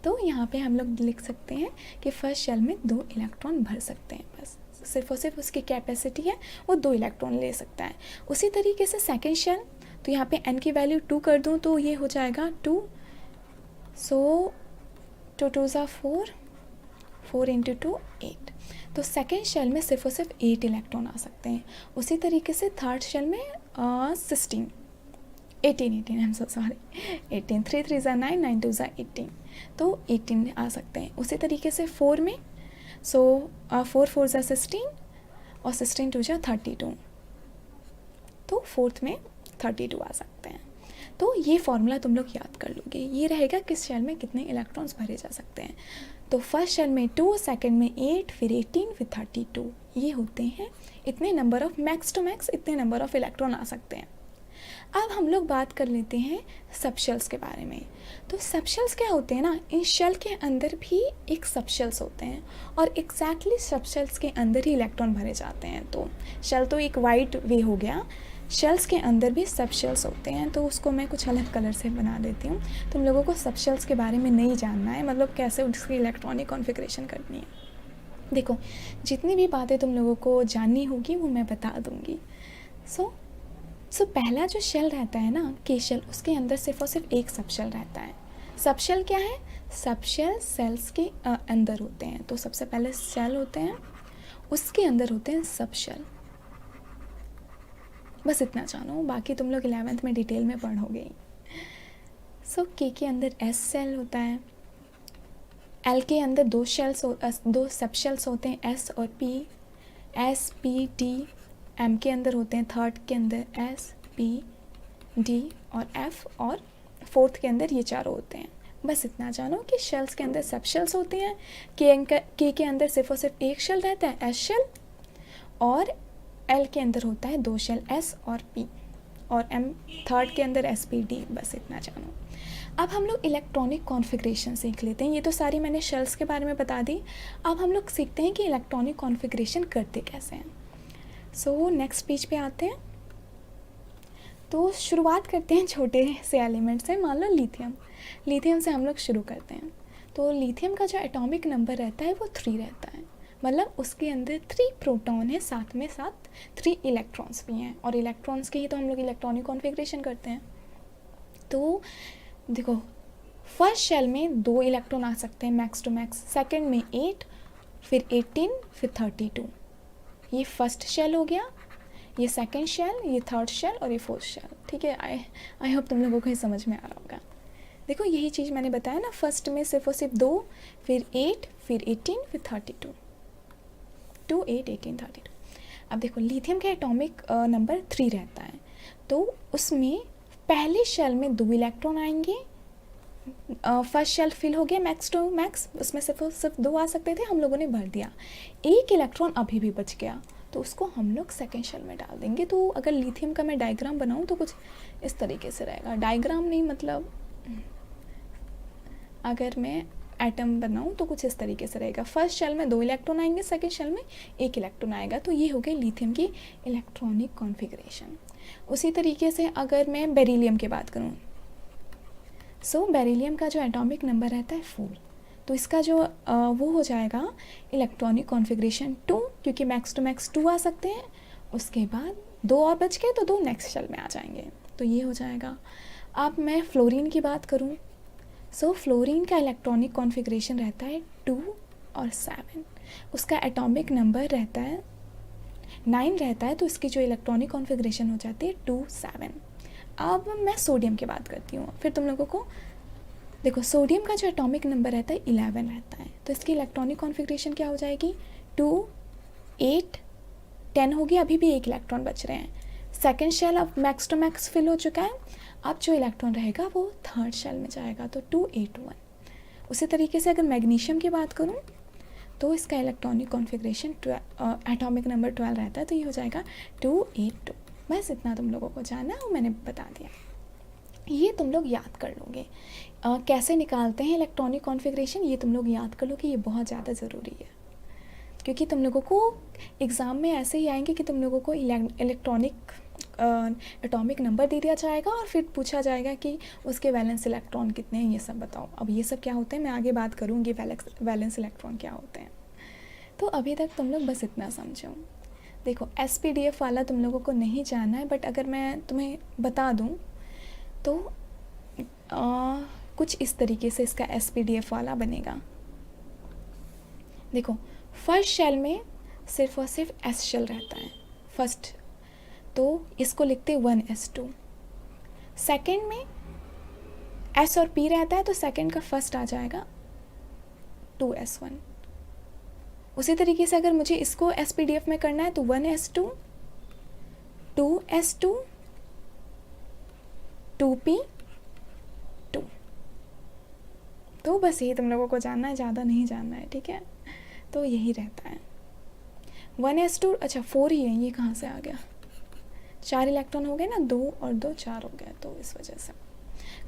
तो यहाँ पे हम लोग लिख सकते हैं कि फर्स्ट शेल में 2 इलेक्ट्रॉन भर सकते हैं, बस सिर्फ और सिर्फ उसकी कैपेसिटी है वो 2 इलेक्ट्रॉन ले सकता है। उसी तरीके से सेकेंड शेल, तो यहाँ पे n की वैल्यू 2 कर दूँ तो ये हो जाएगा 2। सो 2 2 ज़ा 4, 4 × 2 8। तो सेकेंड शेल में सिर्फ और सिर्फ 8 इलेक्ट्रॉन आ सकते हैं। उसी तरीके से थर्ड शेल में 18 18 आई एम सो सॉरी 18, 3 3 ज़ा 9, 9 2 ज़ा 18, तो 18 आ सकते हैं। उसी तरीके से 4 में 4 4 ज़ा 16 और 16 2 ज़ा 32, तो फोर्थ में 32 आ सकते हैं। तो ये फॉर्मूला तुम लोग याद कर लोगे। ये रहेगा किस शेल में कितने इलेक्ट्रॉन्स भरे जा सकते हैं। तो फर्स्ट शेल में 2, सेकंड में 8, फिर 18, फिर 32, ये होते हैं इतने number of, max to max इतने नंबर ऑफ इलेक्ट्रॉन आ सकते हैं। अब हम लोग बात कर लेते हैं सब शेल्स के बारे में। तो सब शेल्स क्या होते हैं ना, इन शेल के अंदर भी एक सब शेल्स होते हैं और एग्जैक्टली सब शेल्स के अंदर ही इलेक्ट्रॉन भरे जाते हैं। तो शेल तो एक वाइड वे हो गया, शेल्स के अंदर भी सब शेल्स होते हैं। तो उसको मैं कुछ अलग कलर से बना देती हूँ। तुम लोगों को सब शेल्स के बारे में नहीं जानना है, मतलब कैसे उसकी इलेक्ट्रॉनिक कॉन्फ़िगरेशन करनी है। देखो, जितनी भी बातें तुम लोगों को जाननी होगी वो मैं बता दूँगी। सो पहला जो शेल रहता है ना, के शेल, उसके अंदर सिर्फ और सिर्फ एक सब शेल रहता है। सब शेल क्या है? सब शेल सेल्स के अंदर होते हैं। तो सबसे पहले शेल होते हैं, उसके अंदर होते हैं सब शेल। बस इतना जानो, बाकी तुम लोग 11th में डिटेल में पढ़ोगे। सो के अंदर एस सेल होता है, एल के अंदर 2 सब शेल्स होते हैं, एस और P, S P D. M के अंदर होते हैं, थर्ड के अंदर एस पी डी और एफ, और फोर्थ के अंदर ये चारों होते हैं। बस इतना जानो कि शेल्स के अंदर सब शेल्स होते हैं। के अंदर सिर्फ और सिर्फ एक शेल रहता है, एस शेल, और एल के अंदर होता है 2 शेल, एस और पी, और एम थर्ड के अंदर एस पी डी। बस इतना जानो। अब हम लोग इलेक्ट्रॉनिक कॉन्फ़िगरेशन सीख लेते हैं। ये तो सारी मैंने शेल्स के बारे में बता दी। अब हम लोग सीखते हैं कि इलेक्ट्रॉनिक कॉन्फ़िगरेशन करते कैसे हैं। सो नेक्स्ट पेज पे आते हैं। तो शुरुआत करते हैं छोटे से एलिमेंट से। मान लो लिथियम से हम लोग शुरू करते हैं। तो लिथियम का जो एटॉमिक नंबर रहता है वो 3 रहता है। मतलब उसके अंदर 3 प्रोटॉन है, साथ में साथ 3 इलेक्ट्रॉन्स भी हैं, और इलेक्ट्रॉन्स के ही तो हम लोग इलेक्ट्रॉनिक कॉन्फ़िगरेशन करते हैं। तो देखो, फर्स्ट शेल में 2 इलेक्ट्रॉन आ सकते हैं मैक्स टू मैक्स, सेकंड में 8, फिर 18, फिर 32। ये फर्स्ट शेल हो गया, ये सेकंड शेल, ये थर्ड शेल और ये फोर्थ शेल। ठीक है, आई होप तुम लोगों को ये समझ में आ रहा होगा। देखो, यही चीज़ मैंने बताया ना, फर्स्ट में सिर्फ और सिर्फ 2, फिर 8, फिर 18, फिर 32, 2 8 18 32। अब देखो, लिथियम का एटॉमिक नंबर 3 रहता है। तो उसमें पहले शेल में 2 इलेक्ट्रॉन आएंगे। फर्स्ट शेल फिल हो गया मैक्स टू मैक्स, उसमें सिर्फ 2 आ सकते थे, हम लोगों ने भर दिया। एक इलेक्ट्रॉन अभी भी बच गया, तो उसको हम लोग सेकेंड शेल में डाल देंगे। तो अगर लिथियम का मैं डायग्राम बनाऊँ तो कुछ इस तरीके से रहेगा। डायग्राम नहीं, मतलब अगर मैं एटम बनाऊँ तो कुछ इस तरीके से रहेगा। फर्स्ट शेल में 2 इलेक्ट्रॉन आएंगे, सेकेंड शेल में 1 इलेक्ट्रॉन आएगा। तो ये हो गई लिथियम की इलेक्ट्रॉनिक कॉन्फ़िगरेशन। उसी तरीके से अगर मैं बेरिलियम की बात करूँ, सो बेरिलियम का जो एटॉमिक नंबर रहता है 4, तो इसका जो वो हो जाएगा इलेक्ट्रॉनिक कॉन्फ़िगरेशन 2, क्योंकि मैक्स टू मैक्स 2 आ सकते हैं। उसके बाद 2 और बच गए तो 2 नेक्स्ट शेल में आ जाएंगे, तो ये हो जाएगा। अब मैं फ्लोरीन की बात करूँ, सो फ्लोरीन का इलेक्ट्रॉनिक कॉन्फ़िगरेशन रहता है 2 और 7, उसका एटॉमिक नंबर रहता है 9 रहता है, तो इसकी जो इलेक्ट्रॉनिक कॉन्फ़िगरेशन हो जाती है 2 7। अब मैं सोडियम की बात करती हूँ। फिर तुम लोगों को देखो, सोडियम का जो एटॉमिक नंबर रहता है 11 रहता है, तो इसकी इलेक्ट्रॉनिक कॉन्फ़िगरेशन क्या हो जाएगी 2 8 10 होगी। अभी भी 1 इलेक्ट्रॉन बच रहे हैं। सेकेंड शेल अब मैक्स टू मैक्स फिल हो चुका है, अब जो इलेक्ट्रॉन रहेगा वो थर्ड शेल में जाएगा, तो 2 8 1। उसी तरीके से अगर मैग्नीशियम की बात करूँ तो इसका इलेक्ट्रॉनिक कॉन्फ़िगरेशन एटॉमिक नंबर 12 रहता है, तो ये हो जाएगा 2 8 2। बस इतना तुम लोगों को जानना है वो मैंने बता दिया, ये तुम लोग याद कर लोगे। कैसे निकालते हैं इलेक्ट्रॉनिक कॉन्फ़िगरेशन ये तुम लोग याद कर लो कि ये बहुत ज़्यादा ज़रूरी है, क्योंकि तुम लोगों को एग्ज़ाम में ऐसे ही आएंगे कि तुम लोगों को इलेक्ट्रॉनिक एटॉमिक नंबर दे दिया जाएगा और फिर पूछा जाएगा कि उसके वैलेंस इलेक्ट्रॉन कितने हैं, ये सब बताओ। अब ये सब क्या होते हैं मैं आगे बात करूँगी, वैलेंस इलेक्ट्रॉन क्या होते हैं। तो अभी तक तुम लोग बस इतना समझो। देखो SPDF वाला तुम लोगों को नहीं जानना है, बट अगर मैं तुम्हें बता दूँ तो कुछ इस तरीके से इसका SPDF वाला बनेगा। देखो फर्स्ट शेल में सिर्फ और सिर्फ S शेल रहता है फर्स्ट, तो इसको लिखते 1s2। सेकेंड में S और P रहता है, तो सेकेंड का फर्स्ट आ जाएगा 2s1। उसी तरीके से अगर मुझे इसको SPDF में करना है तो 1s2 2s2 2p 2। तो बस यही तुम लोगों को जानना है, ज़्यादा नहीं जानना है, ठीक है। तो यही रहता है 1s2। अच्छा 4 ही है, ये कहाँ से आ गया, 4 इलेक्ट्रॉन हो गए ना, 2 और 2 4 हो गए, तो इस वजह से।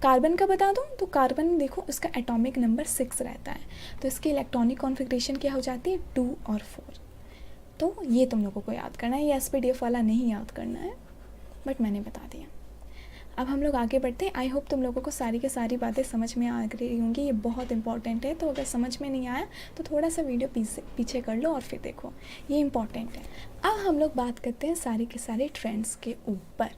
कार्बन का बता दूं तो कार्बन देखो उसका एटॉमिक नंबर 6 रहता है, तो इसकी इलेक्ट्रॉनिक कॉन्फ़िगरेशन क्या हो जाती है 2 और 4। तो ये तुम लोगों को याद करना है, ये SPDF वाला नहीं याद करना है, बट मैंने बता दिया। अब हम लोग आगे बढ़ते हैं। आई होप तुम लोगों को सारी की सारी बातें समझ में आ रही होंगी, ये बहुत इंपॉर्टेंट है। तो अगर समझ में नहीं आया तो थोड़ा सा वीडियो पीछे कर लो और फिर देखो, ये इंपॉर्टेंट है। अब हम लोग बात करते हैं सारे के सारे ट्रेंड्स के ऊपर।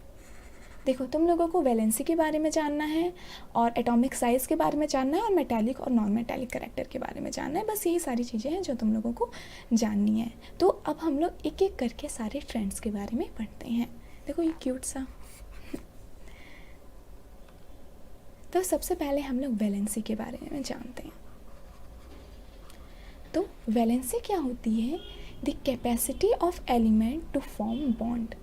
देखो तुम लोगों को वैलेंसी के बारे में जानना है और एटॉमिक साइज़ के बारे में जानना है और मेटालिक और नॉन मेटालिक करैक्टर के बारे में जानना है। बस यही सारी चीज़ें हैं जो तुम लोगों को जाननी है। तो अब हम लोग एक एक करके सारे ट्रेंड्स के बारे में पढ़ते हैं। देखो ये क्यूट सा। तो सबसे पहले हम लोग वैलेंसी के बारे में जानते हैं। तो वैलेंसी क्या होती है, the capacity of element to form bond.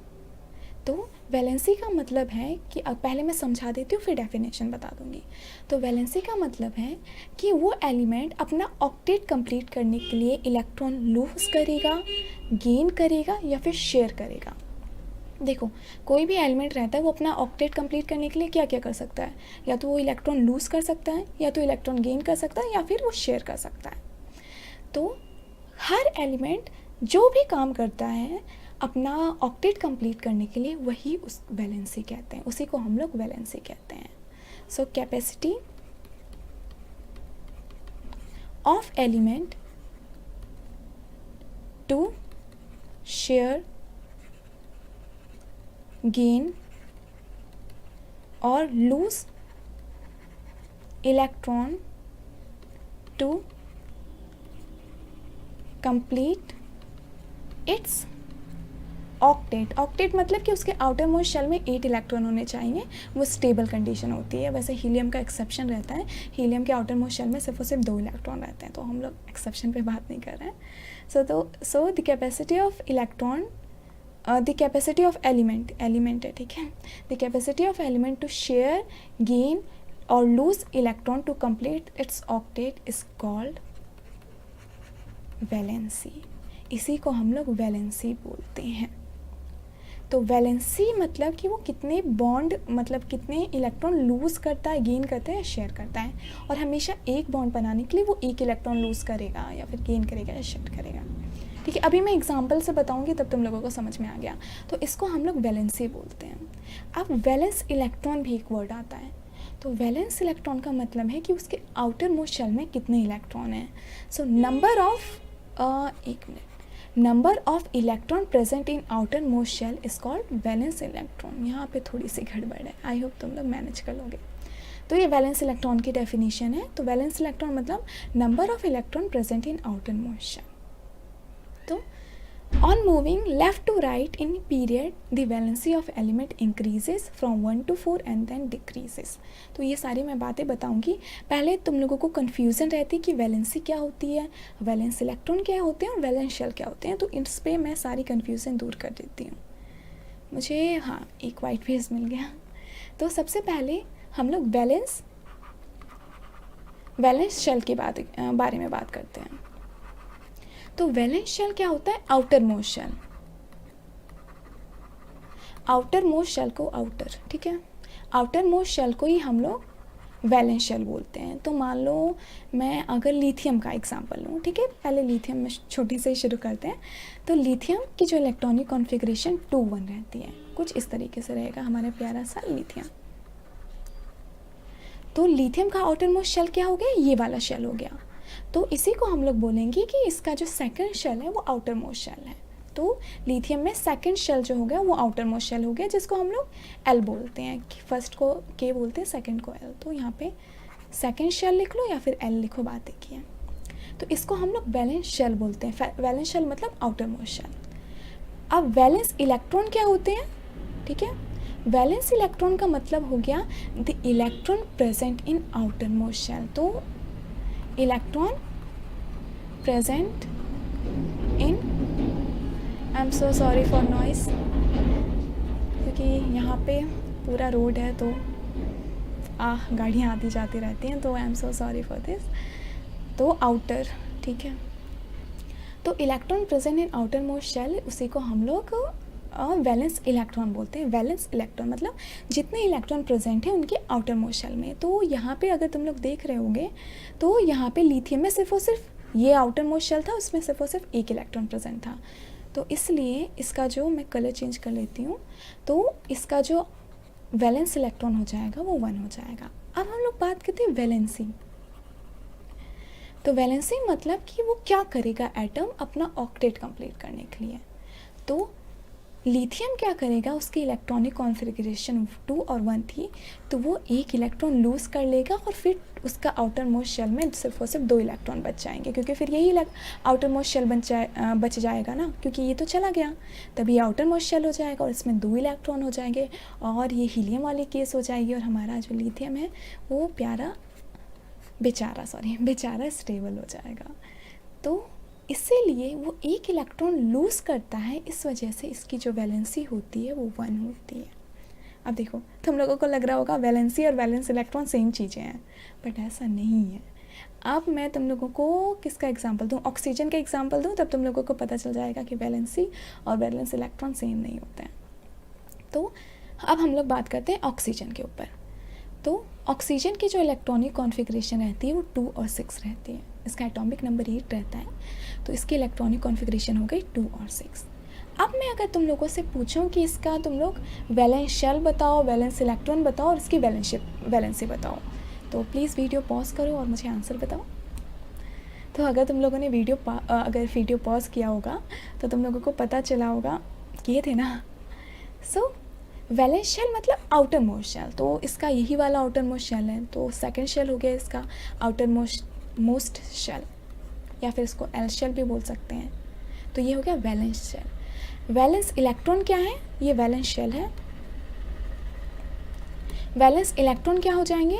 तो वैलेंसी का मतलब है कि अब पहले मैं समझा देती हूँ फिर डेफिनेशन बता दूँगी। तो वैलेंसी का मतलब है कि वो एलिमेंट अपना ऑक्टेट कंप्लीट करने के लिए इलेक्ट्रॉन लूज करेगा, गेन करेगा या फिर शेयर करेगा। देखो कोई भी एलिमेंट रहता है वो अपना ऑक्टेट कंप्लीट करने के लिए क्या क्या कर सकता है, या तो वो इलेक्ट्रॉन लूज़ कर सकता है, या तो इलेक्ट्रॉन गेन कर सकता है, या फिर वो शेयर कर सकता है। तो हर एलिमेंट जो भी काम करता है अपना ऑक्टेट कंप्लीट करने के लिए, वही उस वैलेंसी कहते हैं, उसी को हम लोग वैलेंसी कहते हैं। So capacity of element to share, gain और lose electron to complete its octet. Octet मतलब कि उसके आउटर मोस्ट शेल में 8 इलेक्ट्रॉन होने चाहिए, वो स्टेबल कंडीशन होती है। वैसे हीलियम का एक्सेप्शन रहता है, हीलियम के आउटर मोस्ट शेल में सिर्फ और सिर्फ 2 इलेक्ट्रॉन रहते हैं, तो हम लोग एक्सेप्शन पे बात नहीं कर रहे हैं। So the capacity of electron, the capacity of element है, ठीक है। The capacity of element to share, gain और lose electron to complete its octet is called valency. इसी को हम लोग वैलेंसी बोलते हैं। तो वैलेंसी मतलब कि वो कितने बॉन्ड, मतलब कितने इलेक्ट्रॉन लूज़ करता है, गेन करता है या शेयर करता है, और हमेशा एक बॉन्ड बनाने के लिए वो एक इलेक्ट्रॉन लूज़ करेगा या फिर गेन करेगा या शेयर करेगा। ठीक है, अभी मैं एग्जांपल से बताऊंगी तब तुम लोगों को समझ में आ गया। तो इसको हम लोग वैलेंसी बोलते हैं। अब वैलेंस इलेक्ट्रॉन भी एक वर्ड आता है। तो वैलेंस इलेक्ट्रॉन का मतलब है कि उसके आउटर मोस्ट शेल में कितने इलेक्ट्रॉन हैं। So number of electron present in outer most shell is called valence electron. यहाँ पे थोड़ी सी गड़बड़ है, आई होप तुम लोग मैनेज कर लोगे। तो ये वैलेंस इलेक्ट्रॉन की डेफिनेशन है। तो वैलेंस इलेक्ट्रॉन मतलब number of electron present in outer most shell. तो on moving left to right in period the valency of element increases from 1 to 4 and then decreases। तो ये सारी मैं बातें बताऊंगी। पहले तुम लोगों को कन्फ्यूज़न रहती है कि वैलेंसी क्या होती है, वैलेंस इलेक्ट्रॉन क्या होते हैं और वैलेंस शेल क्या होते हैं। तो इस पर मैं सारी कन्फ्यूज़न दूर कर देती हूँ। मुझे एक वाइट पेज मिल गया। तो सबसे पहले हम लोग वैलेंस शेल के बारे में बात करते हैं। तो वैलेंस शेल क्या होता है? Outer most shell. Outer most shell को ठीक है, आउटर मोस्ट शेल को ही हम लोग वैलेंस शेल बोलते हैं। तो मान लो मैं अगर लिथियम का एग्जांपल लूँ, ठीक है, पहले लिथियम में छोटी से ही शुरू करते हैं। तो लिथियम की जो इलेक्ट्रॉनिक कॉन्फ़िगरेशन 2-1 रहती है, कुछ इस तरीके से रहेगा हमारा प्यारा सा लिथियम। तो लिथियम का आउटर मोस्ट शेल क्या हो गया? ये वाला शेल हो गया। तो इसी को हम लोग बोलेंगे कि इसका जो सेकंड शेल है वो आउटर मोस्ट शेल है। तो लिथियम में सेकंड शेल जो हो गया वो आउटर मोस्ट शेल हो गया, जिसको हम लोग एल बोलते हैं। फर्स्ट को के बोलते हैं, सेकंड को एल। तो यहाँ पे सेकंड शेल लिख लो या फिर एल लिखो, बात एक ही है। तो इसको हम लोग वैलेंस शेल बोलते हैं। वैलेंस शेल मतलब आउटर मोस्ट शेल। अब वैलेंस इलेक्ट्रॉन क्या होते हैं? ठीक है, वैलेंस इलेक्ट्रॉन का मतलब हो गया the electron present in outer most shell. तो electron present in, I am so sorry for noise, क्योंकि यहाँ पे पूरा रोड है तो गाड़ियाँ आती जाती रहती हैं, तो I am so sorry for this. तो आउटर, ठीक है, तो electron present in outer most shell, उसी को हम लोग वैलेंस इलेक्ट्रॉन बोलते हैं। वैलेंस इलेक्ट्रॉन मतलब जितने इलेक्ट्रॉन प्रेजेंट हैं उनके आउटर मोस्ट शेल में। तो यहाँ पे अगर तुम लोग देख रहे होंगे तो यहाँ पे लिथियम में सिर्फ और सिर्फ ये आउटर मोस्ट शेल था, उसमें सिर्फ और सिर्फ एक इलेक्ट्रॉन प्रेजेंट था। तो इसलिए इसका जो, मैं कलर चेंज कर लेती हूँ, तो इसका जो वैलेंस इलेक्ट्रॉन हो जाएगा वो 1 हो जाएगा। अब हम लोग बात करते हैं वैलेंसी। तो वैलेंसी मतलब कि वो क्या करेगा एटम अपना ऑक्टेट कंप्लीट करने के लिए। तो लिथियम क्या करेगा, उसकी इलेक्ट्रॉनिक कॉन्फ़िगरेशन 2 और 1 थी, तो वो एक इलेक्ट्रॉन लूज़ कर लेगा और फिर उसका आउटर मोस्ट शेल में सिर्फ और सिर्फ 2 इलेक्ट्रॉन बच जाएंगे, क्योंकि फिर यही आउटर मोस्ट शेल बच जाएगा ना, क्योंकि ये तो चला गया, तभी आउटर मोस्ट शेल हो जाएगा और इसमें 2 इलेक्ट्रॉन हो जाएंगे और ये हीलियम वाली केस हो जाएगी और हमारा जो लिथियम है वो बेचारा स्टेबल हो जाएगा। तो इसीलिए वो एक इलेक्ट्रॉन लूज़ करता है, इस वजह से इसकी जो वैलेंसी होती है वो 1 होती है। अब देखो, तुम लोगों को लग रहा होगा वैलेंसी और वैलेंस इलेक्ट्रॉन सेम चीज़ें हैं, बट ऐसा नहीं है। अब मैं तुम लोगों को किसका एग्जांपल दूँ? ऑक्सीजन का एग्जांपल दूँ, तब तुम लोगों को पता चल जाएगा कि वैलेंसी और वैलेंस इलेक्ट्रॉन सेम नहीं होते हैं। तो अब हम लोग बात करते हैं ऑक्सीजन के ऊपर। तो ऑक्सीजन की जो इलेक्ट्रॉनिक कॉन्फ़िगरेशन रहती है वो 2 और 6 रहती है। इसका एटॉमिक नंबर 8 रहता है, तो इसकी इलेक्ट्रॉनिक कॉन्फ़िगरेशन हो गई 2 और 6। अब मैं अगर तुम लोगों से पूछूं कि इसका तुम लोग वैलेंस शेल बताओ, वैलेंस इलेक्ट्रॉन बताओ और इसकी वैलेंसी बताओ, तो प्लीज़ वीडियो पॉज करो और मुझे आंसर बताओ। तो अगर तुम लोगों ने वीडियो पॉज किया होगा तो तुम लोगों को पता चला होगा, किए थे ना। सो वैलेंस शेल मतलब आउटर मोस्ट शेल, तो इसका यही वाला आउटर मोस्ट शेल है, तो सेकंड शेल हो गया इसका आउटर मोस्ट शेल, या फिर इसको एल शेल भी बोल सकते हैं। तो ये हो गया वैलेंस शेल। वैलेंस इलेक्ट्रॉन क्या है? ये वैलेंस शेल है। वैलेंस इलेक्ट्रॉन क्या हो जाएंगे?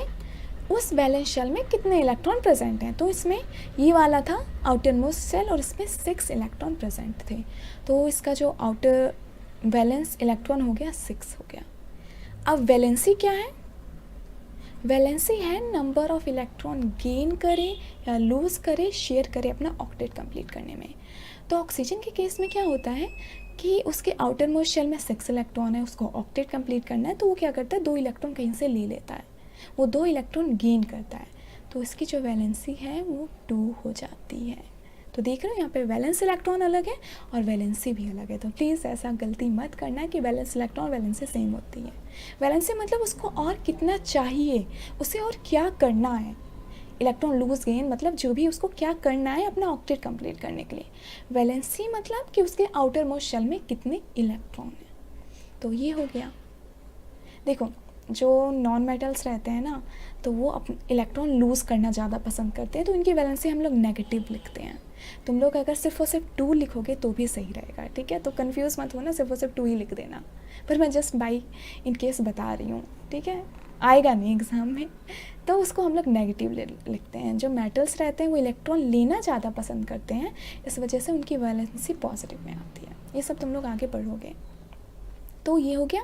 उस वैलेंस शेल में कितने इलेक्ट्रॉन प्रेजेंट हैं। तो इसमें ये वाला था आउटर मोस्ट शेल और इसमें 6 इलेक्ट्रॉन प्रेजेंट थे, तो इसका जो आउटर वैलेंस इलेक्ट्रॉन हो गया 6 हो गया। अब वैलेंसी क्या है? वैलेंसी है नंबर ऑफ इलेक्ट्रॉन गेन करे या लूज़ करे, शेयर करे अपना ऑक्टेट कंप्लीट करने में। तो ऑक्सीजन के केस में क्या होता है कि उसके आउटर मोस्ट शेल में 6 इलेक्ट्रॉन है, उसको ऑक्टेट कंप्लीट करना है, तो वो क्या करता है 2 इलेक्ट्रॉन कहीं से ले लेता है, वो 2 इलेक्ट्रॉन गेन करता है, तो इसकी जो वैलेंसी है वो 2 हो जाती है। तो देख रहे हो यहाँ पे वैलेंस इलेक्ट्रॉन अलग है और वैलेंसी भी अलग है। तो प्लीज़ ऐसा गलती मत करना कि वैलेंस इलेक्ट्रॉन वैलेंसी सेम होती है। वैलेंसी मतलब उसको और कितना चाहिए, उसे और क्या करना है। इलेक्ट्रॉन लूज गेन मतलब जो भी उसको क्या करना है अपना ऑक्टेट कंप्लीट करने के लिए। वैलेंसी मतलब कि उसके आउटर मोस्ट शेल में कितने इलेक्ट्रॉन हैं। तो ये हो गया। देखो जो नॉन मेटल्स रहते हैं ना, तो वो अपने इलेक्ट्रॉन लूज़ करना ज़्यादा पसंद करते हैं, तो इनकी वैलेंसी हम लोग नेगेटिव लिखते हैं। तुम लोग अगर सिर्फ और सिर्फ 2 लिखोगे तो भी सही रहेगा, ठीक है। तो कंफ्यूज मत हो ना, सिर्फ और सिर्फ 2 ही लिख देना, पर मैं जस्ट बाई इन केस बता रही हूँ, ठीक है। आएगा नहीं एग्ज़ाम में, तो उसको हम लोग नेगेटिव लिखते हैं। जो मेटल्स रहते हैं वो इलेक्ट्रॉन लेना ज़्यादा पसंद करते हैं, इस वजह से उनकी वैलेंसी पॉजिटिव में आती है। ये सब तुम लोग आगे पढ़ोगे। तो ये हो गया।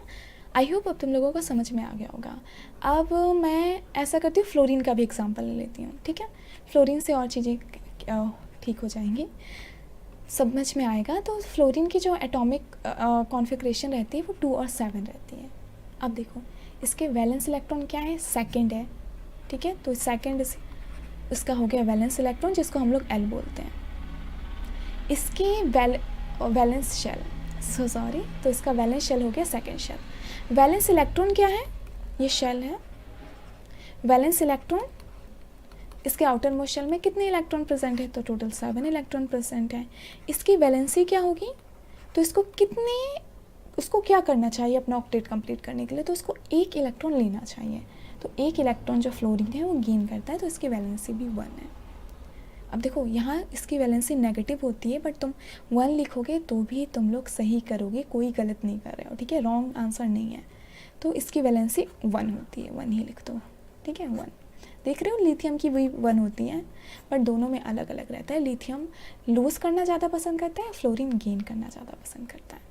आई होप अब तुम लोगों को समझ में आ गया होगा। अब मैं ऐसा करती हूँ, फ्लोरीन का भी एग्जाम्पल ले लेती हूँ, ठीक है। फ्लोरीन से और चीज़ें ठीक हो जाएंगी, समझ में आएगा। तो फ्लोरीन की जो एटॉमिक कॉन्फ़िगरेशन रहती है वो 2 और 7 रहती है। अब देखो इसके वैलेंस इलेक्ट्रॉन क्या है, सेकंड है, ठीक है। तो सेकंड इसका हो गया वैलेंस इलेक्ट्रॉन, जिसको हम लोग L बोलते हैं। इसकी वैलेंस शेल तो इसका वैलेंस शेल हो गया सेकंड शेल। वैलेंस इलेक्ट्रॉन क्या है, ये शेल है। वैलेंस इलेक्ट्रॉन, इसके आउटर मोस्ट शेल में कितने इलेक्ट्रॉन प्रेजेंट है, तो टोटल 7 इलेक्ट्रॉन प्रेजेंट है। इसकी वैलेंसी क्या होगी, तो उसको क्या करना चाहिए अपना ऑक्टेट कंप्लीट करने के लिए, तो उसको 1 इलेक्ट्रॉन लेना चाहिए। तो 1 इलेक्ट्रॉन जो फ्लोरीन है वो गेन करता है, तो इसकी वैलेंसी भी 1 है। अब देखो यहाँ इसकी वैलेंसी नेगेटिव होती है, बट तुम 1 लिखोगे तो भी तुम लोग सही करोगे, कोई गलत नहीं कर रहे हो, ठीक है। रॉन्ग आंसर नहीं है। तो इसकी वैलेंसी 1 होती है, 1 ही लिख दो, ठीक है। 1 देख रहे हो, लिथियम की वही 1 होती है, बट दोनों में अलग अलग रहता है। लिथियम लूज़ करना ज़्यादा पसंद करता है, फ्लोरीन गेन करना ज़्यादा पसंद करता है।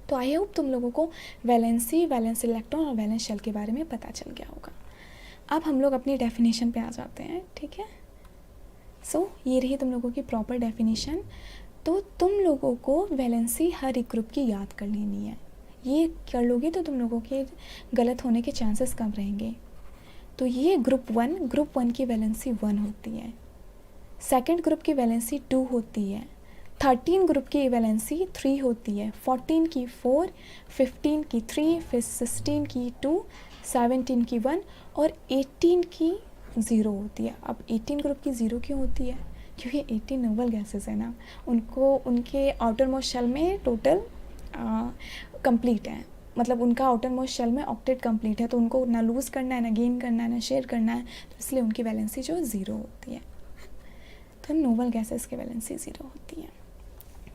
तो आई होप तुम लोगों को वैलेंसी, वैलेंस इलेक्ट्रॉन और वैलेंस शेल के बारे में पता चल गया होगा। अब हम लोग अपनी डेफिनेशन पे आ जाते हैं, ठीक है। सो ये रही तुम लोगों की प्रॉपर डेफिनेशन। तो तुम लोगों को वैलेंसी हर एक ग्रुप की याद कर लेनी है। ये कर लोगे तो तुम लोगों के गलत होने के चांसेस कम रहेंगे। तो ये ग्रुप 1 की वैलेंसी 1 होती है। सेकंड ग्रुप की वैलेंसी 2 होती है। 13 ग्रुप की वैलेंसी 3 होती है। 14 की 4, 15 की 3, फिर 16 की 2, 17 की 1 और 18 की 0 होती है। अब 18 ग्रुप की 0 क्यों होती है, क्योंकि 18 नोबल गैसेस है ना, उनको उनके आउटर मोस्ट शेल में टोटल कंप्लीट है, मतलब उनका आउटर मोस्ट शेल में ऑक्टेट कंप्लीट है, तो उनको ना लूज़ करना है, ना गेन करना है, ना शेयर करना है, तो इसलिए उनकी वैलेंसी जो 0 होती है। तो नोबल गैसेस की वैलेंसी 0 होती है।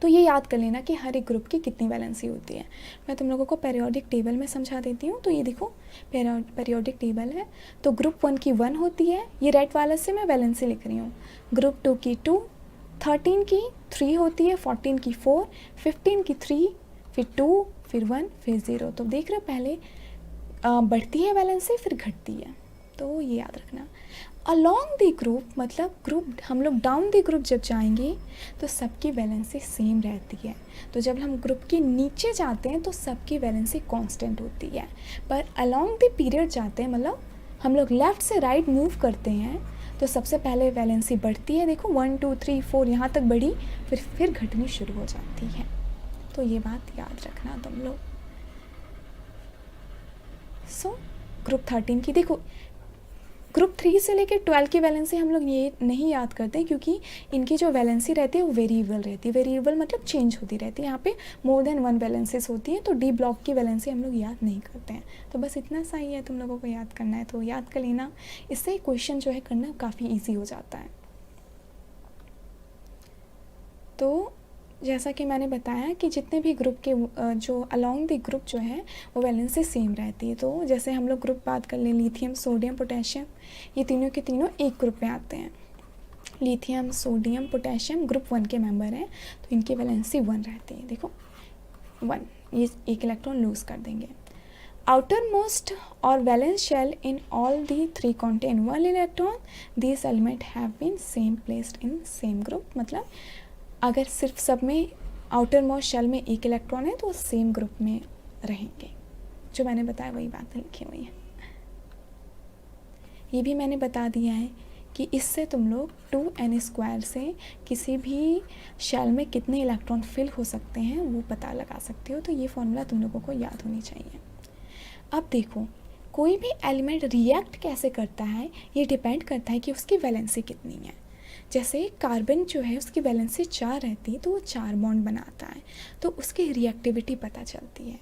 तो ये याद कर लेना कि हर एक ग्रुप की कितनी वैलेंसी होती है। मैं तुम लोगों को पीरियोडिक टेबल में समझा देती हूँ। तो ये देखो पीरियोडिक टेबल है, तो ग्रुप 1 की 1 होती है, ये रेड वाला से मैं वैलेंसी लिख रही हूँ। ग्रुप 2 की 2, 13 की 3 होती है, 14 की 4, 15 की 3, फिर 2, फिर 1, फिर 0। तो देख रहे हो पहले बढ़ती है वैलेंसी, फिर घटती है, तो ये याद रखना। अलॉन्ग द ग्रुप मतलब ग्रुप हम लोग डाउन द ग्रुप जब जाएंगे तो सबकी वैलेंसी सेम रहती है। तो जब हम ग्रुप के नीचे जाते हैं तो सबकी वैलेंसी कांस्टेंट होती है, पर अलॉन्ग द पीरियड जाते हैं मतलब हम लोग लेफ़्ट से राइट मूव करते हैं, तो सबसे पहले वैलेंसी बढ़ती है। देखो 1 2 3 4 यहाँ तक बढ़ी, फिर घटनी शुरू हो जाती है। तो ये बात याद रखना तुम लोग। सो ग्रुप 13 की देखो, ग्रुप 3 से लेकर 12 की वैलेंसी हम लोग ये नहीं याद करते, क्योंकि इनकी जो वैलेंसी रहती है वो वेरिएबल रहती है। वेरिएबल मतलब चेंज होती रहती है, यहाँ पे मोर देन 1 वैलेंसीज होती है। तो डी ब्लॉक की वैलेंसी हम लोग याद नहीं करते हैं। तो बस इतना सा ही है, तुम लोगों को याद करना है तो याद कर लेना, इससे क्वेश्चन जो है करना काफ़ी ईजी हो जाता है। तो जैसा कि मैंने बताया कि जितने भी ग्रुप के जो अलॉन्ग द ग्रुप जो है वो वैलेंसी सेम रहती है। तो जैसे हम लोग ग्रुप बात कर लें, लिथियम, सोडियम, पोटेशियम, ये तीनों के तीनों एक ग्रुप में आते हैं। लिथियम, सोडियम, पोटेशियम ग्रुप 1 के मेंबर हैं, तो इनकी वैलेंसी 1 रहती है। देखो 1, ये 1 इलेक्ट्रॉन लूज़ कर देंगे। आउटर मोस्ट और valence shell in all the 3 contain 1 electron, this element have been same placed in same group. मतलब अगर सिर्फ सब में आउटर मोस्ट शेल में एक इलेक्ट्रॉन है तो सेम ग्रुप में रहेंगे। जो मैंने बताया वही बात लिखी हुई है। ये भी मैंने बता दिया है कि इससे तुम लोग 2n² से किसी भी शेल में कितने इलेक्ट्रॉन फिल हो सकते हैं वो पता लगा सकते हो। तो ये फॉर्मूला तुम लोगों को याद होनी चाहिए। अब देखो, कोई भी एलिमेंट रिएक्ट कैसे करता है ये डिपेंड करता है कि उसकी वैलेंसी कितनी है। जैसे कार्बन जो है उसकी वैलेंसी 4 रहती है तो वो 4 बॉन्ड बनाता है, तो उसकी रिएक्टिविटी पता चलती है।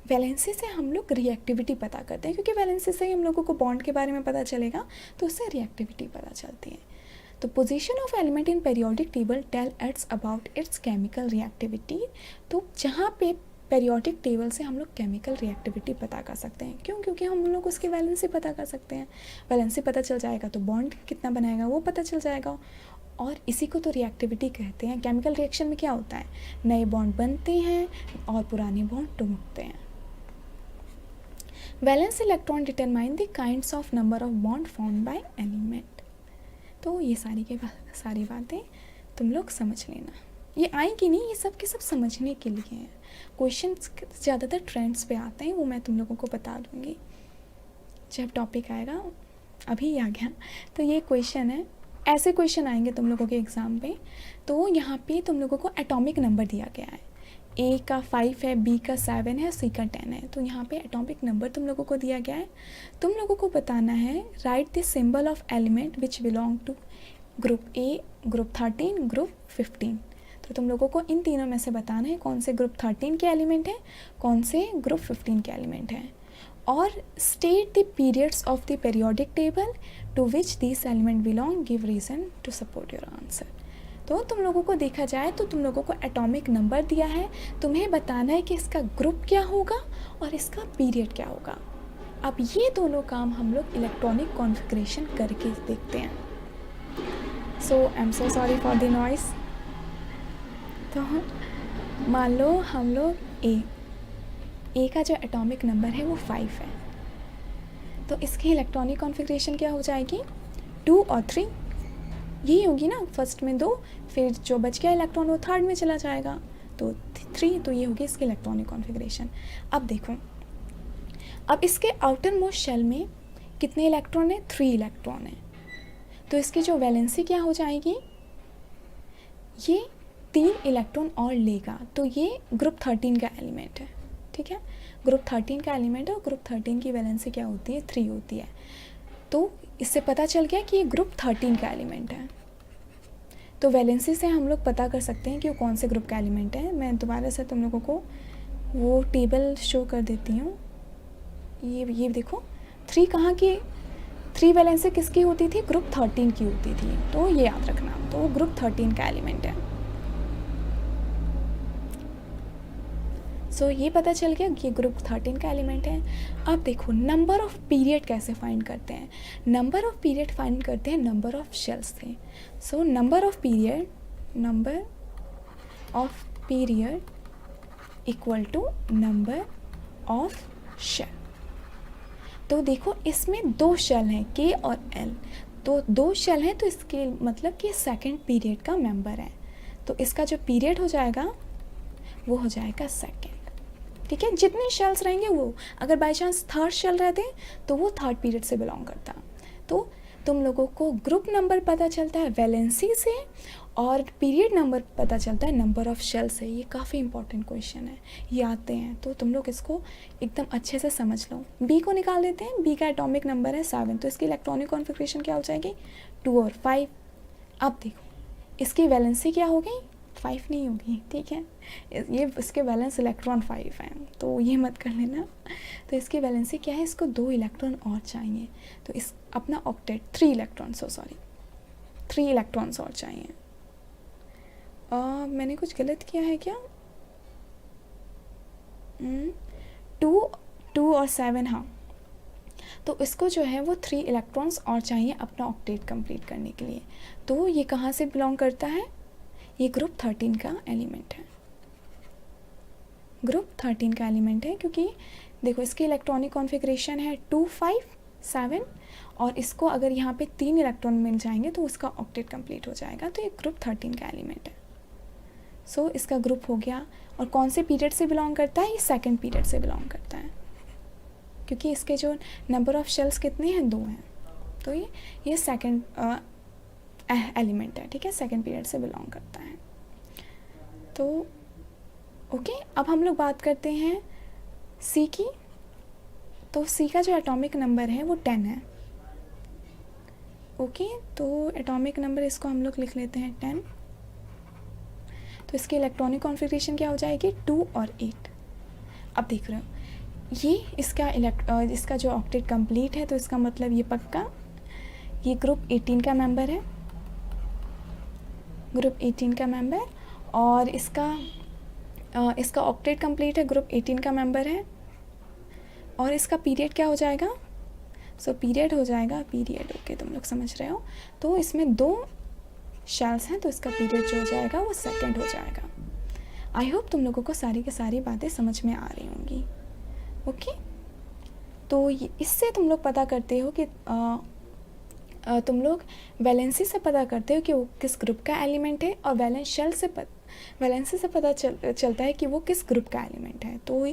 वैलेंसी से हम लोग रिएक्टिविटी पता करते हैं, क्योंकि वैलेंसी से ही हम लोगों को बॉन्ड के बारे में पता चलेगा, तो उससे रिएक्टिविटी पता चलती है। तो position of element in periodic table tell us about its chemical reactivity. तो जहाँ पे पेरियोडिक टेबल से हम लोग केमिकल रिएक्टिविटी पता कर सकते हैं। क्यों? क्योंकि हम लोग उसकी वैलेंसी पता कर सकते हैं। वैलेंसी पता चल जाएगा तो बॉन्ड कितना बनाएगा वो पता चल जाएगा, और इसी को तो रिएक्टिविटी कहते हैं। केमिकल रिएक्शन में क्या होता है, नए बॉन्ड बनते हैं और पुराने बॉन्ड टूटते हैं। Valence electron determine the kinds of number of bond formed by element. तो ये सारी बातें तुम लोग समझ लेना। ये आएगी नहीं, ये सब के सब समझने के लिए हैं। क्वेश्चन ज़्यादातर ट्रेंड्स पे आते हैं, वो मैं तुम लोगों को बता दूँगी जब टॉपिक आएगा। अभी आ गया तो ये क्वेश्चन है, ऐसे क्वेश्चन आएंगे तुम लोगों के एग्ज़ाम पे। तो यहाँ पे तुम लोगों को एटॉमिक नंबर दिया गया है, ए का 5 है, बी का 7 है, सी का 10 है। तो यहाँ पे एटॉमिक नंबर तुम लोगों को दिया गया है। तुम लोगों को बताना है right the symbol of element which belong to group A, group 13, group 15। तो तुम लोगों को इन तीनों में से बताना है कौन से ग्रुप 13 के एलिमेंट हैं, कौन से ग्रुप 15 के एलिमेंट हैं, और state the periods of the periodic table to which this element belong, give reason to support your answer. तो तुम लोगों को देखा जाए तो तुम लोगों को एटॉमिक नंबर दिया है, तुम्हें बताना है कि इसका ग्रुप क्या होगा और इसका पीरियड क्या होगा। अब ये दोनों काम हम लोग इलेक्ट्रॉनिक कॉन्फ़िगरेशन करके देखते हैं। So I am so sorry for the noise. तो मान लो हम लोग ए का जो एटॉमिक नंबर है वो 5 है, तो इसकी इलेक्ट्रॉनिक कॉन्फ़िगरेशन क्या हो जाएगी, 2 और 3 यही होगी ना। फर्स्ट में 2, फिर जो बच गया इलेक्ट्रॉन वो थर्ड में चला जाएगा, तो 3। तो ये होगी इसकी इलेक्ट्रॉनिक कॉन्फ़िगरेशन। अब देखो, अब इसके आउटर मोस्ट शेल में कितने इलेक्ट्रॉन है, 3 इलेक्ट्रॉन है। तो इसकी जो वैलेंसी क्या हो जाएगी, ये 3 इलेक्ट्रॉन और लेगा, तो ये ग्रुप 13 का एलिमेंट है। ठीक है, ग्रुप 13 का एलिमेंट है और ग्रुप 13 की वैलेंसी क्या होती है, 3 होती है। तो इससे पता चल गया कि ये ग्रुप 13 का एलिमेंट है। तो वैलेंसी से हम लोग पता कर सकते हैं कि वो कौन से ग्रुप का एलिमेंट है। मैं दोबारा से तुम लोगों को वो टेबल शो कर देती हूँ। ये देखो, 3 कहाँ की, 3 वैलेंसी किसकी होती थी, ग्रुप 13 की होती थी। तो ये याद रखना, तो वो ग्रुप 13 का एलिमेंट है। सो ये पता चल गया कि ग्रुप 13 का एलिमेंट है। अब देखो, नंबर ऑफ़ पीरियड कैसे फाइंड करते हैं। नंबर ऑफ़ पीरियड फाइंड करते हैं नंबर ऑफ़ शेल्स से। So number of period equal to number of shell. तो देखो, इसमें 2 शेल हैं, के और एल। तो 2 शेल हैं, तो इसके मतलब कि सेकेंड पीरियड का मेंबर है। तो इसका जो पीरियड हो जाएगा वो हो जाएगा सेकेंड। ठीक है, जितने शेल्स रहेंगे वो, अगर बाई चांस थर्ड शेल रहते तो वो थर्ड पीरियड से बिलोंग करता। तो तुम लोगों को ग्रुप नंबर पता चलता है वैलेंसी से, और पीरियड नंबर पता चलता है नंबर ऑफ़ शेल से। ये काफ़ी इंपॉर्टेंट क्वेश्चन है, ये आते हैं, तो तुम लोग इसको एकदम अच्छे से समझ लो। बी को निकाल देते हैं। बी का एटॉमिक नंबर है 7, तो इसकी इलेक्ट्रॉनिक कॉन्फ़िगरेशन क्या हो जाएगी, 2 और 5। अब देखो, इसकी वैलेंसी क्या हो गई, 5 नहीं होगी। ठीक है, ये इसके वैलेंस इलेक्ट्रॉन 5 हैं, तो ये मत कर लेना। तो इसकी वैलेंसी क्या है, इसको 2 इलेक्ट्रॉन और चाहिए। तो इस अपना ऑक्टेट 3 इलेक्ट्रॉन, 3 इलेक्ट्रॉन्स और चाहिए। मैंने कुछ गलत किया है क्या, 2 और 7, हाँ। तो इसको जो है वो 3 इलेक्ट्रॉन्स और चाहिए अपना ऑक्टेट कंप्लीट करने के लिए। तो ये कहाँ से बिलोंग करता है, ये ग्रुप 13 का एलिमेंट है। ग्रुप 13 का एलिमेंट है, क्योंकि देखो इसकी इलेक्ट्रॉनिक कॉन्फ़िगरेशन है 2, 5, 7, और इसको अगर यहाँ पे 3 इलेक्ट्रॉन मिल जाएंगे तो उसका ऑक्टेट कंप्लीट हो जाएगा। तो ये ग्रुप 13 का एलिमेंट है। सो इसका ग्रुप हो गया। और कौन से पीरियड से बिलोंग करता है? ये सेकंड पीरियड से बिलोंग करता है, क्योंकि इसके जो नंबर ऑफ शेल्स कितने हैं? 2 हैं। तो ये सेकंड एलिमेंट है, ठीक है, सेकंड पीरियड से बिलोंग करता है। तो ओके, अब हम लोग बात करते हैं सी की। तो सी का जो एटॉमिक नंबर है वो 10 है। ओके, तो एटॉमिक नंबर इसको हम लोग लिख लेते हैं 10। तो इसकी इलेक्ट्रॉनिक कॉन्फ़िगरेशन क्या हो जाएगी? 2 और 8। अब देख रहे हो ये इसका जो ऑक्टेट कंप्लीट है, तो इसका मतलब ये पक्का ये ग्रुप 18 का मेंबर है, ग्रुप 18 का मेंबर। और इसका ऑक्टेट कंप्लीट है, ग्रुप 18 का मेंबर है। और इसका पीरियड क्या हो जाएगा? सो पीरियड हो जाएगा पीरियड। ओके, तुम लोग समझ रहे हो। तो इसमें 2 शेल्स हैं, तो इसका पीरियड जो हो जाएगा वो सेकंड हो जाएगा। आई होप तुम लोगों को सारी की सारी बातें समझ में आ रही होंगी। ओके, तो इससे तुम लोग पता करते हो कि तुम लोग वैलेंसी से पता करते हो कि वो किस ग्रुप का एलिमेंट है, और वैलेंसी से पता चलता है कि वो किस ग्रुप का एलिमेंट है। तो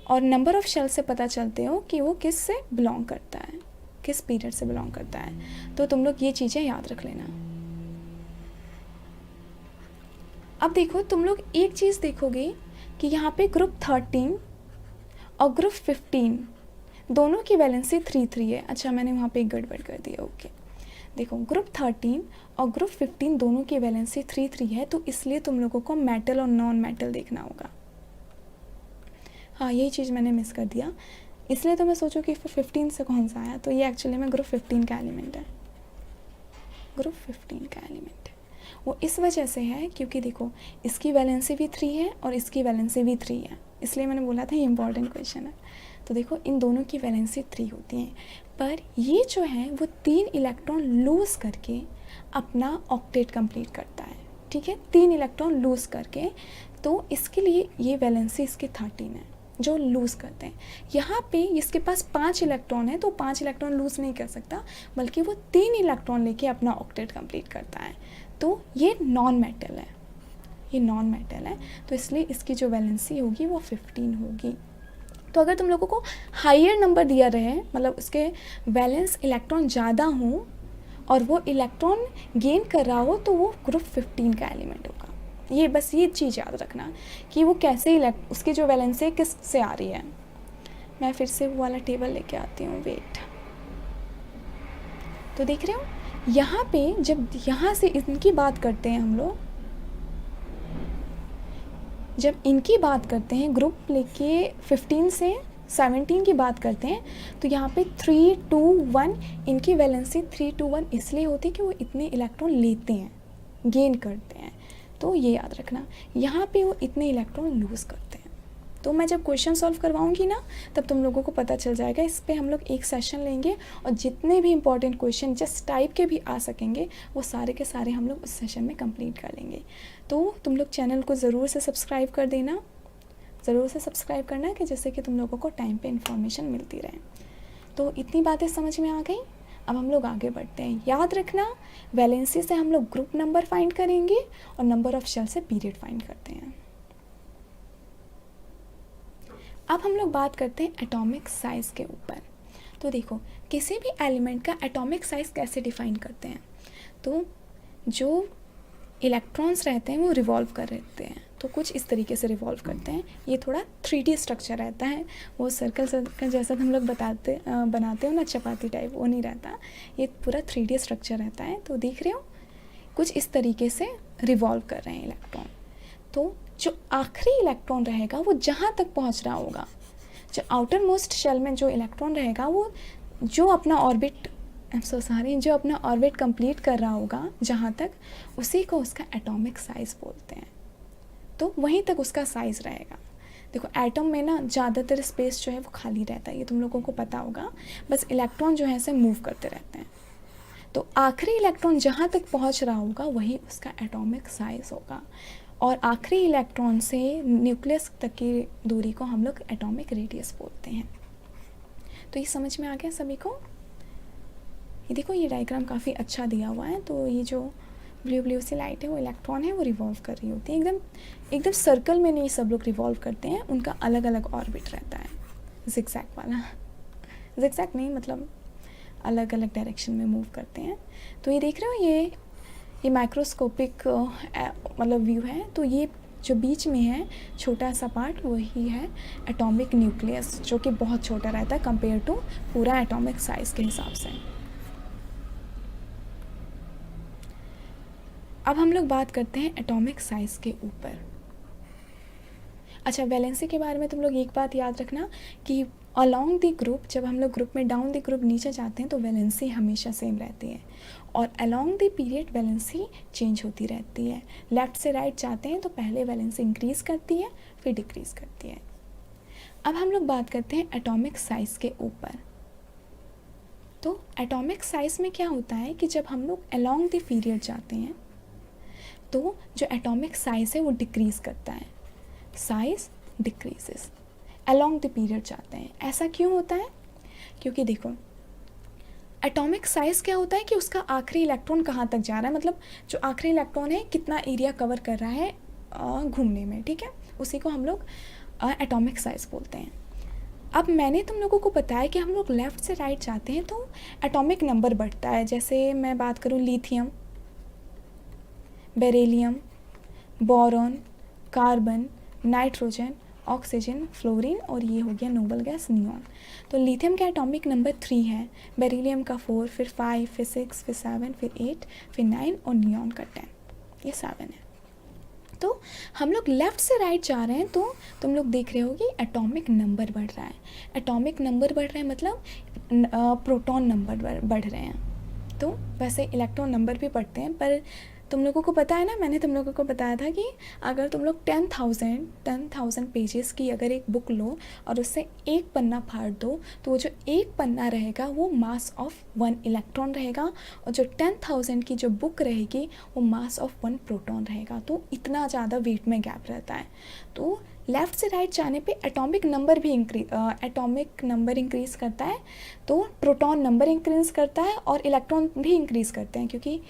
और नंबर ऑफ शेल से पता चलते हो कि वो किस से बिलोंग करता है, किस पीरियड से बिलोंग करता है। तो तुम लोग ये चीज़ें याद रख लेना। अब देखो, तुम लोग एक चीज़ देखोगे कि यहाँ पे ग्रुप 13 और ग्रुप 15 दोनों की वैलेंसी 3-3 है। अच्छा, मैंने वहाँ पे एक गड़बड़ कर दिया। ओके, देखो, ग्रुप 13 और ग्रुप 15 दोनों की वैलेंसी 3-3 है, तो इसलिए तुम लोगों को मेटल और नॉन मेटल देखना होगा। हाँ, यही चीज़ मैंने मिस कर दिया, इसलिए तो मैं सोचूं कि 15 से कौन सा आया। तो ये एक्चुअली में ग्रुप 15 का एलिमेंट है, ग्रुप 15 का एलिमेंट है। वो इस वजह से है क्योंकि देखो, इसकी वैलेंसी भी 3 है और इसकी वैलेंसी भी 3 है, इसलिए मैंने बोला था ये इंपॉर्टेंट क्वेश्चन है। तो देखो, इन दोनों की वैलेंसी 3 होती हैं, पर ये जो है वो 3 इलेक्ट्रॉन लूज़ करके अपना ऑक्टेट कंप्लीट करता है, ठीक है, 3 इलेक्ट्रॉन लूज़ करके। तो इसके लिए ये वैलेंसी इसकी 13 है, जो लूज़ करते हैं। यहाँ पे इसके पास 5 इलेक्ट्रॉन है, तो 5 इलेक्ट्रॉन लूज़ नहीं कर सकता, बल्कि वो 3 इलेक्ट्रॉन लेके अपना ऑक्टेट कंप्लीट करता है। तो ये नॉन मेटल है, ये नॉन मेटल है, तो इसलिए इसकी जो वैलेंसी होगी वो 15 होगी। तो अगर तुम लोगों को हायर नंबर दिया रहे, मतलब उसके वैलेंस इलेक्ट्रॉन ज़्यादा हो और वो इलेक्ट्रॉन गेन कर रहा हो, तो वो ग्रुप 15 का एलिमेंट होगा। ये बस ये चीज़ याद रखना कि वो कैसे उसकी जो वैलेंसी किस से आ रही है। मैं फिर से वो वाला टेबल लेके आती हूँ, वेट। तो देख रहे हो, यहाँ पे जब यहाँ से इनकी बात करते हैं हम लोग, जब इनकी बात करते हैं ग्रुप लेके 15 से 17 की बात करते हैं, तो यहाँ पे 3, 2, 1 इनकी वैलेंसी 3, 2, 1 इसलिए होती है कि वो इतने इलेक्ट्रॉन लेते हैं, गेन करते हैं। तो ये याद रखना, यहाँ पे वो इतने इलेक्ट्रॉन लूज़ करते हैं। तो मैं जब क्वेश्चन सॉल्व करवाऊंगी ना, तब तुम लोगों को पता चल जाएगा। इस पर हम लोग एक सेशन लेंगे और जितने भी इंपॉर्टेंट क्वेश्चन जिस टाइप के भी आ सकेंगे, वो सारे के सारे हम लोग उस सेशन में कंप्लीट कर लेंगे। तो तुम लोग चैनल को ज़रूर से सब्सक्राइब कर देना, ज़रूर से सब्सक्राइब करना, कि जिससे कि तुम लोगों को टाइम पे इन्फॉर्मेशन मिलती रहे। तो इतनी बातें समझ में आ गई। अब हम लोग आगे बढ़ते हैं। याद रखना, वैलेंसी से हम लोग ग्रुप नंबर फाइंड करेंगे और नंबर ऑफ शेल से पीरियड फाइंड करते हैं। अब हम लोग बात करते हैं एटॉमिक साइज़ के ऊपर। तो देखो, किसी भी एलिमेंट का एटॉमिक साइज़ कैसे डिफाइन करते हैं। तो जो इलेक्ट्रॉन्स रहते हैं वो रिवॉल्व कर रहते हैं, तो कुछ इस तरीके से रिवॉल्व करते हैं। ये थोड़ा 3D स्ट्रक्चर रहता है, वो सर्कल जैसा हम लोग बनाते हो ना, चपाती टाइप, वो नहीं रहता, ये पूरा 3D स्ट्रक्चर रहता है। तो देख रहे हो, कुछ इस तरीके से रिवॉल्व कर रहे हैं इलेक्ट्रॉन। तो जो आखिरी इलेक्ट्रॉन रहेगा वो जहाँ तक पहुँच रहा होगा, जो आउटर मोस्ट शेल में जो इलेक्ट्रॉन रहेगा, वो जो अपना ऑर्बिट जो अपना ऑर्बिट कंप्लीट कर रहा होगा जहाँ तक, उसी को उसका एटॉमिक साइज़ बोलते हैं। तो वहीं तक उसका साइज़ रहेगा। देखो, एटम में ना ज़्यादातर स्पेस जो है वो खाली रहता है, ये तुम लोगों को पता होगा, बस इलेक्ट्रॉन जो है ऐसे मूव करते रहते हैं। तो आखिरी इलेक्ट्रॉन जहाँ तक पहुँच रहा होगा वही उसका एटॉमिक साइज़ होगा, और आखिरी इलेक्ट्रॉन से न्यूक्लियस तक की दूरी को हम लोग एटॉमिक रेडियस बोलते हैं। तो ये समझ में आ गया सभी को। ये देखो, ये डायग्राम काफ़ी अच्छा दिया हुआ है। तो ये जो ब्लू ब्लू सी लाइट है वो इलेक्ट्रॉन है, वो रिवॉल्व कर रही होती है। एकदम सर्कल में नहीं सब लोग रिवॉल्व करते हैं, उनका अलग अलग ऑर्बिट रहता है, जिगजैग वाला, जिगजैग नहीं मतलब अलग अलग डायरेक्शन में मूव करते हैं। तो ये देख रहे हो, ये माइक्रोस्कोपिक मतलब व्यू है। तो ये जो बीच में है छोटा सा पार्ट वही है एटॉमिक न्यूक्लियस, जो कि बहुत छोटा रहता है कंपेयर टू पूरा एटॉमिक साइज़ के हिसाब से। अब हम लोग बात करते हैं एटॉमिक साइज़ के ऊपर। अच्छा, वैलेंसी के बारे में तुम लोग एक बात याद रखना कि अलॉन्ग द ग्रुप, जब हम लोग ग्रुप में डाउन द ग्रुप नीचे जाते हैं तो वैलेंसी हमेशा सेम रहती है, और along the period valency change होती रहती है। लेफ़्ट से राइट जाते हैं तो पहले वैलेंसी इंक्रीज़ करती है फिर डिक्रीज़ करती है। अब हम लोग बात करते हैं एटॉमिक साइज़ के ऊपर। तो एटॉमिक साइज़ में क्या होता है कि जब हम लोग अलॉन्ग द पीरियड जाते हैं तो जो एटॉमिक साइज़ है वो डिक्रीज़ करता है, size decreases. Along the period जाते हैं, ऐसा क्यों होता है? क्योंकि देखो एटॉमिक साइज़ क्या होता है कि उसका आखिरी इलेक्ट्रॉन कहाँ तक जा रहा है, मतलब जो आखिरी इलेक्ट्रॉन है कितना एरिया कवर कर रहा है घूमने में, ठीक है, उसी को हम लोग एटॉमिक साइज़ बोलते हैं। अब मैंने तुम लोगों को बताया कि हम लोग लेफ़्ट से राइट जाते हैं तो एटॉमिक नंबर बढ़ता है। जैसे मैं बात करूँ lithium, beryllium, boron, carbon, nitrogen, oxygen, fluorine, और ये हो गया नोबल गैस नियॉन। तो लिथियम का एटॉमिक नंबर 3 है, बेरिलियम का 4, फिर 5, फिर 6, फिर 7, फिर 8, फिर 9 और नियॉन का 10, ये 7 है। तो हम लोग लेफ़्ट से राइट जा रहे हैं तो तुम लोग देख रहे हो कि एटॉमिक नंबर बढ़ रहा है। एटॉमिक नंबर बढ़ रहा है मतलब प्रोटॉन नंबर बढ़ रहे हैं। तो वैसे इलेक्ट्रॉन नंबर भी बढ़ते हैं, पर तुम लोगों को पता है ना, मैंने तुम लोगों को बताया था कि अगर तुम लोग 10,000 पेजेस की अगर एक बुक लो और उससे एक पन्ना फाड़ दो तो वो जो एक पन्ना रहेगा वो मास ऑफ 1 इलेक्ट्रॉन रहेगा, और जो 10,000 की जो बुक रहेगी वो मास ऑफ 1 प्रोटॉन रहेगा। तो इतना ज़्यादा वेट में गैप रहता है। तो लेफ़्ट से राइट जाने पे एटॉमिक नंबर इंक्रीज़ करता है, तो प्रोटॉन नंबर इंक्रीज़ करता है और इलेक्ट्रॉन भी इंक्रीज़ करते हैं, क्योंकि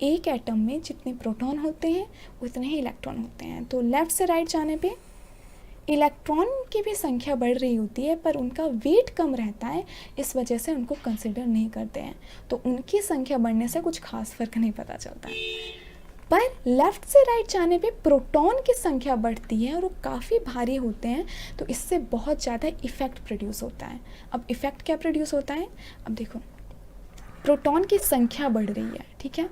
एक एटम में जितने प्रोटॉन होते हैं उतने ही इलेक्ट्रॉन होते हैं। तो लेफ़्ट से राइट जाने पे इलेक्ट्रॉन की भी संख्या बढ़ रही होती है, पर उनका वेट कम रहता है, इस वजह से उनको कंसिडर नहीं करते हैं। तो उनकी संख्या बढ़ने से कुछ खास फ़र्क नहीं पता चलता है। पर लेफ़्ट से राइट जाने पे प्रोटॉन की संख्या बढ़ती है और वो काफ़ी भारी होते हैं, तो इससे बहुत ज़्यादा इफ़ेक्ट प्रोड्यूस होता है। अब इफ़ेक्ट क्या प्रोड्यूस होता है? अब देखो, प्रोटॉन की संख्या बढ़ रही है, ठीक है,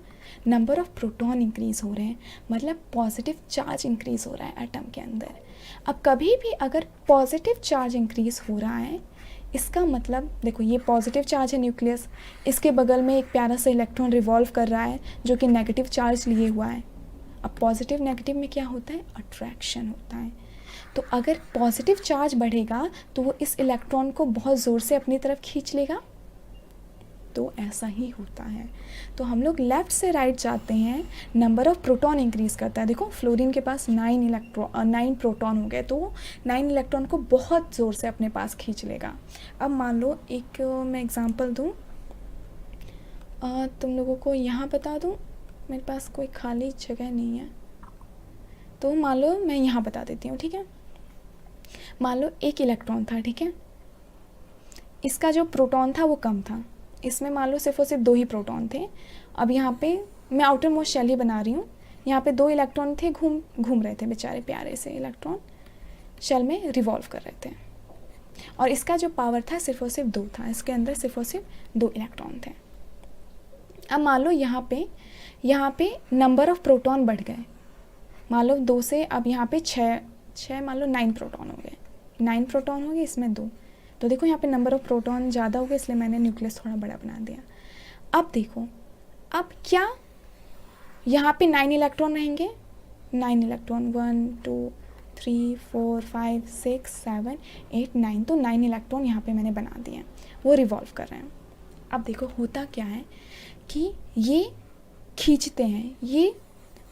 नंबर ऑफ प्रोटॉन इंक्रीज़ हो रहे हैं, मतलब पॉजिटिव चार्ज इंक्रीज़ हो रहा है एटम के अंदर। अब कभी भी अगर पॉजिटिव चार्ज इंक्रीज़ हो रहा है, इसका मतलब देखो ये पॉजिटिव चार्ज है न्यूक्लियस, इसके बगल में एक प्यारा सा इलेक्ट्रॉन रिवॉल्व कर रहा है जो कि नेगेटिव चार्ज लिए हुआ है। अब पॉजिटिव नेगेटिव में क्या होता है? अट्रैक्शन होता है। तो अगर पॉजिटिव चार्ज बढ़ेगा तो वो इस इलेक्ट्रॉन को बहुत ज़ोर से अपनी तरफ खींच लेगा, तो ऐसा ही होता है। तो हम लोग लेफ़्ट से राइट जाते हैं, नंबर ऑफ़ प्रोटॉन इंक्रीज़ करता है। देखो फ्लोरीन के पास 9 प्रोटॉन हो गए, तो 9 इलेक्ट्रॉन को बहुत ज़ोर से अपने पास खींच लेगा। अब मान लो एक मैं एग्ज़ाम्पल दूँ, तुम लोगों को यहाँ बता दूँ, मेरे पास कोई खाली जगह नहीं है, तो मान लो मैं यहाँ बता देती हूँ, ठीक है। मान लो एक इलेक्ट्रॉन था, ठीक है, इसका जो प्रोटॉन था वो कम था, इसमें मान लो सिर्फ और सिर्फ 2 ही प्रोटॉन थे। अब यहाँ पे मैं आउटर मोस्ट शेल ही बना रही हूँ, यहाँ पे 2 इलेक्ट्रॉन थे, घूम रहे थे बेचारे प्यारे से इलेक्ट्रॉन, शेल में रिवॉल्व कर रहे थे, और इसका जो पावर था सिर्फ और सिर्फ 2 था, इसके अंदर सिर्फ और सिर्फ 2 इलेक्ट्रॉन थे। अब मान लो यहाँ पे नंबर ऑफ़ प्रोटॉन बढ़ गए, मान लो 2 से अब यहाँ पे 6 मान लो 9 प्रोटॉन हो गए, 9 प्रोटॉन हो गए, इसमें 2, तो देखो यहाँ पे नंबर ऑफ़ प्रोटॉन ज़्यादा हो गया, इसलिए मैंने न्यूक्लियस थोड़ा बड़ा बना दिया। अब देखो, अब क्या यहाँ पे 9 इलेक्ट्रॉन रहेंगे? 9 इलेक्ट्रॉन, 1 2 3 4 5 6 7 8 9, तो 9 इलेक्ट्रॉन यहाँ पे मैंने बना दिए हैं, वो रिवॉल्व कर रहे हैं। अब देखो होता क्या है कि ये खींचते हैं, ये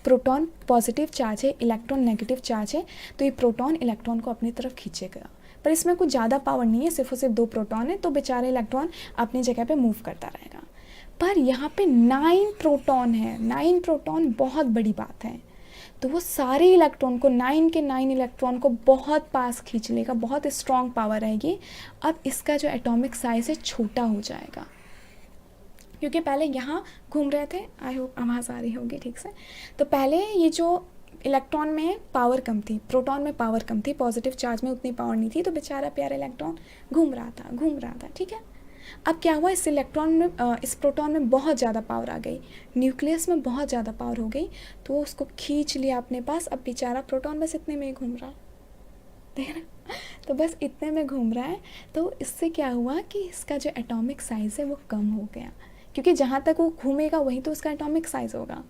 प्रोटॉन पॉजिटिव चार्ज है, इलेक्ट्रॉन नेगेटिव चार्ज है, तो ये प्रोटॉन इलेक्ट्रॉन को अपनी तरफ खींचेगा, पर इसमें कुछ ज़्यादा पावर नहीं है, सिर्फ और सिर्फ 2 प्रोटॉन है, तो बेचारे इलेक्ट्रॉन अपनी जगह पे मूव करता रहेगा। पर यहाँ पे 9 प्रोटॉन है। 9 प्रोटॉन बहुत बड़ी बात है। तो वो सारे इलेक्ट्रॉन को 9 के 9 इलेक्ट्रॉन को बहुत पास खींच लेगा, बहुत स्ट्रॉन्ग पावर रहेगी। अब इसका जो एटॉमिक साइज है छोटा हो जाएगा, क्योंकि पहले यहाँ घूम रहे थे। आई होप आवाज़ आ रही होगी ठीक से। तो पहले ये जो इलेक्ट्रॉन में पावर कम थी, प्रोटॉन में पावर कम थी, पॉजिटिव चार्ज में उतनी पावर नहीं थी, तो बेचारा प्यारा इलेक्ट्रॉन घूम रहा था, ठीक है। अब क्या हुआ, इस इलेक्ट्रॉन में इस प्रोटॉन में बहुत ज़्यादा पावर आ गई, न्यूक्लियस में बहुत ज़्यादा पावर हो गई, तो उसको खींच लिया अपने पास। अब बेचारा प्रोटॉन बस इतने में ही घूम रहा, देख रहे, तो बस इतने में घूम रहा है। तो इससे क्या हुआ कि इसका जो एटॉमिक साइज़ है वो कम हो गया, क्योंकि जहाँ तक वो घूमेगा वही तो उसका एटॉमिक साइज़ होगा।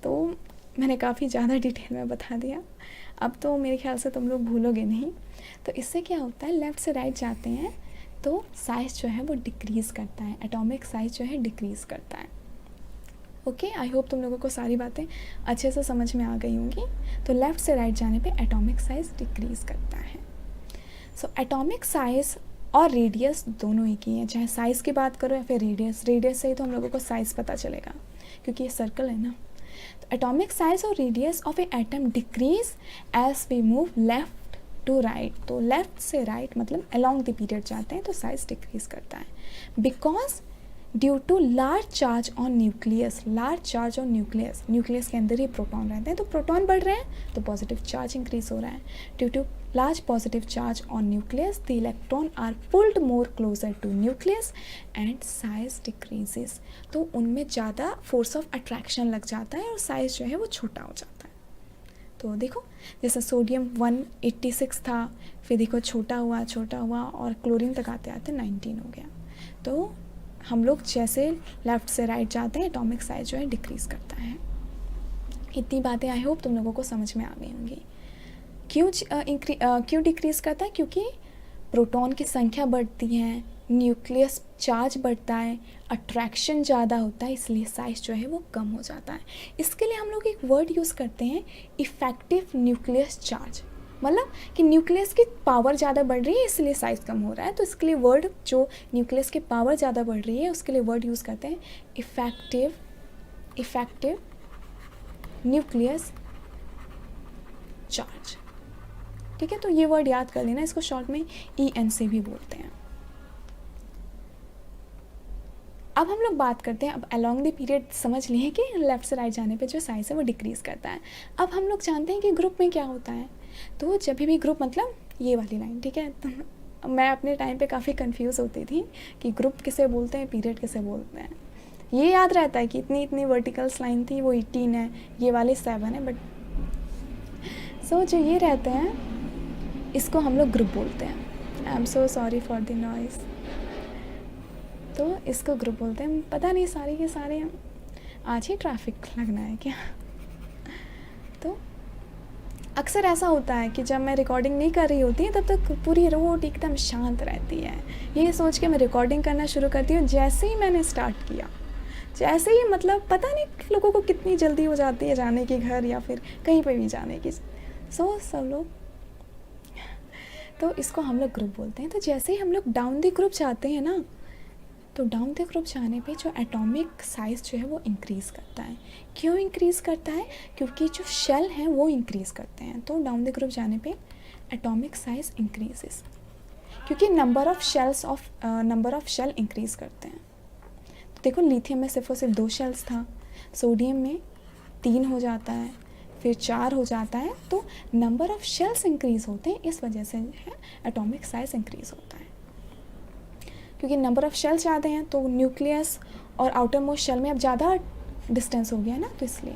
तो मैंने काफ़ी ज़्यादा डिटेल में बता दिया, अब तो मेरे ख्याल से तुम लोग भूलोगे नहीं। तो इससे क्या होता है, लेफ़्ट से राइट जाते हैं तो साइज़ जो है वो डिक्रीज़ करता है, एटॉमिक साइज़ जो है डिक्रीज़ करता है। ओके, आई होप तुम लोगों को सारी बातें अच्छे से समझ में आ गई होंगी। तो लेफ़्ट से राइट जाने पे एटॉमिक साइज़ डिक्रीज़ करता है। सो एटॉमिक साइज़ और रेडियस दोनों एक ही हैं, चाहे साइज़ की बात करो या फिर रेडियस। रेडियस से ही तो हम लोगों को साइज़ पता चलेगा, क्योंकि ये सर्कल है ना। तो एटॉमिक साइज़ और radius of a atom decrease as we move left to right. तो लेफ्ट से राइट मतलब अलोंग द पीरियड जाते हैं तो साइज़ डिक्रीज करता है, because due to large charge on nucleus. Large charge on nucleus, nucleus के अंदर ही प्रोटॉन रहते हैं, तो प्रोटॉन बढ़ रहे हैं तो पॉजिटिव चार्ज इंक्रीज हो रहा है। Due to large positive charge on nucleus the electron are pulled more closer to nucleus and size decreases. तो उनमें ज़्यादा फोर्स ऑफ अट्रैक्शन लग जाता है और साइज़ जो है वो छोटा हो जाता है। तो देखो, जैसे सोडियम 186 था, फिर देखो छोटा हुआ और क्लोरीन तक आते आते 19 हो गया। तो हम लोग जैसे लेफ़्ट से राइट जाते हैं एटॉमिक साइज जो है डिक्रीज़ करता है। इतनी बातें आई होप तुम लोगों को समझ में आ गई होंगी। क्यों डिक्रीज़ करता है, क्योंकि प्रोटॉन की संख्या बढ़ती है, न्यूक्लियस चार्ज बढ़ता है, अट्रैक्शन ज़्यादा होता है, इसलिए साइज़ जो है वो कम हो जाता है। इसके लिए हम लोग एक वर्ड यूज़ करते हैं, इफ़ेक्टिव न्यूक्लियस चार्ज। मतलब कि न्यूक्लियस की पावर ज़्यादा बढ़ रही है इसलिए साइज़ कम हो रहा है, तो इसके लिए वर्ड, जो न्यूक्लियस की पावर ज़्यादा बढ़ रही है उसके लिए वर्ड यूज़ करते हैं इफ़ेक्टिव न्यूक्लियस चार्ज। ठीक है, तो ये वर्ड याद कर लेना, इसको शॉर्ट में ENC भी बोलते हैं। अब हम लोग बात करते हैं, अब अलोंग द पीरियड समझ लिए कि लेफ़्ट से राइट जाने पे जो साइज़ है वो डिक्रीज़ करता है। अब हम लोग जानते हैं कि ग्रुप में क्या होता है। तो जब भी ग्रुप, मतलब ये वाली लाइन, ठीक है, तो मैं अपने टाइम पे काफ़ी कंफ्यूज होती थी कि ग्रुप किसे बोलते हैं, पीरियड किसे बोलते हैं। ये याद रहता है कि इतनी इतनी वर्टिकल्स लाइन थी, वो 18 है, ये वाली 7 है, बट सो जो ये रहते हैं इसको हम लोग ग्रुप बोलते हैं। आई am so sorry for the noise. तो इसको ग्रुप बोलते हैं। पता नहीं सारे के सारे आज ही ट्रैफिक लगना है क्या। तो अक्सर ऐसा होता है कि जब मैं रिकॉर्डिंग नहीं कर रही होती तब तक पूरी रोड एकदम शांत रहती है, ये सोच के मैं रिकॉर्डिंग करना शुरू करती हूँ। जैसे ही मैंने स्टार्ट किया, जैसे ही, मतलब पता नहीं लोगों को कितनी जल्दी हो जाती है जाने की घर या फिर कहीं पे भी जाने की। सब लोग, तो इसको हम लोग ग्रुप बोलते हैं। तो जैसे ही हम लोग डाउन द ग्रुप जाते हैं ना, तो डाउन द ग्रुप जाने पे जो एटॉमिक साइज़ जो है वो इंक्रीज़ करता है। क्यों इंक्रीज़ करता है? क्योंकि जो शेल हैं वो इंक्रीज़ करते हैं। तो डाउन द ग्रुप जाने पे एटॉमिक साइज़ इंक्रीजेस, क्योंकि नंबर ऑफ शेल इंक्रीज़ करते हैं। तो देखो, लिथियम में सिर्फ और सिर्फ 2 शेल्स था, सोडियम में 3 हो जाता है, फिर 4 हो जाता है। तो नंबर ऑफ शेल्स इंक्रीज़ होते हैं, इस वजह से है एटॉमिक साइज़ इंक्रीज़ होता है। क्योंकि नंबर ऑफ शेल ज़्यादा हैं तो न्यूक्लियस और आउटर मोस्ट शेल में अब ज़्यादा डिस्टेंस हो गया ना, तो इसलिए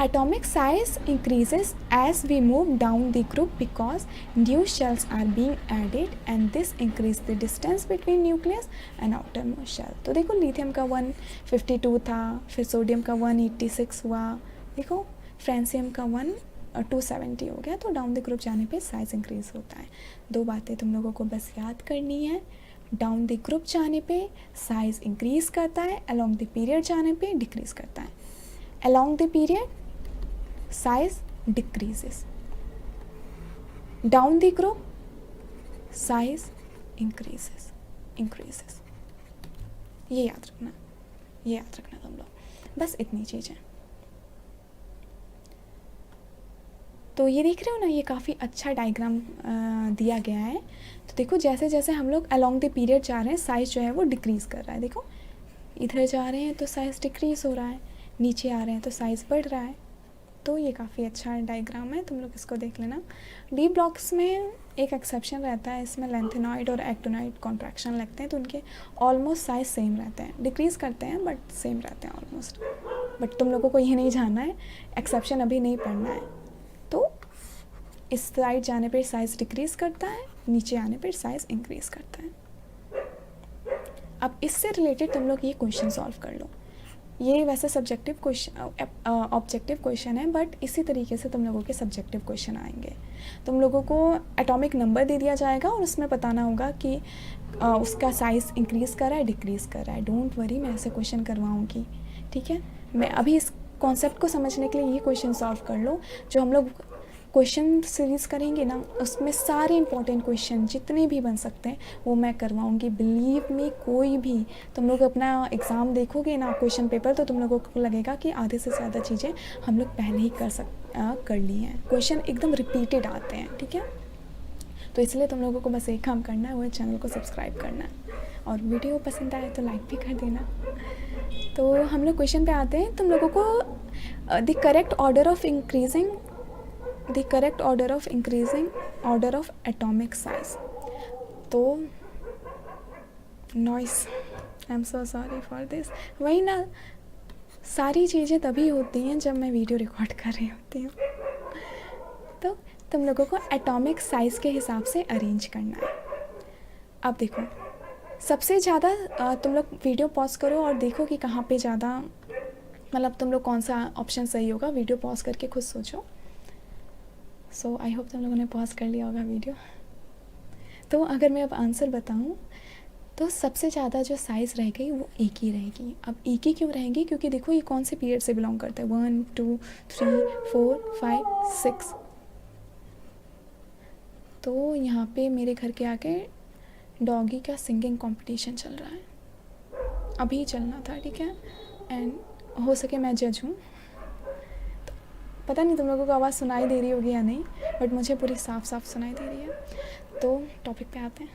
atomic size increases as we move down the group because new shells are being added and this increase the distance between nucleus and outer most shell. तो देखो, लिथियम का 152 था, फिर सोडियम का 186 हुआ, देखो फ्रेंसियम का 270 हो गया। तो डाउन द ग्रुप जाने पे साइज़ इंक्रीज़ होता है। 2 बातें तुम लोगों को बस याद करनी है। डाउन द ग्रुप जाने पे साइज़ इंक्रीज़ करता है, अलोंग द पीरियड जाने पे डिक्रीज़ करता है। Along the period size decreases, down the group size increases. ये याद रखना। ये याद रखना तुम लोग, बस इतनी चीज़ें। तो ये देख रहे हो ना, ये काफ़ी अच्छा डायग्राम दिया गया है। तो देखो जैसे जैसे हम लोग अलोंग द पीरियड जा रहे हैं, साइज़ जो है वो डिक्रीज़ कर रहा है। देखो इधर जा रहे हैं तो साइज़ डिक्रीज़ हो रहा है, नीचे आ रहे हैं तो साइज़ बढ़ रहा है। तो ये काफ़ी अच्छा डायग्राम है, तुम लोग इसको देख लेना। डी ब्लॉक्स में एक एक्सेप्शन रहता है, इसमें लेंथेनॉइड और एक्टोनॉइड कॉन्ट्रैक्शन लगते हैं, तो उनके ऑलमोस्ट साइज सेम रहते हैं, डिक्रीज़ करते हैं बट सेम रहते हैं ऑलमोस्ट। बट तुम लोगों को ये नहीं जानना है, एक्सेप्शन अभी नहीं पढ़ना है। तो इस साइड जाने पर साइज़ डिक्रीज़ करता है, नीचे आने पर साइज़ इंक्रीज़ करता है। अब इससे रिलेटेड तुम लोग ये क्वेश्चन सॉल्व कर लो। ये वैसे सब्जेक्टिव क्वेश्चन, ऑब्जेक्टिव क्वेश्चन है, बट इसी तरीके से तुम लोगों के सब्जेक्टिव क्वेश्चन आएंगे। तुम लोगों को एटॉमिक नंबर दे दिया जाएगा और उसमें बताना होगा कि उसका साइज़ इंक्रीज़ कर रहा है, डिक्रीज़ कर रहा है। डोंट वरी, मैं ऐसे क्वेश्चन करवाऊँगी, ठीक है। मैं अभी इस कॉन्सेप्ट को समझने के लिए ये क्वेश्चन सॉल्व कर लो। जो हम लोग क्वेश्चन सीरीज़ करेंगे ना, उसमें सारे इंपॉर्टेंट क्वेश्चन जितने भी बन सकते हैं वो मैं करवाऊँगी। बिलीव मी, कोई भी तुम लोग अपना एग्ज़ाम देखोगे ना, क्वेश्चन पेपर, तो तुम लोगों को लगेगा कि आधे से ज़्यादा चीज़ें हम लोग पहले ही कर ली हैं। क्वेश्चन एकदम रिपीटेड आते हैं, ठीक है। तो इसलिए तुम लोगों को बस एक काम करना है, वो चैनल को सब्सक्राइब करना है, और वीडियो पसंद आए तो लाइक भी कर देना। तो हम लोग क्वेश्चन पे आते हैं। तुम लोगों को the correct order of atomic size. तो noise, I am so sorry for this. वही ना, सारी चीज़ें तभी होती हैं जब मैं वीडियो रिकॉर्ड कर रही होती हूँ। तो तुम लोगों को एटॉमिक साइज़ के हिसाब से अरेंज करना है। अब देखो, सबसे ज़्यादा तुम लोग वीडियो पॉज करो और देखो कि कहाँ पे ज़्यादा, मतलब तुम लोग कौन सा ऑप्शन सही होगा। वीडियो पॉज करके खुद सोचो। सो आई होप तुम लोगों ने पॉज कर लिया होगा वीडियो। तो अगर मैं अब आंसर बताऊं, तो सबसे ज़्यादा जो साइज़ रह गई वो एक ही रहेगी। अब एक ही क्यों रहेगी? क्योंकि देखो ये कौन से पीरियड से बिलोंग करता है, 1 2 3 4 5 6। तो यहाँ पे मेरे घर के आगे डॉगी का सिंगिंग कंपटीशन चल रहा है, अभी चलना था, ठीक है। एंड हो सके मैं जज हूँ, तो पता नहीं तुम लोगों को आवाज़ सुनाई दे रही होगी या नहीं, बट मुझे पूरी साफ साफ सुनाई दे रही है। तो टॉपिक पे आते हैं।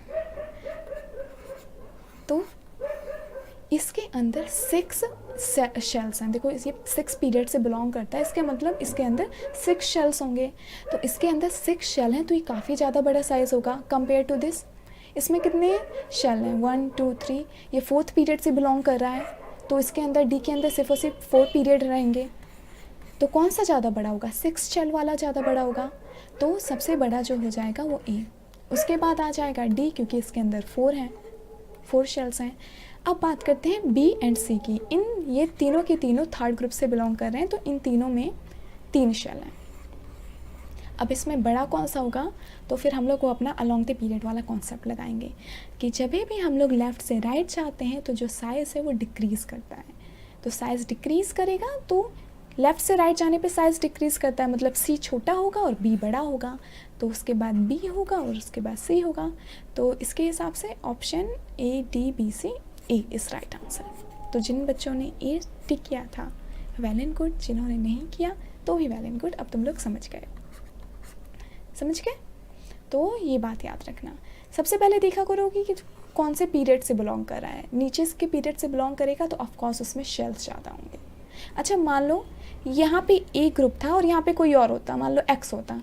तो इसके अंदर 6 शेल्स हैं। देखो ये 6 पीरियड से बिलोंग करता है, इसके मतलब इसके अंदर 6 शेल्स होंगे। तो इसके अंदर 6 शेल हैं, तो ये काफ़ी ज़्यादा बड़ा साइज़ होगा कंपेयर टू दिस। इसमें कितने शेल हैं? 1 2 3। ये 4th पीरियड से बिलोंग कर रहा है, तो इसके अंदर डी के अंदर सिर्फ और सिर्फ 4 पीरियड रहेंगे। तो कौन सा ज़्यादा बड़ा होगा? 6 शेल वाला ज़्यादा बड़ा होगा। तो सबसे बड़ा जो हो जाएगा वो ए। उसके बाद आ जाएगा डी, क्योंकि इसके अंदर 4 हैं, 4 शेल्स हैं। अब बात करते हैं बी एंड सी की। ये तीनों के तीनों थर्ड ग्रुप से बिलोंग कर रहे हैं, तो इन तीनों में 3 शेल हैं। अब इसमें बड़ा कौन सा होगा? तो फिर हम लोग को अपना अलोंग द पीरियड वाला कॉन्सेप्ट लगाएंगे कि जब भी हम लोग लेफ़्ट से राइट जाते हैं तो जो साइज़ है वो डिक्रीज़ करता है। तो साइज़ डिक्रीज़ करेगा, तो लेफ़्ट से राइट जाने पे साइज़ डिक्रीज़ करता है, मतलब सी छोटा होगा और बी बड़ा होगा। तो उसके बाद बी होगा और उसके बाद सी होगा। तो इसके हिसाब से option A D B C A is right answer. तो जिन बच्चों ने ए टिक किया था वेल एंड गुड, जिन्होंने नहीं किया तो भी वेल एंड गुड। अब तुम लोग समझ गए? तो ये बात याद रखना। सबसे पहले देखा करोगी कि कौन से पीरियड से बिलोंग कर रहा है। नीचे के पीरियड से बिलोंग करेगा तो ऑफकोर्स उसमें शेल्स ज़्यादा होंगे। अच्छा, मान लो यहाँ पे ए ग्रुप था और यहाँ पे कोई और होता, मान लो एक्स होता।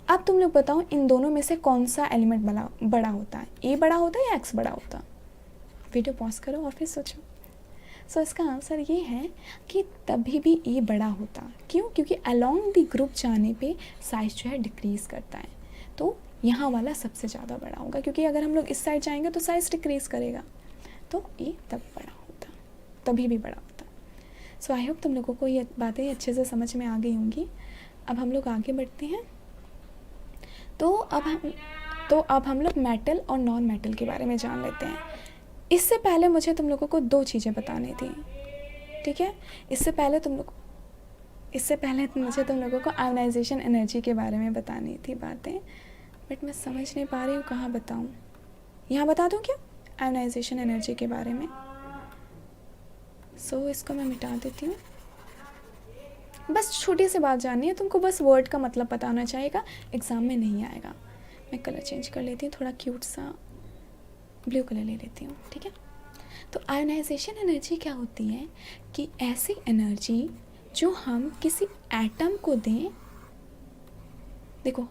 अब तुम लोग बताओ इन दोनों में से कौन सा एलिमेंट बड़ा होता है? ए बड़ा होता है या एक्स बड़ा होता? वीडियो पॉज करो और फिर सोचो। सो इसका आंसर ये है कि तभी भी ए बड़ा होता। क्यों? क्योंकि अलोंग द ग्रुप जाने पे साइज़ जो है डिक्रीज़ करता है। तो यहाँ वाला सबसे ज़्यादा बड़ा होगा, क्योंकि अगर हम लोग इस साइड जाएंगे तो साइज़ डिक्रीज़ करेगा। तो ए तब बड़ा होता, तभी भी बड़ा होता। सो आई होप तुम लोगों को ये बातें अच्छे से समझ में आ गई होंगी। अब हम लोग आगे बढ़ते हैं। तो अब हम लोग मेटल और नॉन मेटल के बारे में जान लेते हैं। इससे पहले मुझे तुम लोगों को 2 चीज़ें बतानी थी, ठीक है। इससे पहले मुझे तुम लोगों को आयोनाइजेशन एनर्जी के बारे में बतानी थी बातें, बट मैं समझ नहीं पा रही हूँ कहाँ बताऊँ। यहाँ बता दूँ क्या आयोनाइजेशन एनर्जी के बारे में? सो इसको मैं मिटा देती हूँ। बस छोटी सी बात जाननी है तुमको, बस वर्ड का मतलब पता होना चाहिएगा, एग्ज़ाम में नहीं आएगा। मैं कलर चेंज कर लेती हूँ, थोड़ा क्यूट सा ब्लू कलर ले लेती हूँ, ठीक है। तो आयोनाइजेशन एनर्जी क्या होती है कि ऐसी एनर्जी जो हम किसी एटम को दें, देखो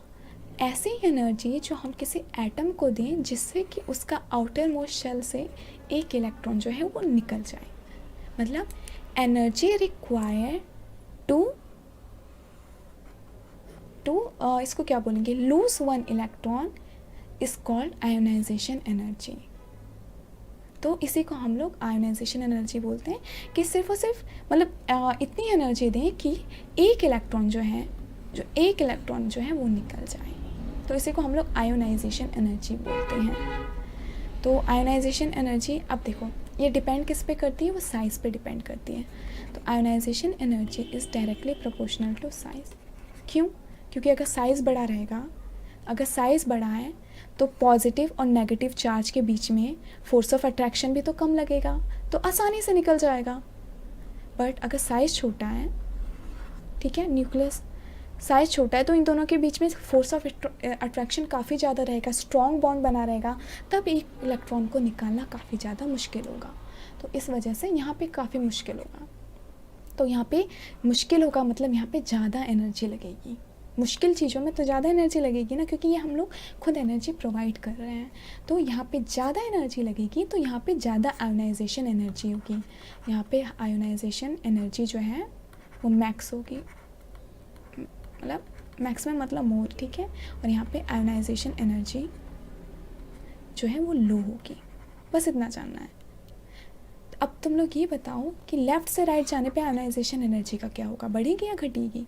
ऐसी एनर्जी जो हम किसी एटम को दें जिससे कि उसका आउटर मोस्ट शेल से एक इलेक्ट्रॉन जो है वो निकल जाए, मतलब एनर्जी रिक्वायर टू इसको क्या बोलेंगे, lose one electron is called ionisation energy. तो इसी को हम लोग आयोनाइजेशन एनर्जी बोलते हैं कि सिर्फ और सिर्फ मतलब इतनी एनर्जी दें कि एक इलेक्ट्रॉन जो है वो निकल जाए, तो इसी को हम लोग आयोनाइजेशन एनर्जी बोलते हैं। तो आयोनाइजेशन एनर्जी, अब देखो ये डिपेंड किस पे करती है, वो साइज़ पे डिपेंड करती है। तो ionization energy is directly proportional to size. क्यों? क्योंकि अगर साइज़ बड़ा है तो पॉजिटिव और नेगेटिव चार्ज के बीच में फोर्स ऑफ अट्रैक्शन भी तो कम लगेगा, तो आसानी से निकल जाएगा। बट अगर साइज़ छोटा है, ठीक है, न्यूक्लियस साइज़ छोटा है, तो इन दोनों के बीच में फोर्स ऑफ अट्रैक्शन काफ़ी ज़्यादा रहेगा, स्ट्रॉन्ग बॉन्ड बना रहेगा, तब एक इलेक्ट्रॉन को निकालना काफ़ी ज़्यादा मुश्किल होगा। तो इस वजह से यहाँ पे काफ़ी मुश्किल होगा। तो यहाँ पे मुश्किल होगा मतलब यहाँ पे ज़्यादा एनर्जी लगेगी। मुश्किल चीज़ों में तो ज़्यादा एनर्जी लगेगी ना, क्योंकि ये हम लोग खुद एनर्जी प्रोवाइड कर रहे हैं। तो यहाँ पे ज़्यादा एनर्जी लगेगी, तो यहाँ पे ज़्यादा आयोनाइजेशन एनर्जी होगी। यहाँ पे आयोनाइजेशन एनर्जी जो है वो मैक्स होगी, मतलब मैक्सिमम मतलब मोर, ठीक है। और यहाँ पे आयोनाइजेशन एनर्जी जो है वो लो होगी। बस इतना जानना है। अब तुम लोग ये बताओ कि लेफ़्ट से राइट जाने पे आयोनाइजेशन एनर्जी का क्या होगा, बढ़ेगी या घटेगी?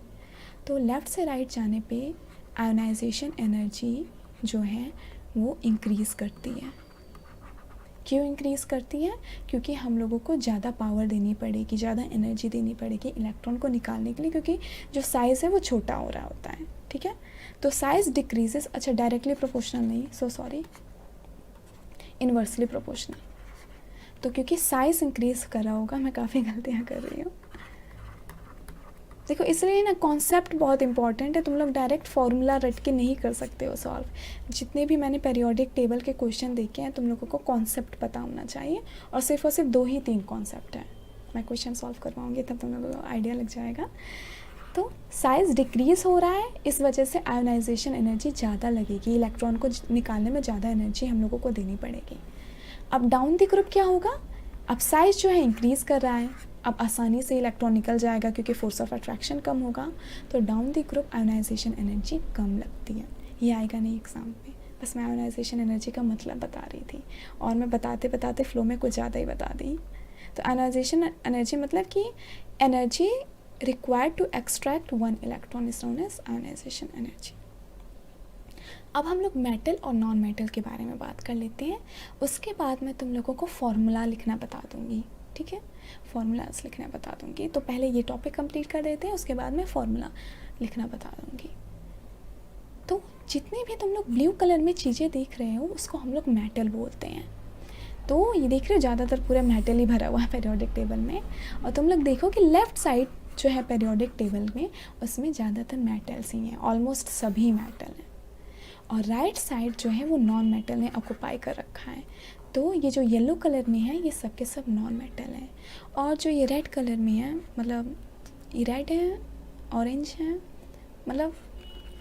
तो लेफ़्ट से राइट जाने पे आयोनाइजेशन एनर्जी जो है वो इंक्रीज़ करती है। क्यों इंक्रीज़ करती है? क्योंकि हम लोगों को ज़्यादा पावर देनी पड़ेगी, ज़्यादा एनर्जी देनी पड़ेगी इलेक्ट्रॉन को निकालने के लिए, क्योंकि जो साइज़ है वो छोटा हो रहा होता है, ठीक है। तो साइज़ डिक्रीजेस, अच्छा डायरेक्टली प्रोपोर्शनल नहीं, सो सॉरी, इन्वर्सली प्रोपोर्शनल। तो क्योंकि साइज़ इंक्रीज़ कर रहा होगा, मैं काफ़ी गलतियाँ कर रही हूँ। देखो इसलिए ना कॉन्सेप्ट बहुत इंपॉर्टेंट है, तुम लोग डायरेक्ट फार्मूला रट के नहीं कर सकते हो सॉल्व। जितने भी मैंने पीरियोडिक टेबल के क्वेश्चन देखे हैं, तुम लोगों को कॉन्सेप्ट पता होना चाहिए, और सिर्फ 2 ही 3 कॉन्सेप्ट हैं। मैं क्वेश्चन सॉल्व करवाऊँगी तब तुम लोगों को आइडिया लग जाएगा। तो साइज़ डिक्रीज़ हो रहा है, इस वजह से आयोनाइजेशन एनर्जी ज़्यादा लगेगी, इलेक्ट्रॉन को निकालने में ज़्यादा एनर्जी हम लोगों को देनी पड़ेगी। अब डाउन द ग्रुप क्या होगा, अब साइज़ जो है इंक्रीज़ कर रहा है, अब आसानी से इलेक्ट्रॉन निकल जाएगा क्योंकि फोर्स ऑफ अट्रैक्शन कम होगा, तो down the group ionisation energy कम लगती है। ये आएगा नहीं एग्ज़ाम में, बस मैं आयोनाइजेशन एनर्जी का मतलब बता रही थी, और मैं बताते बताते फ्लो में कुछ ज़्यादा ही बता दी। तो आयोनाइजेशन एनर्जी मतलब कि energy required to extract one electron is known as ionization energy. अब हम लोग मेटल और नॉन मेटल के बारे में बात कर लेते हैं, उसके बाद मैं तुम लोगों को फॉर्मूला लिखना बता दूँगी, ठीक है, फॉर्मूलाज लिखना बता दूँगी। तो पहले ये टॉपिक कंप्लीट कर देते हैं, उसके बाद मैं फॉर्मूला लिखना बता दूँगी। तो जितने भी तुम लोग ब्लू कलर में चीज़ें देख रहे हो उसको हम लोग मेटल बोलते हैं। तो ये देख रहे हो ज़्यादातर पूरा मेटल ही भरा हुआ है पीरियोडिक टेबल में, और तुम लोग देखो कि लेफ़्ट साइड जो है पीरियोडिक टेबल में उसमें ज़्यादातर मेटल्स ही हैं, ऑलमोस्ट सभी मेटल हैं, और राइट साइड जो है वो नॉन मेटल ने ऑक्यूपाई कर रखा है। तो ये जो येलो कलर में है ये सब के सब नॉन मेटल हैं, और जो ये रेड कलर में है, मतलब ये रेड है, ऑरेंज है, मतलब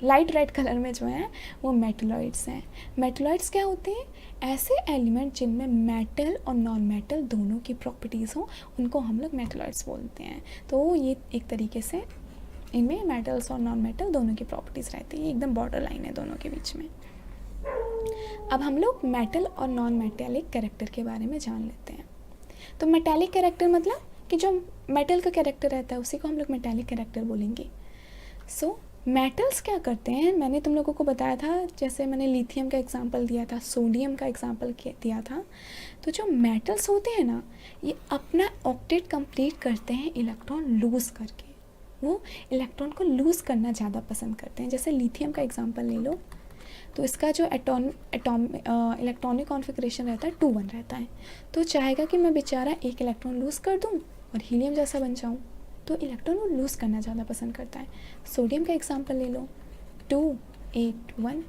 लाइट रेड कलर में जो है वो मेटलॉइड्स हैं। मेटलॉइड्स क्या होते हैं? ऐसे एलिमेंट जिनमें मेटल और नॉन मेटल दोनों की प्रॉपर्टीज़ हों, उनको हम लोग मेटलॉइड्स बोलते हैं। तो ये एक तरीके से इनमें मेटल्स और नॉन मेटल दोनों की प्रॉपर्टीज़ रहती है, एकदम बॉर्डर लाइन है दोनों के बीच में। अब हम लोग मेटल और नॉन मेटेलिक कैरेक्टर के बारे में जान लेते हैं। तो मेटेलिक कैरेक्टर मतलब कि जो मेटल का कैरेक्टर रहता है उसी को हम लोग मेटेलिक कैरेक्टर बोलेंगे। सो मेटल्स क्या करते हैं, मैंने तुम लोगों को बताया था, जैसे मैंने लिथियम का एग्जांपल दिया था, सोडियम का एग्जांपल दिया था। तो जो मेटल्स होते हैं ना, ये अपना ऑक्टेट कंप्लीट करते हैं इलेक्ट्रॉन लूज़ करके, वो इलेक्ट्रॉन को लूज़ करना ज़्यादा पसंद करते हैं। जैसे लिथियम का एग्जांपल ले लो, तो इसका जो इलेक्ट्रॉनिक कॉन्फ़िगरेशन रहता है 2-1 रहता है, तो चाहेगा कि मैं बेचारा एक इलेक्ट्रॉन लूज़ कर दूँ और हीलियम जैसा बन जाऊँ तो इलेक्ट्रॉन वो लूज़ करना ज़्यादा पसंद करता है। सोडियम का एग्जांपल ले लो 281,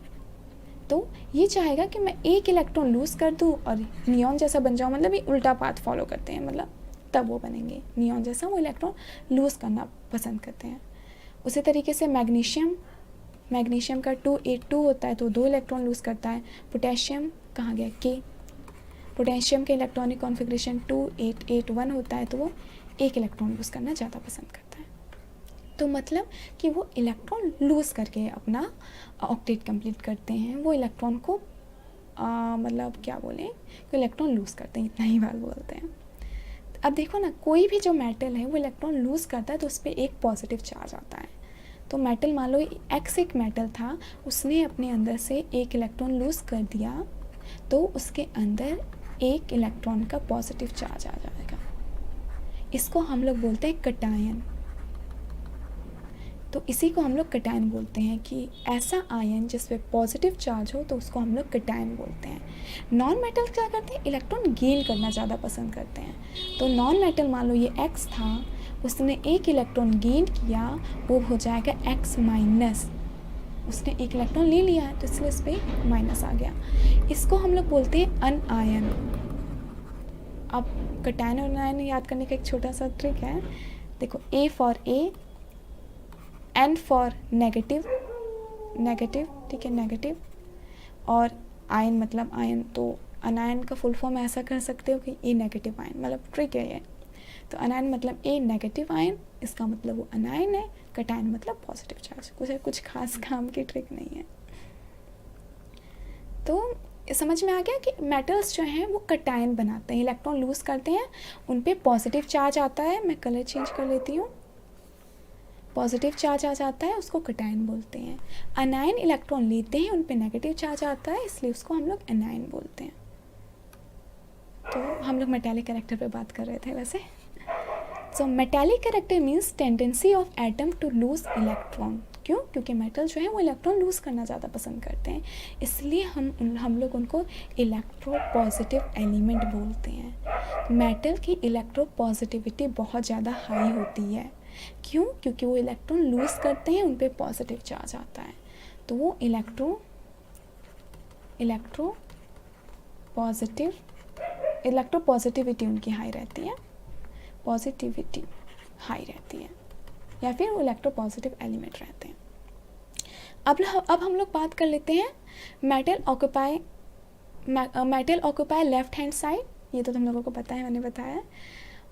तो ये चाहेगा कि मैं एक इलेक्ट्रॉन लूज़ कर दूँ और नियॉन जैसा बन जाऊँ, मतलब ये उल्टा पाथ फॉलो करते हैं, मतलब तब वो बनेंगे नियॉन जैसा, वो इलेक्ट्रॉन लूज़ करना पसंद करते हैं। उसी तरीके से मैग्नीशियम का 282 होता है तो 2 इलेक्ट्रॉन लूज़ करता है। पोटेशियम कहाँ गया के, पोटेशियम के इलेक्ट्रॉनिक कॉन्फ़िगरेशन 2881 होता है तो वो 1 इलेक्ट्रॉन लूज़ करना ज़्यादा पसंद करता है। तो मतलब कि वो इलेक्ट्रॉन लूज़ करके अपना ऑक्टेट कंप्लीट करते हैं, वो इलेक्ट्रॉन को मतलब क्या बोलें, वो इलेक्ट्रॉन लूज़ करते हैं, इतना ही बात बोलते हैं। अब देखो ना, कोई भी जो मेटल है वो इलेक्ट्रॉन लूज़ करता है तो उस पर एक पॉजिटिव चार्ज आता है। तो मेटल मान लो एक्स एक मेटल था, उसने अपने अंदर से एक इलेक्ट्रॉन लूज़ कर दिया तो उसके अंदर एक इलेक्ट्रॉन का पॉजिटिव चार्ज आ जाएगा। इसको हम लोग बोलते हैं कटायन। तो इसी को हम लोग कटायन बोलते हैं कि ऐसा आयन जिस पे पॉजिटिव चार्ज हो तो उसको हम लोग कटायन बोलते हैं। नॉन मेटल क्या करते हैं, इलेक्ट्रॉन गेन करना ज़्यादा पसंद करते हैं। तो नॉन मेटल मान लो ये एक्स था, उसने एक इलेक्ट्रॉन गेन किया, वो हो जाएगा एक्स माइनस, उसने एक इलेक्ट्रॉन ले लिया है तो इसलिए इस पर माइनस आ गया। इसको हम लोग बोलते हैं अनआयन। अब कटायन और अनआयन याद करने का एक छोटा सा ट्रिक है, देखो A for A, N for negative, ठीक है नेगेटिव, और आयन मतलब आयन, तो अनायन का फुल फॉर्म ऐसा कर सकते हो कि ए नेगेटिव आयन, मतलब ट्रिक है ये। तो अनायन मतलब ए नेगेटिव आयन, इसका मतलब वो अनायन है। कटायन मतलब पॉजिटिव चार्ज। कुछ खास काम की ट्रिक नहीं है। तो समझ में आ गया कि मेटल्स जो हैं वो कटायन बनाते हैं, इलेक्ट्रॉन लूज़ करते हैं, उन पे पॉजिटिव चार्ज आता है। मैं कलर चेंज कर लेती हूँ, पॉजिटिव चार्ज आ जाता है, उसको कटायन बोलते हैं। अनायन इलेक्ट्रॉन लेते हैं, उन पे नेगेटिव चार्ज आता है, इसलिए उसको हम लोग अनायन बोलते हैं। तो हम लोग मेटालिक कैरेक्टर पे बात कर रहे थे वैसे। So metallic character means tendency of atom to lose electron. क्यों? क्योंकि मेटल जो है वो इलेक्ट्रॉन लूज़ करना ज़्यादा पसंद करते हैं, इसलिए हम लोग उनको इलेक्ट्रो पॉजिटिव एलिमेंट बोलते हैं। मेटल की इलेक्ट्रो पॉजिटिविटी बहुत ज़्यादा हाई होती है। क्यों? क्योंकि वो इलेक्ट्रॉन लूज़ करते हैं, उन पे पॉजिटिव चार्ज आता है, तो वो इलेक्ट्रो पॉजिटिविटी उनकी हाई रहती है, पॉजिटिविटी हाई रहती है, या फिर वो इलेक्ट्रो पॉजिटिव एलिमेंट रहते हैं। अब हम लोग बात कर लेते हैं metal occupy left hand side. ये तो तुम लोगों को पता है, मैंने बताया।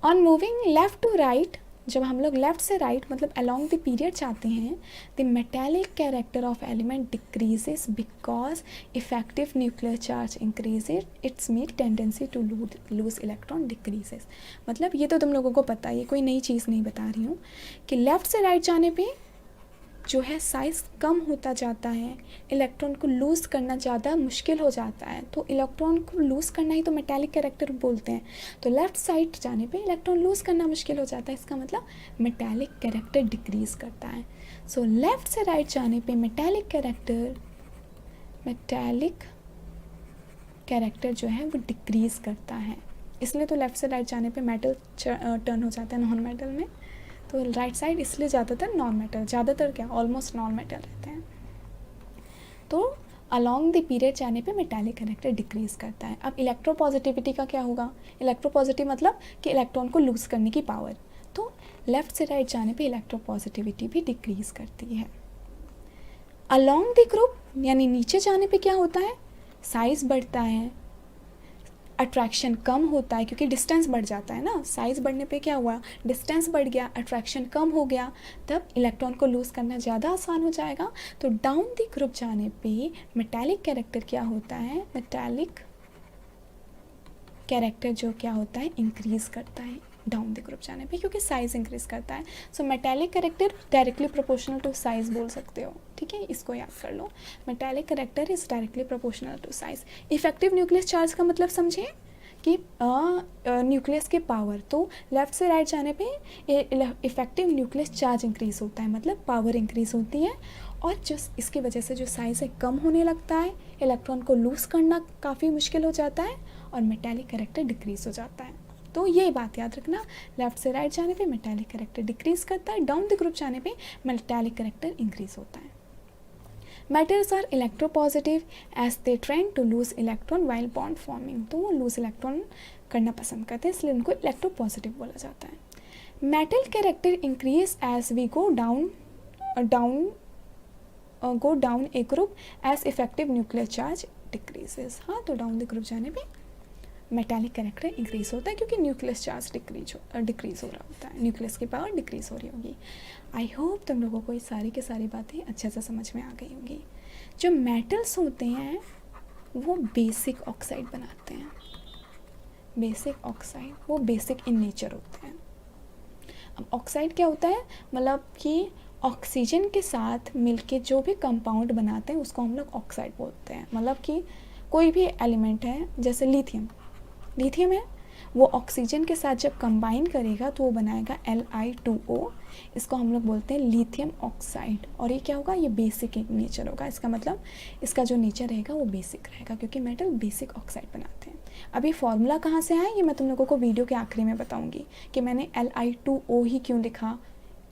On moving left to right, जब हम लोग लेफ्ट से राइट मतलब अलोंग द पीरियड चाहते हैं, the metallic character of element decreases because effective nuclear charge increases, its make tendency to lose electron decreases. मतलब ये तो तुम लोगों को पता है, ये कोई नई चीज़ नहीं बता रही हूँ कि लेफ्ट से राइट जाने पे जो है साइज़ कम होता जाता है, इलेक्ट्रॉन को लूज़ करना ज़्यादा मुश्किल हो जाता है। तो इलेक्ट्रॉन को लूज़ करना ही तो मेटालिक कैरेक्टर बोलते हैं। तो लेफ़्ट साइड जाने पे इलेक्ट्रॉन लूज़ करना मुश्किल हो जाता है, इसका मतलब मेटालिक कैरेक्टर डिक्रीज़ करता है। सो लेफ़्ट से राइट जाने पे मेटालिक कैरेक्टर जो है वो डिक्रीज़ करता है, इसलिए तो लेफ़्ट से राइट जाने पे मेटल टर्न हो जाता है नॉन मेटल में। तो राइट साइड इसलिए ज़्यादातर नॉन मेटल, ज़्यादातर क्या ऑलमोस्ट नॉन मेटल रहते हैं। तो अलॉन्ग द पीरियड जाने पे मेटालिक कैरेक्टर डिक्रीज़ करता है। अब इलेक्ट्रोपॉजिटिविटी का क्या होगा? इलेक्ट्रोपॉजिटिव मतलब कि इलेक्ट्रॉन को लूज़ करने की पावर। तो लेफ़्ट से राइट जाने पे इलेक्ट्रोपॉजिटिविटी भी डिक्रीज़ करती है। अलॉन्ग द ग्रुप यानी नीचे जाने पे क्या होता है? साइज़ बढ़ता है, अट्रैक्शन कम होता है, क्योंकि डिस्टेंस बढ़ जाता है ना। साइज़ बढ़ने पे क्या हुआ? डिस्टेंस बढ़ गया, अट्रैक्शन कम हो गया, तब इलेक्ट्रॉन को लूज़ करना ज़्यादा आसान हो जाएगा। तो डाउन द ग्रुप जाने पे मेटालिक कैरेक्टर क्या होता है? मेटालिक कैरेक्टर जो क्या होता है? इंक्रीज़ करता है डाउन द ग्रुप जाने पे, क्योंकि साइज़ इंक्रीज़ करता है। So metallic character directly proportional to size बोल सकते हो, ठीक है, इसको याद कर लो। Metallic character is directly proportional to size. Effective nucleus charge का मतलब समझे कि न्यूक्लियस के पावर। तो लेफ़्ट से राइट जाने पे इफेक्टिव न्यूक्लियस चार्ज इंक्रीज़ होता है, मतलब पावर इंक्रीज़ होती है, और जो इसकी वजह से जो साइज़ है कम होने लगता है, इलेक्ट्रॉन को लूज़ करना काफ़ी मुश्किल हो जाता है, और मेटालिक कैरेक्टर डिक्रीज़ हो जाता है। तो ये बात याद रखना, लेफ्ट से राइट जाने पे मेटालिक कैरेक्टर डिक्रीज करता है, डाउन द ग्रुप जाने पे मेटालिक कैरेक्टर इंक्रीज होता है। Metals are electropositive as they trend to lose electron while bond forming, तो वो लूज इलेक्ट्रॉन करना पसंद करते हैं, इसलिए उनको इलेक्ट्रोपॉजिटिव बोला जाता है। Metal character increase as we go down a group as effective nuclear charge decreases. हाँ, तो डाउन द ग्रुप जाने पे मेटालिक कैरेक्टर इंक्रीज होता है क्योंकि न्यूक्लियस चार्ज डिक्रीज हो रहा होता है, न्यूक्लियस की पावर डिक्रीज हो रही होगी। आई होप तुम लोगों को ये सारी की सारी बातें अच्छे से समझ में आ गई होंगी। जो मेटल्स होते हैं वो बेसिक ऑक्साइड बनाते हैं, बेसिक ऑक्साइड, वो बेसिक इन नेचर होते हैं। अब ऑक्साइड क्या होता है, मतलब कि ऑक्सीजन के साथ मिलके जो भी कंपाउंड बनाते हैं उसको हम लोग ऑक्साइड बोलते हैं। मतलब कि कोई भी एलिमेंट है, जैसे लिथियम है, वो ऑक्सीजन के साथ जब कंबाइन करेगा तो वो बनाएगा Li2O, इसको हम लोग बोलते हैं लिथियम ऑक्साइड। और ये क्या होगा, ये बेसिक नेचर होगा, इसका मतलब इसका जो नेचर रहेगा वो बेसिक रहेगा क्योंकि मेटल बेसिक ऑक्साइड बनाते हैं। अब ये फॉर्मूला कहाँ से आया ये मैं तुम लोगों को वीडियो के आखिरी में बताऊँगी कि मैंने Li2O ही क्यों लिखा,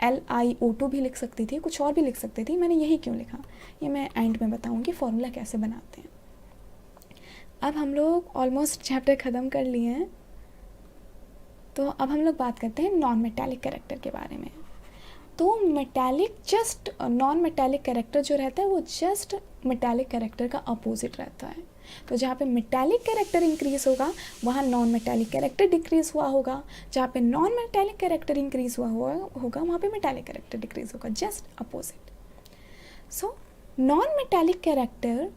LiO2 भी लिख सकती थी, कुछ और भी लिख सकती थी, मैंने यही क्यों लिखा, ये मैं एंड में बताऊँगी फॉर्मूला कैसे बनाते हैं। अब हम लोग ऑलमोस्ट चैप्टर ख़त्म कर लिए हैं, तो अब हम लोग बात करते हैं नॉन मेटालिक कैरेक्टर के बारे में। तो metallic just non metallic character जो रहता है वो जस्ट मेटालिक कैरेक्टर का अपोजिट रहता है। तो जहाँ पे मेटालिक कैरेक्टर इंक्रीज होगा वहाँ नॉन मेटालिक कैरेक्टर डिक्रीज हुआ होगा, जहाँ पे नॉन मेटालिक कैरेक्टर इंक्रीज हुआ होगा वहाँ पे मेटालिक कैरेक्टर डिक्रीज होगा, just opposite. So non metallic character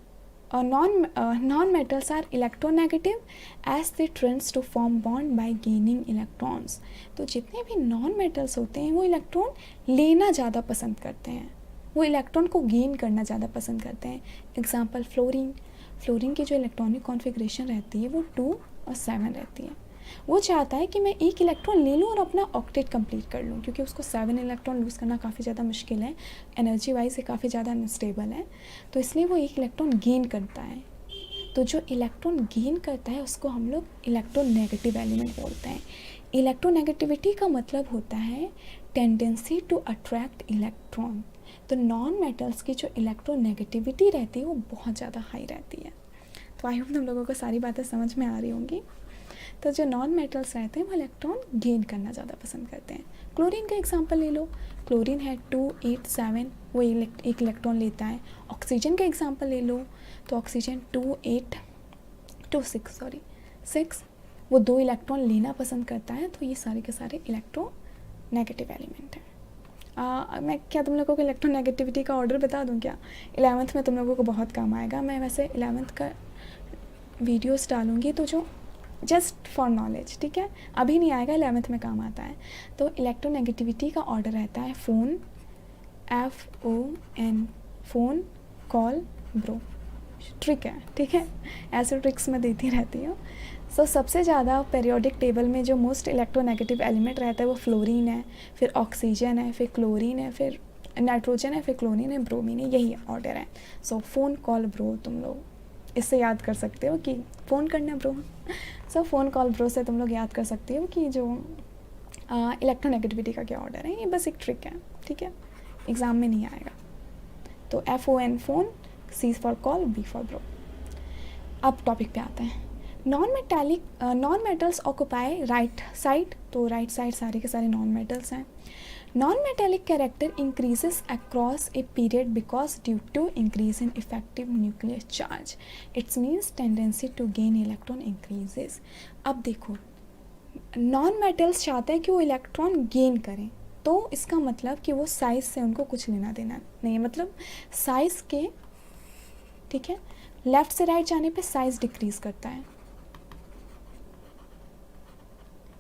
non-metals are electronegative as they trends to form bond by gaining electrons। तो जितने भी नॉन मेटल्स होते हैं वो इलेक्ट्रॉन लेना ज़्यादा पसंद करते हैं, वो इलेक्ट्रॉन को गेन करना ज़्यादा पसंद करते हैं। एग्जांपल फ्लोरीन की जो इलेक्ट्रॉनिक कॉन्फ़िगरेशन रहती है वो 2 और 7 रहती है। वो चाहता है कि मैं एक इलेक्ट्रॉन ले लूँ और अपना ऑक्टेट कंप्लीट कर लूँ, क्योंकि उसको 7 इलेक्ट्रॉन लूज़ करना काफ़ी ज़्यादा मुश्किल है, एनर्जी वाइज ये काफ़ी ज़्यादा अनस्टेबल है, तो इसलिए वो एक इलेक्ट्रॉन गेन करता है। तो जो इलेक्ट्रॉन गेन करता है उसको हम लोग इलेक्ट्रोनेगेटिव एलिमेंट बोलते हैं। इलेक्ट्रोनेगेटिविटी का मतलब होता है टेंडेंसी टू अट्रैक्ट इलेक्ट्रॉन। तो नॉन मेटल्स की जो इलेक्ट्रोनेगेटिविटी रहती है वो बहुत ज़्यादा हाई रहती है। तो आई होप तुम लोगों को सारी बातें समझ में आ रही होंगी। तो जो नॉन मेटल्स रहते हैं वो इलेक्ट्रॉन गेन करना ज़्यादा पसंद करते हैं। क्लोरीन का एग्जांपल ले लो, क्लोरीन है 2, 8, 7, वो एक इलेक्ट्रॉन लेता है। ऑक्सीजन का एग्जांपल ले लो तो ऑक्सीजन 6, वो 2 इलेक्ट्रॉन लेना पसंद करता है। तो ये सारे के सारे इलेक्ट्रोनेगेटिव एलिमेंट हैं। मैं क्या तुम लोगों को इलेक्ट्रोनेगेटिविटी का ऑर्डर बता दूं क्या? 11th में तुम लोगों को बहुत काम आएगा। मैं वैसे 11th का वीडियोस डालूँगी तो जो जस्ट फॉर नॉलेज, ठीक है, अभी नहीं आएगा, 11th में काम आता है। तो इलेक्ट्रोनेगेटिविटी का ऑर्डर रहता है phone, FON, phone, call, bro. Trick है, ठीक है, ऐसे ट्रिक्स मैं देती रहती हूँ। सो सबसे ज़्यादा पीरियोडिक टेबल में जो मोस्ट इलेक्ट्रोनेगेटिव एलिमेंट रहता है वो फ्लोरीन है, फिर ऑक्सीजन है, फिर क्लोरीन है, फिर नाइट्रोजन है, फिर क्लोरीन है, ब्रोमीन है, यही ऑर्डर है। सो फोन, कॉल, ब्रो तुम लोग इससे याद कर सकते हो कि फ़ोन करना ब्रो। सो फ़ोन कॉल ब्रो से तुम लोग याद कर सकते हो कि जो इलेक्ट्रोनेगेटिविटी का क्या ऑर्डर है। ये बस एक ट्रिक है, ठीक है, एग्ज़ाम में नहीं आएगा। तो FON phone, C for call, B for bro. अब टॉपिक पे आते हैं। Non metals occupy right side. तो राइट साइड सारे के सारे नॉन मेटल्स हैं। Non-metallic character increases across a period because due to increase in effective nuclear charge. It means tendency to gain electron increases. अब देखो, नॉन मेटल्स चाहते हैं कि वो इलेक्ट्रॉन गेन करें, तो इसका मतलब कि वो साइज से उनको कुछ लेना देना नहीं है। मतलब साइज के, ठीक है, लेफ्ट से राइट जाने पे साइज डिक्रीज करता है।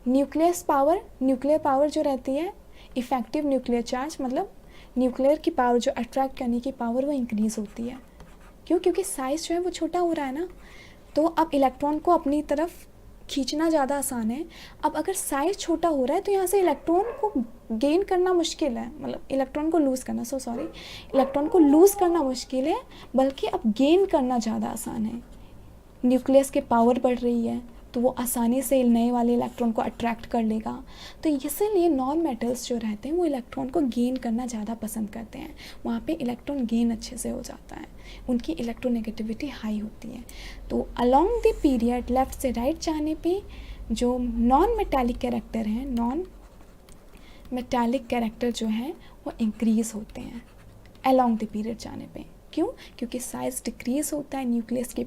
न्यूक्लियर पावर जो रहती है, इफेक्टिव न्यूक्लियर चार्ज, मतलब न्यूक्लियर की पावर जो अट्रैक्ट करने की पावर, वो इंक्रीज़ होती है। क्यों? क्योंकि साइज़ जो है वो छोटा हो रहा है ना, तो अब इलेक्ट्रॉन को अपनी तरफ खींचना ज़्यादा आसान है। अब अगर साइज़ छोटा हो रहा है तो यहाँ से इलेक्ट्रॉन को गेन करना मुश्किल है, मतलब इलेक्ट्रॉन को लूज़ करना, इलेक्ट्रॉन को लूज़ करना मुश्किल है, बल्कि अब गेन करना ज़्यादा आसान है। न्यूक्लियस की पावर बढ़ रही है तो वो आसानी से नए वाले इलेक्ट्रॉन को अट्रैक्ट कर लेगा। तो इसीलिए नॉन मेटल्स जो रहते हैं वो इलेक्ट्रॉन को गेन करना ज़्यादा पसंद करते हैं, वहाँ पे इलेक्ट्रॉन गेन अच्छे से हो जाता है, उनकी इलेक्ट्रोनेगेटिविटी हाई होती है। तो अलोंग द पीरियड लेफ़्ट से राइट जाने पे जो नॉन मेटालिक कैरेक्टर हैं, नॉन मेटालिक कैरेक्टर जो हैं वो इंक्रीज़ होते हैं अलोंग द पीरियड जाने पे। क्यों? क्योंकि साइज़ डिक्रीज़ होता है, न्यूक्लियस की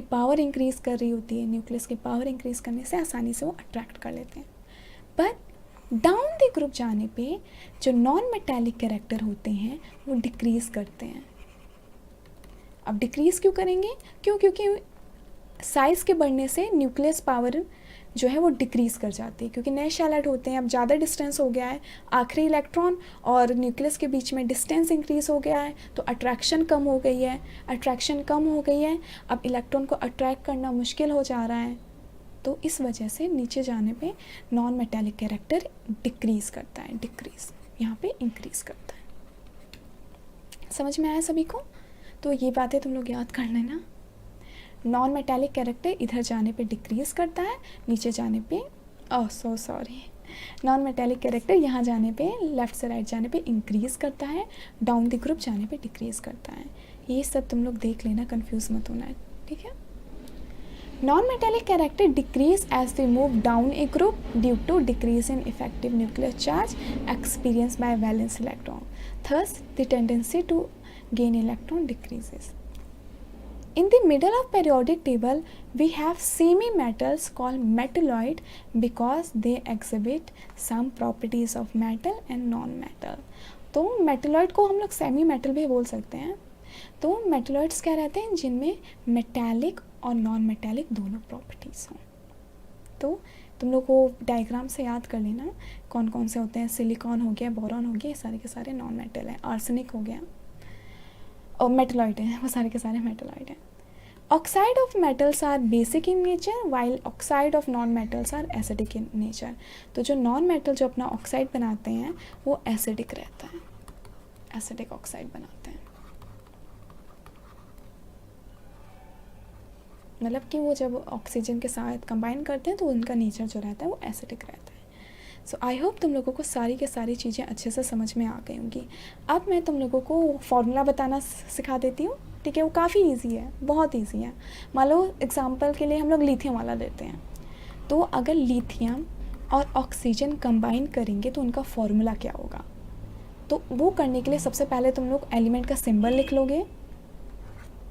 पावर इंक्रीज़ कर रही होती है, न्यूक्लियस की पावर इंक्रीज़ करने से आसानी से वो अट्रैक्ट कर लेते हैं। पर डाउन द ग्रुप जाने पे जो नॉन मेटालिक कैरेक्टर होते हैं वो डिक्रीज़ करते हैं। अब डिक्रीज़ क्यों करेंगे? क्योंकि साइज़ के बढ़ने से न्यूक्लियस पावर जो है वो डिक्रीज़ कर जाती है, क्योंकि नए शेल ऐड होते हैं, अब ज़्यादा डिस्टेंस हो गया है, आखिरी इलेक्ट्रॉन और न्यूक्लियस के बीच में डिस्टेंस इंक्रीज़ हो गया है, तो अट्रैक्शन कम हो गई है, अब इलेक्ट्रॉन को अट्रैक्ट करना मुश्किल हो जा रहा है। तो इस वजह से नीचे जाने पे नॉन मेटालिक कैरेक्टर डिक्रीज़ करता है, यहाँ पे इंक्रीज़ करता है। समझ में आया सभी को? तो ये बातें तुम लोग याद कर लेना। नॉन मेटालिक कैरेक्टर इधर जाने पे डिक्रीज़ करता है, नीचे जाने पे नॉन मेटालिक कैरेक्टर यहाँ जाने पे, लेफ़्ट से राइट जाने पे इंक्रीज़ करता है, डाउन द ग्रुप जाने पे डिक्रीज़ करता है। ये सब तुम लोग देख लेना, कंफ्यूज मत होना है, ठीक है। Non metallic character decrease as we move down a group due to decrease in effective nuclear charge experience by valence electron, thus the tendency to gain electron decreases. In the middle of periodic table, we have semi-metals called metalloid because they exhibit some properties of metal and non-metal. तो metalloid को हम लोग सेमी मेटल भी बोल सकते हैं। तो metalloids क्या रहते हैं? जिनमें मेटालिक और नॉन मेटालिक दोनों प्रॉपर्टीज़ हों। तो तुम लोग को डायग्राम से याद कर लेना कौन कौन से होते हैं। सिलिकॉन हो गया, बोरॉन हो गया, ये सारे के सारे नॉन मेटल हैं। आर्सेनिक हो गया और मेटलॉइड हैं, वो सारे के सारे मेटलॉइड हैं। Oxide of metals are basic in nature while oxide of non metals are acidic in nature. तो जो नॉन मेटल जो अपना ऑक्साइड बनाते हैं वो एसिडिक रहता है, एसिडिक ऑक्साइड बनाते हैं। मतलब कि वो जब ऑक्सीजन के साथ कंबाइन करते हैं तो उनका नेचर जो रहता है वो एसिडिक रहता है। सो आई होप तुम लोगों को सारी के सारी चीज़ें अच्छे से समझ में आ गई होंगी। अब मैं तुम लोगों को फॉर्मूला बताना सिखा देती हूँ, ठीक है। वो काफ़ी इजी है, बहुत इजी है। मान लो एग्जांपल के लिए हम लोग लिथियम वाला लेते हैं, तो अगर लिथियम और ऑक्सीजन कंबाइन करेंगे तो उनका फॉर्मूला क्या होगा। तो वो करने के लिए सबसे पहले तुम लोग एलिमेंट का सिंबल लिख लोगे,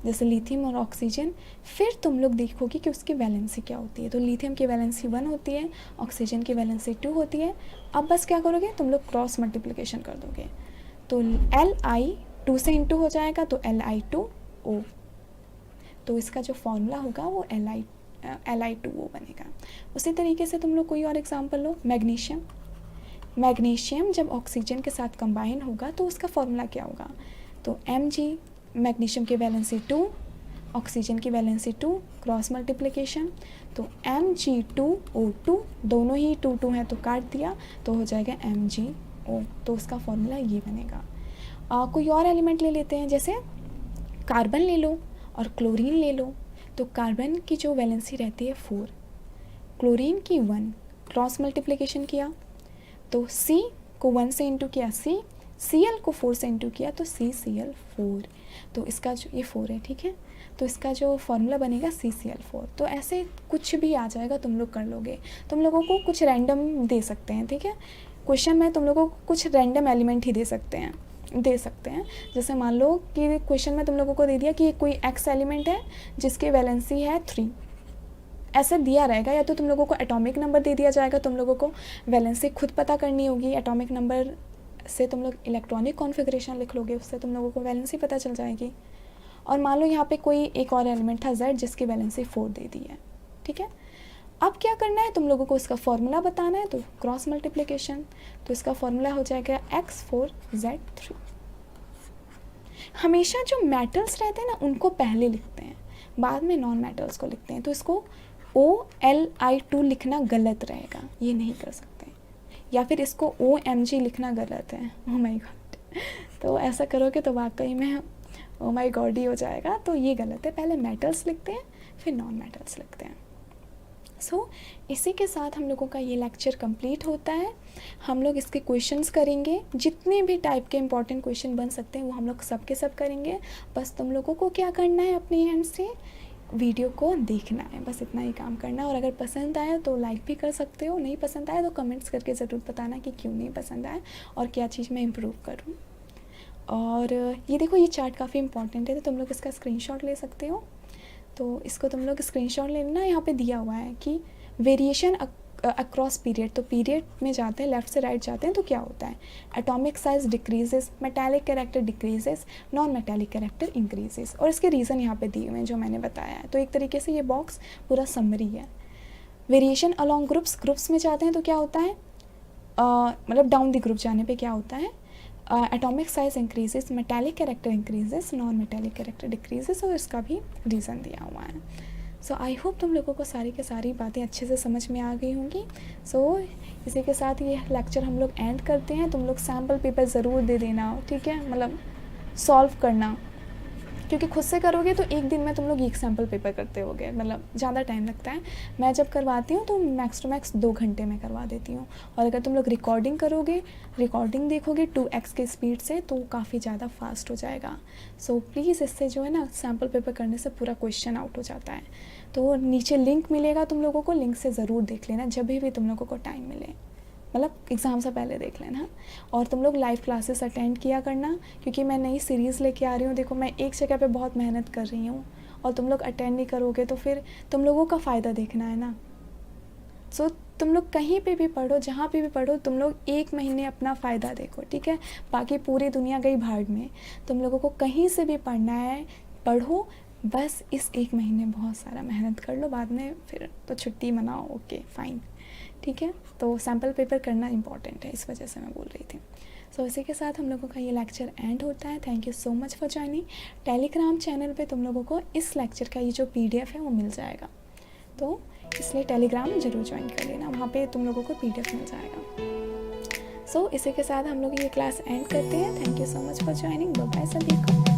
जैसे लिथियम और ऑक्सीजन। फिर तुम लोग देखोगे कि उसकी वैलेंसी क्या होती है। तो लिथियम की वैलेंसी 1 होती है, ऑक्सीजन की वैलेंसी 2 होती है। अब बस क्या करोगे, तुम लोग क्रॉस मल्टीप्लिकेशन कर दोगे, तो Li 2 से इंटू हो जाएगा, तो Li2O। तो इसका जो फॉर्मूला होगा वो Li2O बनेगा। उसी तरीके से तुम लोग कोई और एग्जाम्पल लो, मैग्नीशियम जब ऑक्सीजन के साथ कंबाइन होगा तो उसका फॉर्मूला क्या होगा, तो Mg, मैग्नीशियम की वैलेंसी 2, ऑक्सीजन की वैलेंसी 2, क्रॉस मल्टीप्लिकेशन, तो Mg2O2, दोनों ही 2 हैं तो काट दिया, तो हो जाएगा MgO। तो उसका फॉर्मूला ये बनेगा। कोई और एलिमेंट ले लेते हैं, जैसे कार्बन ले लो और क्लोरीन ले लो। तो कार्बन की जो वैलेंसी रहती है 4, क्लोरीन की 1, क्रॉस मल्टीप्लिकेशन किया तो C को 1 से इंटू किया C, Cl को 4 से इंटू किया तो CCl4। तो इसका जो ये 4 है, ठीक है, तो इसका जो फॉर्मूला बनेगा CCl4। तो ऐसे कुछ भी आ जाएगा, तुम लोग कर लोगे। तुम लोगों को कुछ रैंडम दे सकते हैं, ठीक है, क्वेश्चन में तुम लोगों को कुछ रैंडम एलिमेंट ही दे सकते हैं। जैसे मान लो कि क्वेश्चन में तुम लोगों को दे दिया कि कोई X एलिमेंट है जिसकी वैलेंसी है 3, ऐसे दिया रहेगा। या तो तुम लोगों को एटॉमिक नंबर दे दिया जाएगा, तुम लोगों को वैलेंसी खुद पता करनी होगी। एटॉमिक नंबर से तुम लोग इलेक्ट्रॉनिक कॉन्फ़िगरेशन लिख लोगे, उससे तुम लोगों को वैलेंसी पता चल जाएगी। और मान लो यहाँ पे कोई एक और एलिमेंट था Z जिसकी वैलेंसी 4 दे दी है, ठीक है। अब क्या करना है, तुम लोगों को इसका फॉर्मूला बताना है, तो क्रॉस मल्टीप्लिकेशन, तो इसका फॉर्मूला हो जाएगा X4Z3। हमेशा जो मेटल्स रहते हैं ना उनको पहले लिखते हैं, बाद में नॉन मेटल्स को लिखते हैं। तो इसको OLi2 लिखना गलत रहेगा, ये नहीं कर सकते। या फिर इसको OMG लिखना गलत है, ओ माय गॉड। तो ऐसा करोगे तो वाकई में ओ माय गॉड ही हो जाएगा। तो ये गलत है, पहले मेटल्स लिखते हैं फिर नॉन मेटल्स लिखते हैं। सो इसी के साथ हम लोगों का ये लेक्चर कंप्लीट होता है। हम लोग इसके क्वेश्चंस करेंगे, जितने भी टाइप के इंपॉर्टेंट क्वेश्चन बन सकते हैं वो हम लोग सब के सब करेंगे। बस तुम लोगों को क्या करना है, अपने हैंड से वीडियो को देखना है, बस इतना ही काम करना है। और अगर पसंद आया तो लाइक भी कर सकते हो, नहीं पसंद आया तो कमेंट्स करके ज़रूर बताना कि क्यों नहीं पसंद आया और क्या चीज़ मैं इम्प्रूव करूँ। और ये देखो, ये चार्ट काफ़ी इंपॉर्टेंट है, तो तुम लोग इसका स्क्रीनशॉट ले सकते हो। तो इसको तुम लोग स्क्रीनशॉट ले लेना। यहाँ पे दिया हुआ है कि वेरिएशन अक्रॉस पीरियड, तो पीरियड में जाते हैं, लेफ़्ट से राइट जाते हैं तो क्या होता है, atomic size decreases, metallic character decreases, non metallic character increases. और इसके रीज़न यहाँ पे दिए हुए हैं जो मैंने बताया है। तो एक तरीके से ये बॉक्स पूरा समरी है। वेरिएशन अलॉन्ग ग्रुप्स, ग्रुप्स में जाते हैं तो क्या होता है, मतलब डाउन द ग्रुप जाने पे क्या होता है, atomic size increases, metallic character increases, non metallic character decreases, और इसका भी रीज़न दिया हुआ है। सो आई होप तुम लोगों को सारी की सारी बातें अच्छे से समझ में आ गई होंगी। सो इसी के साथ ये लेक्चर हम लोग एंड करते हैं। तुम लोग सैम्पल पेपर ज़रूर दे देना, ठीक है, मतलब सॉल्व करना, क्योंकि खुद से करोगे तो एक दिन में तुम लोग एक सैम्पल पेपर करते होगे, मतलब ज़्यादा टाइम लगता है। मैं जब करवाती हूँ तो मैक्स टू मैक्स 2 घंटे में करवा देती हूँ। और अगर तुम लोग रिकॉर्डिंग करोगे, रिकॉर्डिंग देखोगे 2x के स्पीड से, तो काफ़ी ज़्यादा फास्ट हो जाएगा। सो प्लीज़ इससे जो है ना, सैम्पल पेपर करने से पूरा क्वेश्चन आउट हो जाता है। तो नीचे लिंक मिलेगा तुम लोगों को, लिंक से ज़रूर देख लेना जब भी तुम लोगों को टाइम मिले, मतलब एग्ज़ाम से पहले देख लेना। और तुम लोग लाइव क्लासेस अटेंड किया करना, क्योंकि मैं नई सीरीज़ लेके आ रही हूँ। देखो, मैं एक जगह पे बहुत मेहनत कर रही हूँ और तुम लोग अटेंड नहीं करोगे तो फिर तुम लोगों का फ़ायदा देखना है ना। सो तुम लोग कहीं पे भी पढ़ो, जहाँ पे भी पढ़ो, तुम लोग 1 महीने अपना फ़ायदा देखो, ठीक है। बाकी पूरी दुनिया गई भाड़ में, तुम लोगों को कहीं से भी पढ़ना है, पढ़ो। बस इस 1 महीने बहुत सारा मेहनत कर लो, बाद में फिर तो छुट्टी मनाओ, ओके फाइन, ठीक है। तो सैम्पल पेपर करना इंपॉर्टेंट है, इस वजह से मैं बोल रही थी। सो इसी के साथ हम लोगों का ये लेक्चर एंड होता है। Thank you so much for joining. Telegram channel पे तुम लोगों को इस लेक्चर का ये जो PDF है वो मिल जाएगा, तो इसलिए टेलीग्राम ज़रूर ज्वाइन कर लेना, वहाँ पे तुम लोगों को PDF मिल जाएगा। सो इसी के साथ हम लोग ये क्लास एंड करते हैं। Thank you so much for joining. Bye bye सभी को।